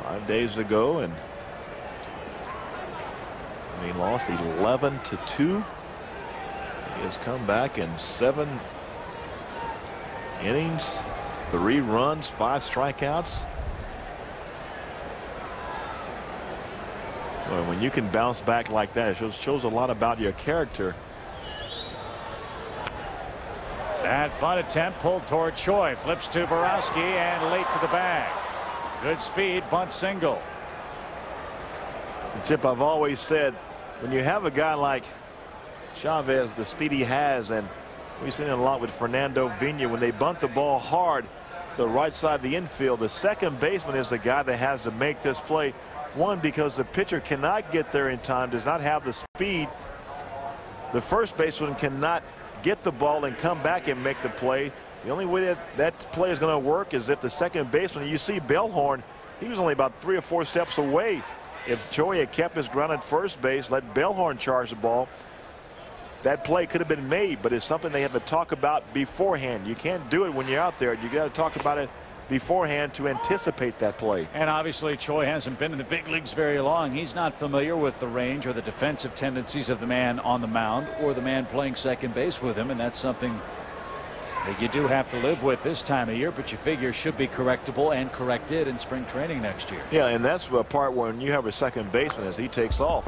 A: 5 days ago, and he lost 11-2. He has come back in 7 innings, 3 runs, 5 strikeouts. Well, when you can bounce back like that, it shows a lot about your character.
B: That bunt attempt pulled toward Choi, flips to Borowski and late to the bag. Good speed, bunt single.
A: Chip, I've always said, when you have a guy like Chavez, the speed he has, and we've seen it a lot with Fernando Vina, when they bunt the ball hard to the right side of the infield, the second baseman is the guy that has to make this play. One, because the pitcher cannot get there in time, does not have the speed. The first baseman cannot get the ball and come back and make the play. The only way that play is going to work is if the second baseman, you see Bellhorn, he was only about 3 or 4 steps away. If Choi had kept his ground at first base, let Bellhorn charge the ball, that play could have been made, but it's something they have to talk about beforehand. You can't do it when you're out there. You got to talk about it beforehand to anticipate that play.
B: And obviously Choi hasn't been in the big leagues very long. He's not familiar with the range or the defensive tendencies of the man on the mound or the man playing second base with him, and that's something that you do have to live with this time of year, but you figure should be correctable and corrected in spring training next year.
A: Yeah, and that's the part when you have a second baseman as he takes off.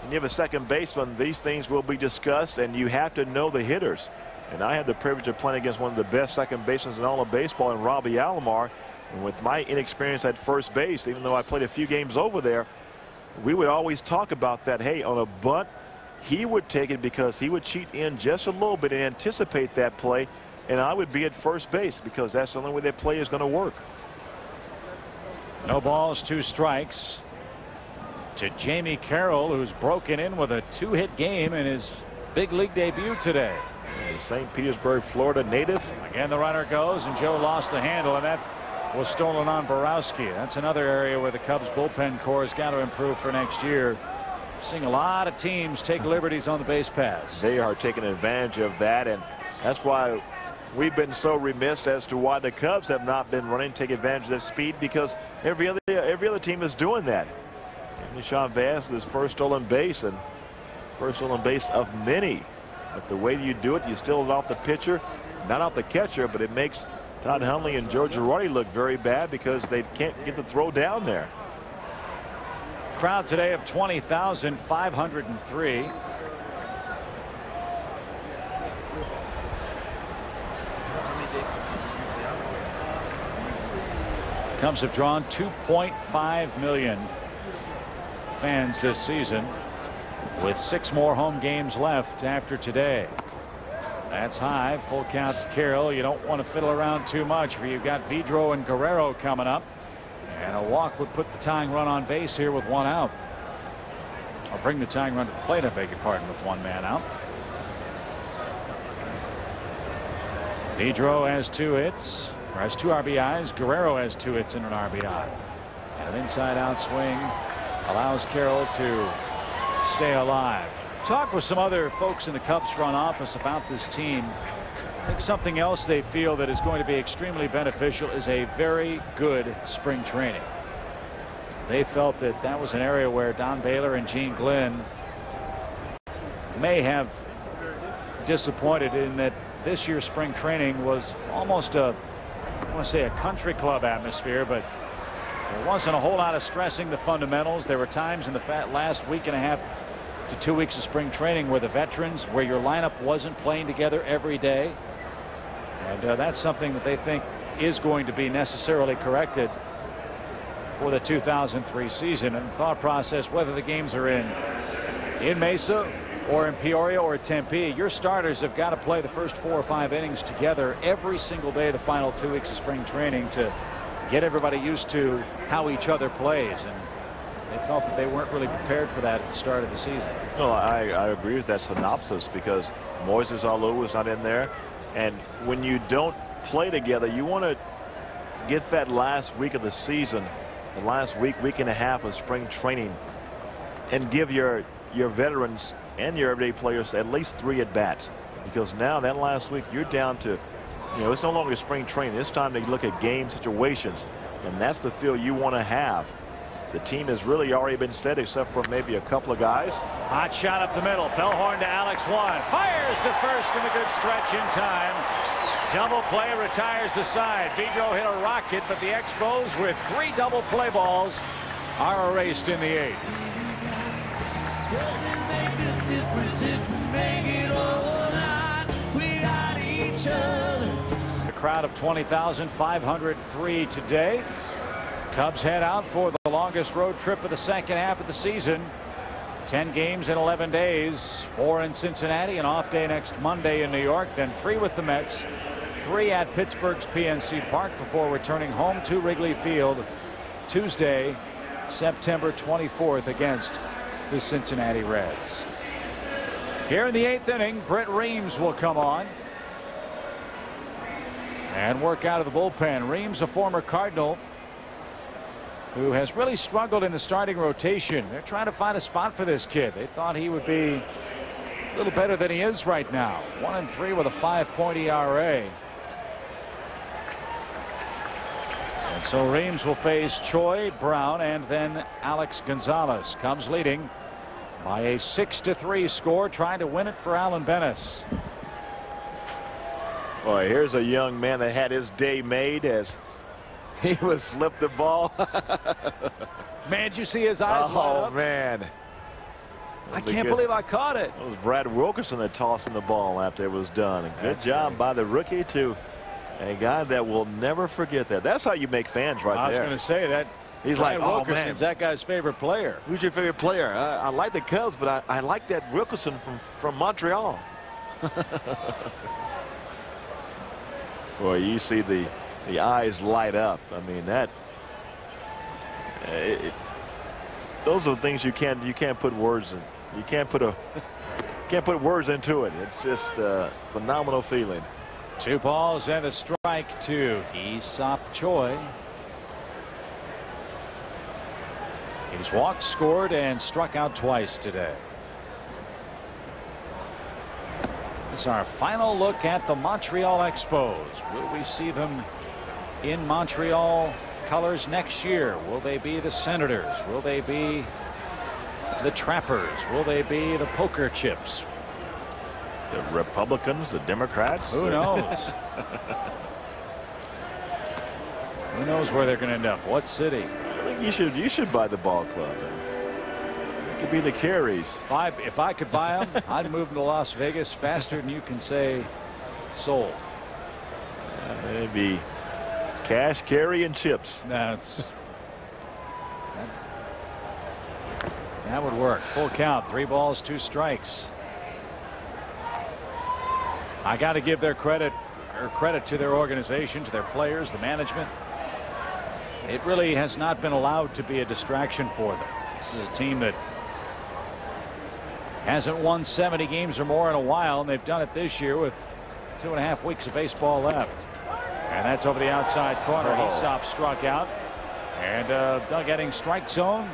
A: When you have a second baseman, these things will be discussed, and you have to know the hitters. And I had the privilege of playing against one of the best second basemen in all of baseball, in Robbie Alomar. And with my inexperience at first base, even though I played a few games over there, we would always talk about that. Hey, on a bunt, he would take it because he would cheat in just a little bit and anticipate that play. And I would be at first base because that's the only way that play is going to work.
B: No balls, 2 strikes to Jamie Carroll, who's broken in with a 2-hit game in his big league debut today.
A: The St. Petersburg, Florida native.
B: Again, the runner goes, and Joe lost the handle, and that was stolen on Borowski. That's another area where the Cubs bullpen core has got to improve for next year. Seeing a lot of teams take liberties on the base paths.
A: They are taking advantage of that, and that's why we've been so remiss as to why the Cubs have not been running, take advantage of that speed, because every other team is doing that. And Sean Vaz with his first stolen base, and first stolen base of many. But the way you do it, you steal it off the pitcher, not off the catcher, but it makes Todd Hundley and Joe Girardi look very bad because they can't get the throw down there.
B: Crowd today of 20,503. Cubs have drawn 2.5 million fans this season, with 6 more home games left after today. That's high. Full count to Carroll. You don't want to fiddle around too much. You've got Vidro and Guerrero coming up, and a walk would put the tying run on base here with 1 out. I'll bring the tying run to the plate, I beg your pardon, with 1 man out. Vidro has 2 hits, or has 2 RBIs. Guerrero has 2 hits and an RBI. And an inside out swing allows Carroll to stay alive. Talk with some other folks in the Cubs front office about this team. I think something else they feel that is going to be extremely beneficial is a very good spring training. They felt that that was an area where Don Baylor and Gene Glenn may have disappointed, in that this year's spring training was almost a, I want to say, a country club atmosphere, but there wasn't a whole lot of stressing the fundamentals. There were times in the last week and a half to 2 weeks of spring training where the veterans, where your lineup wasn't playing together every day. And that's something that they think is going to be necessarily corrected for the 2003 season. And the thought process, whether the games are in Mesa or in Peoria or Tempe, your starters have got to play the first 4 or 5 innings together every single day of the final 2 weeks of spring training to get everybody used to how each other plays. And they felt that they weren't really prepared for that at the start of the season.
A: Well, I agree with that synopsis, because Moises Alou was not in there. And when you don't play together, you want to get that last week of the season, the last week and a half of spring training, and give your veterans and your everyday players at least 3 at-bats. Because now that last week you're down to, it's no longer spring training. It's time to look at game situations, and that's the feel you want to have. The team has really already been set, except for maybe a couple of guys.
B: Hot shot up the middle. Bellhorn to Alex 1. Fires to first, and a good stretch in time. Double play retires the side. Vidro hit a rocket, but the Expos, with 3 double play balls, are erased in the 8th. A crowd of 20,503 today. Cubs head out for the longest road trip of the second half of the season. 10 games in 11 days. 4 in Cincinnati, an off day next Monday in New York, then 3 with the Mets, 3 at Pittsburgh's PNC Park before returning home to Wrigley Field Tuesday, September 24th against the Cincinnati Reds. Here in the 8th inning, Brett Reams will come on and work out of the bullpen. Reams, a former Cardinal, who has really struggled in the starting rotation. They're trying to find a spot for this kid. They thought he would be a little better than he is right now. 1-3 with a 5.0 ERA. And so Reams will face Choi, Brown, and then Alex Gonzalez. Cubs leading by a 6-3 score, trying to win it for Alan Bennis.
A: Boy, here's a young man that had his day made as he was flipped the ball.
B: Man, did you see his eyes light up?
A: Oh, man.
B: I can't believe I caught it.
A: It was Brad Wilkerson that tossed in the ball after it was done. And good job by the rookie, to a guy that will never forget that. That's how you make fans right there.
B: I was going to say that.
A: He's like, oh,
B: Wilkerson's
A: man,
B: that guy's favorite player.
A: Who's your favorite player? I like the Cubs, but I like that Wilkerson from Montreal. Boy, you see the eyes light up. I mean, that those are things you can't put words in. You can't put a can't put words into it. It's just a phenomenal feeling.
B: 2 balls and a strike to Hee-Sop Choi. He's walked, scored, and struck out twice today. This is our final look at the Montreal Expos. Will we see them in Montreal colors next year? Will they be the Senators? Will they be the Trappers? Will they be the Poker Chips?
A: The Republicans, the Democrats?
B: Who knows? Who knows where they're going to end up? What city?
A: I think you should buy the ball club. It could be the Carries.
B: If I could buy them, I'd move them to Las Vegas faster than you can say sold.
A: It'd be cash, carry, and chips.
B: That would work. Full count. 3 balls, 2 strikes. I got to give their credit to their organization, to their players, the management. It really has not been allowed to be a distraction for them. This is a team that hasn't won 70 games or more in a while, and they've done it this year with 2.5 weeks of baseball left. And that's over the outside corner. Hee-Sop struck out. And Doug getting strike zone.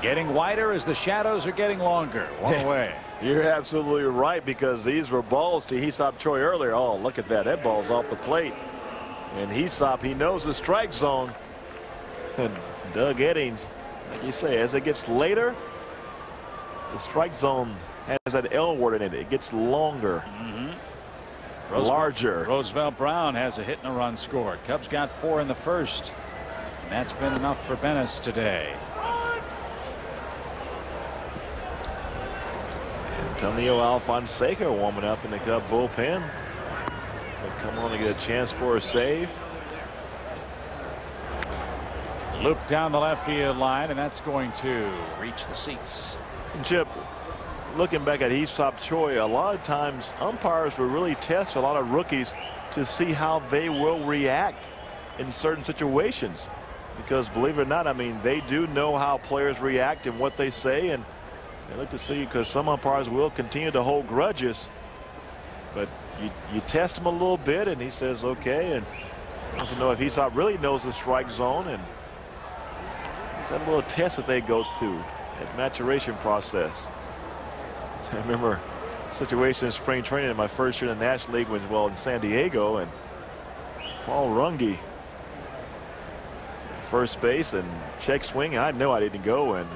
B: Getting wider as the shadows are getting longer. One away.
A: You're absolutely right, because these were balls to Hee-Sop Choi earlier. Oh, look at that. That ball's off the plate. And Hee-Sop, he knows the strike zone. And Doug Eddings, like you say, as it gets later, the strike zone has that L word in it. It gets longer. Larger.
B: Roosevelt Brown has a hit and a run scored. Cubs got 4 in the first. And that's been enough for Bennis today.
A: Antonio Alfonseca warming up in the Cub bullpen. He'll come on to get a chance for a save.
B: Loop down the left field line, and that's going to reach the seats.
A: And Chip, looking back at Hee-Sop Choi, a lot of times umpires will really test a lot of rookies to see how they will react in certain situations. Because believe it or not, I mean, they do know how players react and what they say, and they look to see, because some umpires will continue to hold grudges, but you test him a little bit and he says okay, and wants to know if Hee-Sop really knows the strike zone, and it's that little test that they go through, that maturation process. I remember a situation in spring training in my first year in the National League was, well, in San Diego, and Paul Runge, first base, and check swing, and I know I didn't go, and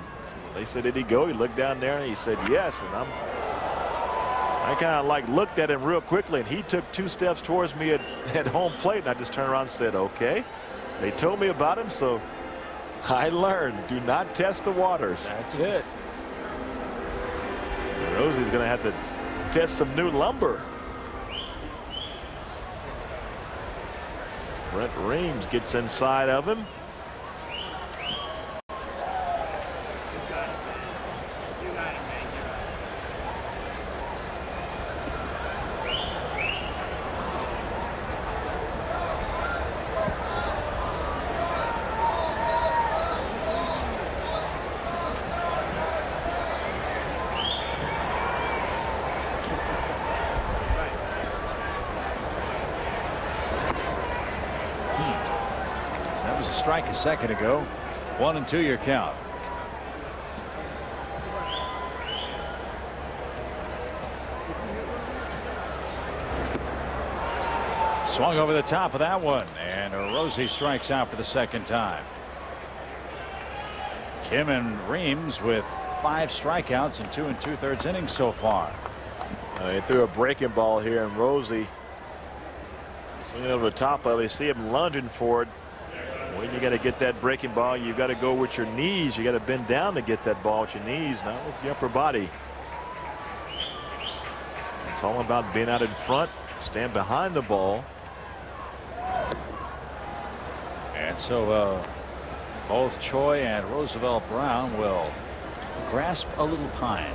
A: they said, did he go? He looked down there and he said yes, and I kind of like looked at him real quickly, and he took 2 steps towards me at home plate, and I just turned around and said okay. They told me about him, so I learned, do not test the waters.
B: That's it.
A: Rosie's going to have to test some new lumber. Brent Reams gets inside of him.
B: Strike a second ago. 1-2 your count. Swung over the top of that one, and Rosie strikes out for the second time. Kim and Reams with 5 strikeouts in 2 2/3 innings so far.
A: He threw a breaking ball here, and Rosie swinging over the top of it. You see him lunging for it. When you got to get that breaking ball, you got to go with your knees. You got to bend down to get that ball with your knees, not with your upper body. It's all about being out in front, stand behind the ball.
B: And so both Choi and Roosevelt Brown will grasp a little pine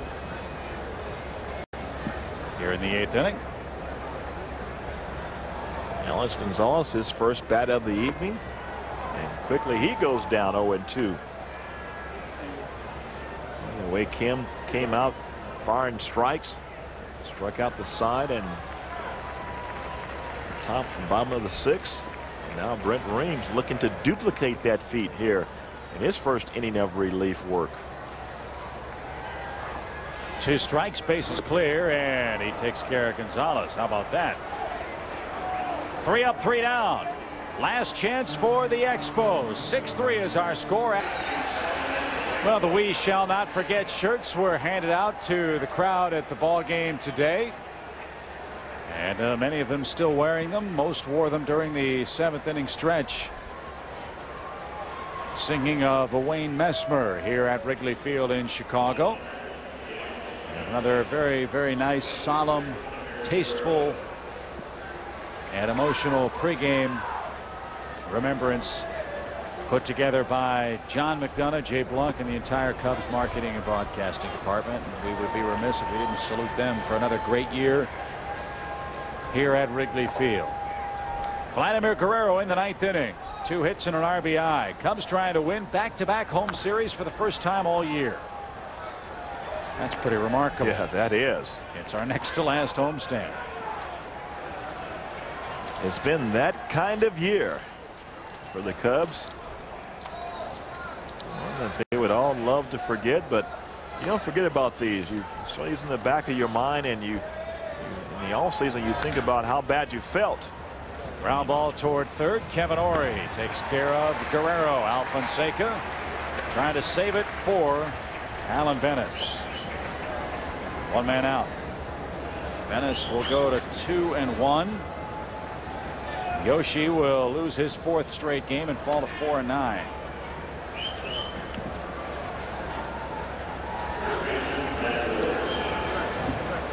B: here in the 8th inning.
A: Alex Gonzalez, his first bat of the evening. And quickly he goes down 0-2. The way Kim came out firing strikes. Struck out the side and top and bottom of the 6th. And now Brent Reams looking to duplicate that feat here in his first inning of relief work.
B: 2 strikes, bases clear, and he takes care of Gonzalez. How about that? 3 up, 3 down. Last chance for the Expos. 6-3 is our score. Well, the We Shall Not Forget shirts were handed out to the crowd at the ball game today. And many of them still wearing them. Most wore them during the 7th inning stretch. Singing of Wayne Messmer here at Wrigley Field in Chicago. And another very, very nice, solemn, tasteful, and emotional pregame remembrance put together by John McDonough, Jay Blunk, and the entire Cubs marketing and broadcasting department. And we would be remiss if we didn't salute them for another great year here at Wrigley Field. Vladimir Guerrero in the 9th inning. 2 hits and an RBI. Cubs trying to win back-to-back home series for the first time all year. That's pretty remarkable.
A: Yeah, that is.
B: It's our next to last homestand.
A: It's been that kind of year for the Cubs. One that they would all love to forget, but you don't forget about these. You throw these in the back of your mind, and you in the offseason you think about how bad you felt.
B: Ground ball toward third. Kevin Ory takes care of Guerrero. Alfonseca trying to save it for Alan Bennis. 1 man out. Bennis will go to 2-1. Yoshi will lose his 4th straight game and fall to 4-9.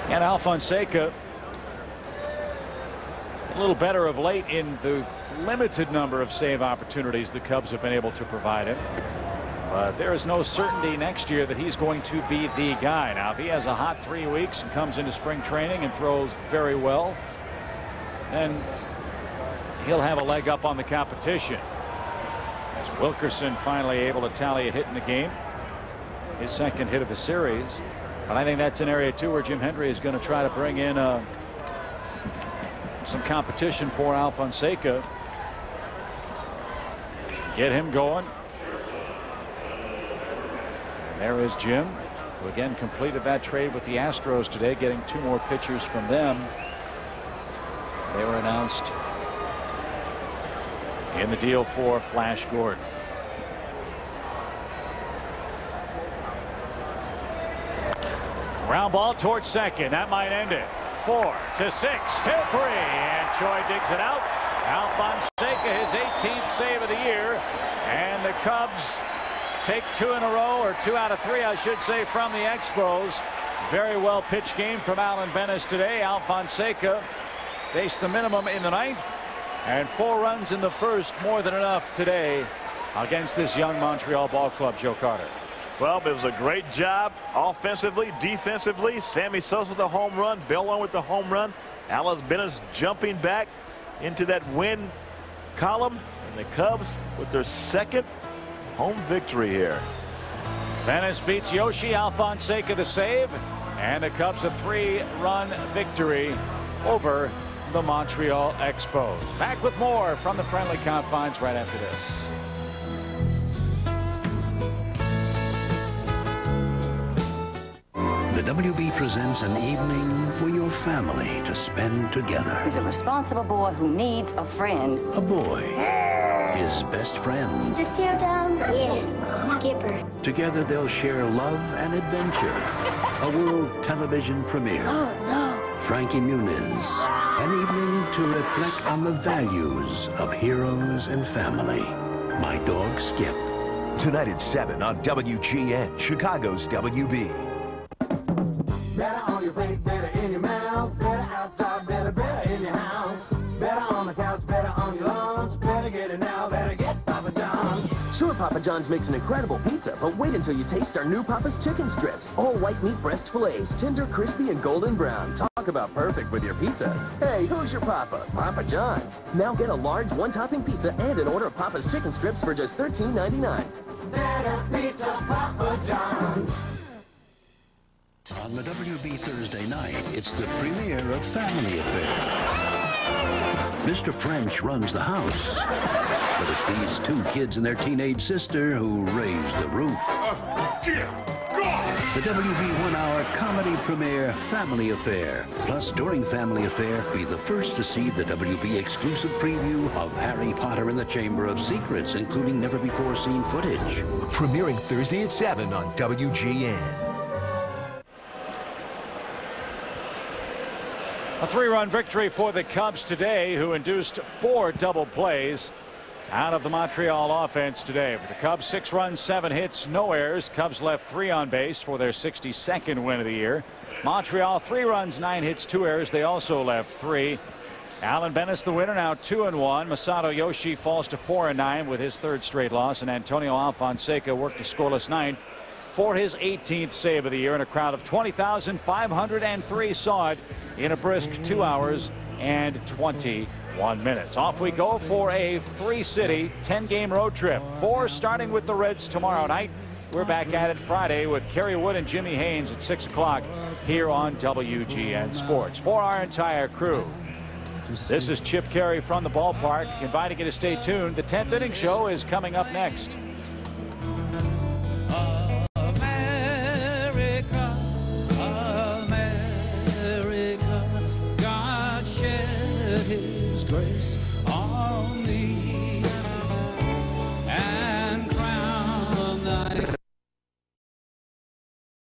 B: And Alfonseca a little better of late in the limited number of save opportunities the Cubs have been able to provide him. But there is no certainty next year that he's going to be the guy. Now, if he has a hot 3 weeks and comes into spring training and throws very well, then he'll have a leg up on the competition. As Wilkerson finally able to tally a hit in the game, his 2nd hit of the series. But I think that's an area too where Jim Hendry is going to try to bring in some competition for Alfonseca. Get him going. And there is Jim, who again completed that trade with the Astros today, getting 2 more pitchers from them. They were announced in the deal for Flash Gordon. Ground ball towards second. That might end it. 4 to 6 to 3, and Choi digs it out. Alfonseca, his 18th save of the year, and the Cubs take 2 in a row, or 2 out of 3 I should say, from the Expos. Very well pitched game from Alan Bennis today. Alfonseca faced the minimum in the 9th, and 4 runs in the 1st, more than enough today against this young Montreal ball club. Joe Carter.
A: Well, it was a great job offensively, defensively. Sammy Sosa with the home run, Bell with the home run. Alan Bennis jumping back into that win column, and the Cubs with their 2nd home victory here.
B: Bennis beats Yoshi, Alfonseca the save, and the Cubs a 3-run victory over the Montreal Expos. Back with more from the friendly confines right after this.
I: The WB presents an evening for your family to spend together.
K: He's a responsible boy who needs a friend.
I: A boy, his best friend.
F: Is this your dog? Yeah, Skipper.
I: Together they'll share love and adventure. A world television premiere.
F: Oh, no.
I: Frankie Muniz. An evening to reflect on the values of heroes and family. My Dog Skip.
L: Tonight at 7 on WGN, Chicago's WB.
H: Better on your plate, better in your mouth, better outside, better in your house, better on the couch, better on your lawns, better get it now, better get Papa John's.
Q: Sure, Papa John's makes an incredible pizza, but wait until you taste our new Papa's chicken strips. All white meat breast fillets, tender, crispy, and golden brown. Talk about perfect with your pizza. Hey, who's your Papa? Papa John's. Now get a large 1-topping pizza and an order of Papa's chicken strips for just $13.99.
H: Better pizza, Papa John's.
I: On the WB Thursday night, it's the premiere of Family Affair. Mr. French runs the house, but it's these two kids and their teenage sister who raise the roof. The WB one-hour comedy premiere, Family Affair. Plus, during Family Affair, be the first to see the WB exclusive preview of Harry Potter and the Chamber of Secrets, including never-before-seen footage.
L: Premiering Thursday at 7 on WGN.
B: A 3-run victory for the Cubs today, who induced 4 double plays out of the Montreal offense today. For the Cubs, 6 runs, 7 hits, no errors. Cubs left 3 on base for their 62nd win of the year. Montreal, 3 runs, 9 hits, 2 errors. They also left 3. Alan Bennis, the winner, now 2-1. Masato Yoshi falls to 4-9 with his 3rd straight loss, and Antonio Alfonseca worked the scoreless 9th for his 18th save of the year, and a crowd of 20,503 saw it in a brisk 2 hours and 21 minutes. Off we go for a 3-city 10-game road trip. 4 starting with the Reds tomorrow night. We're back at it Friday with Kerry Wood and Jimmy Haynes at 6 o'clock here on WGN Sports. For our entire crew, this is Chip Carey from the ballpark, inviting you to stay tuned. The 10th inning show is coming up next.
H: His grace on me.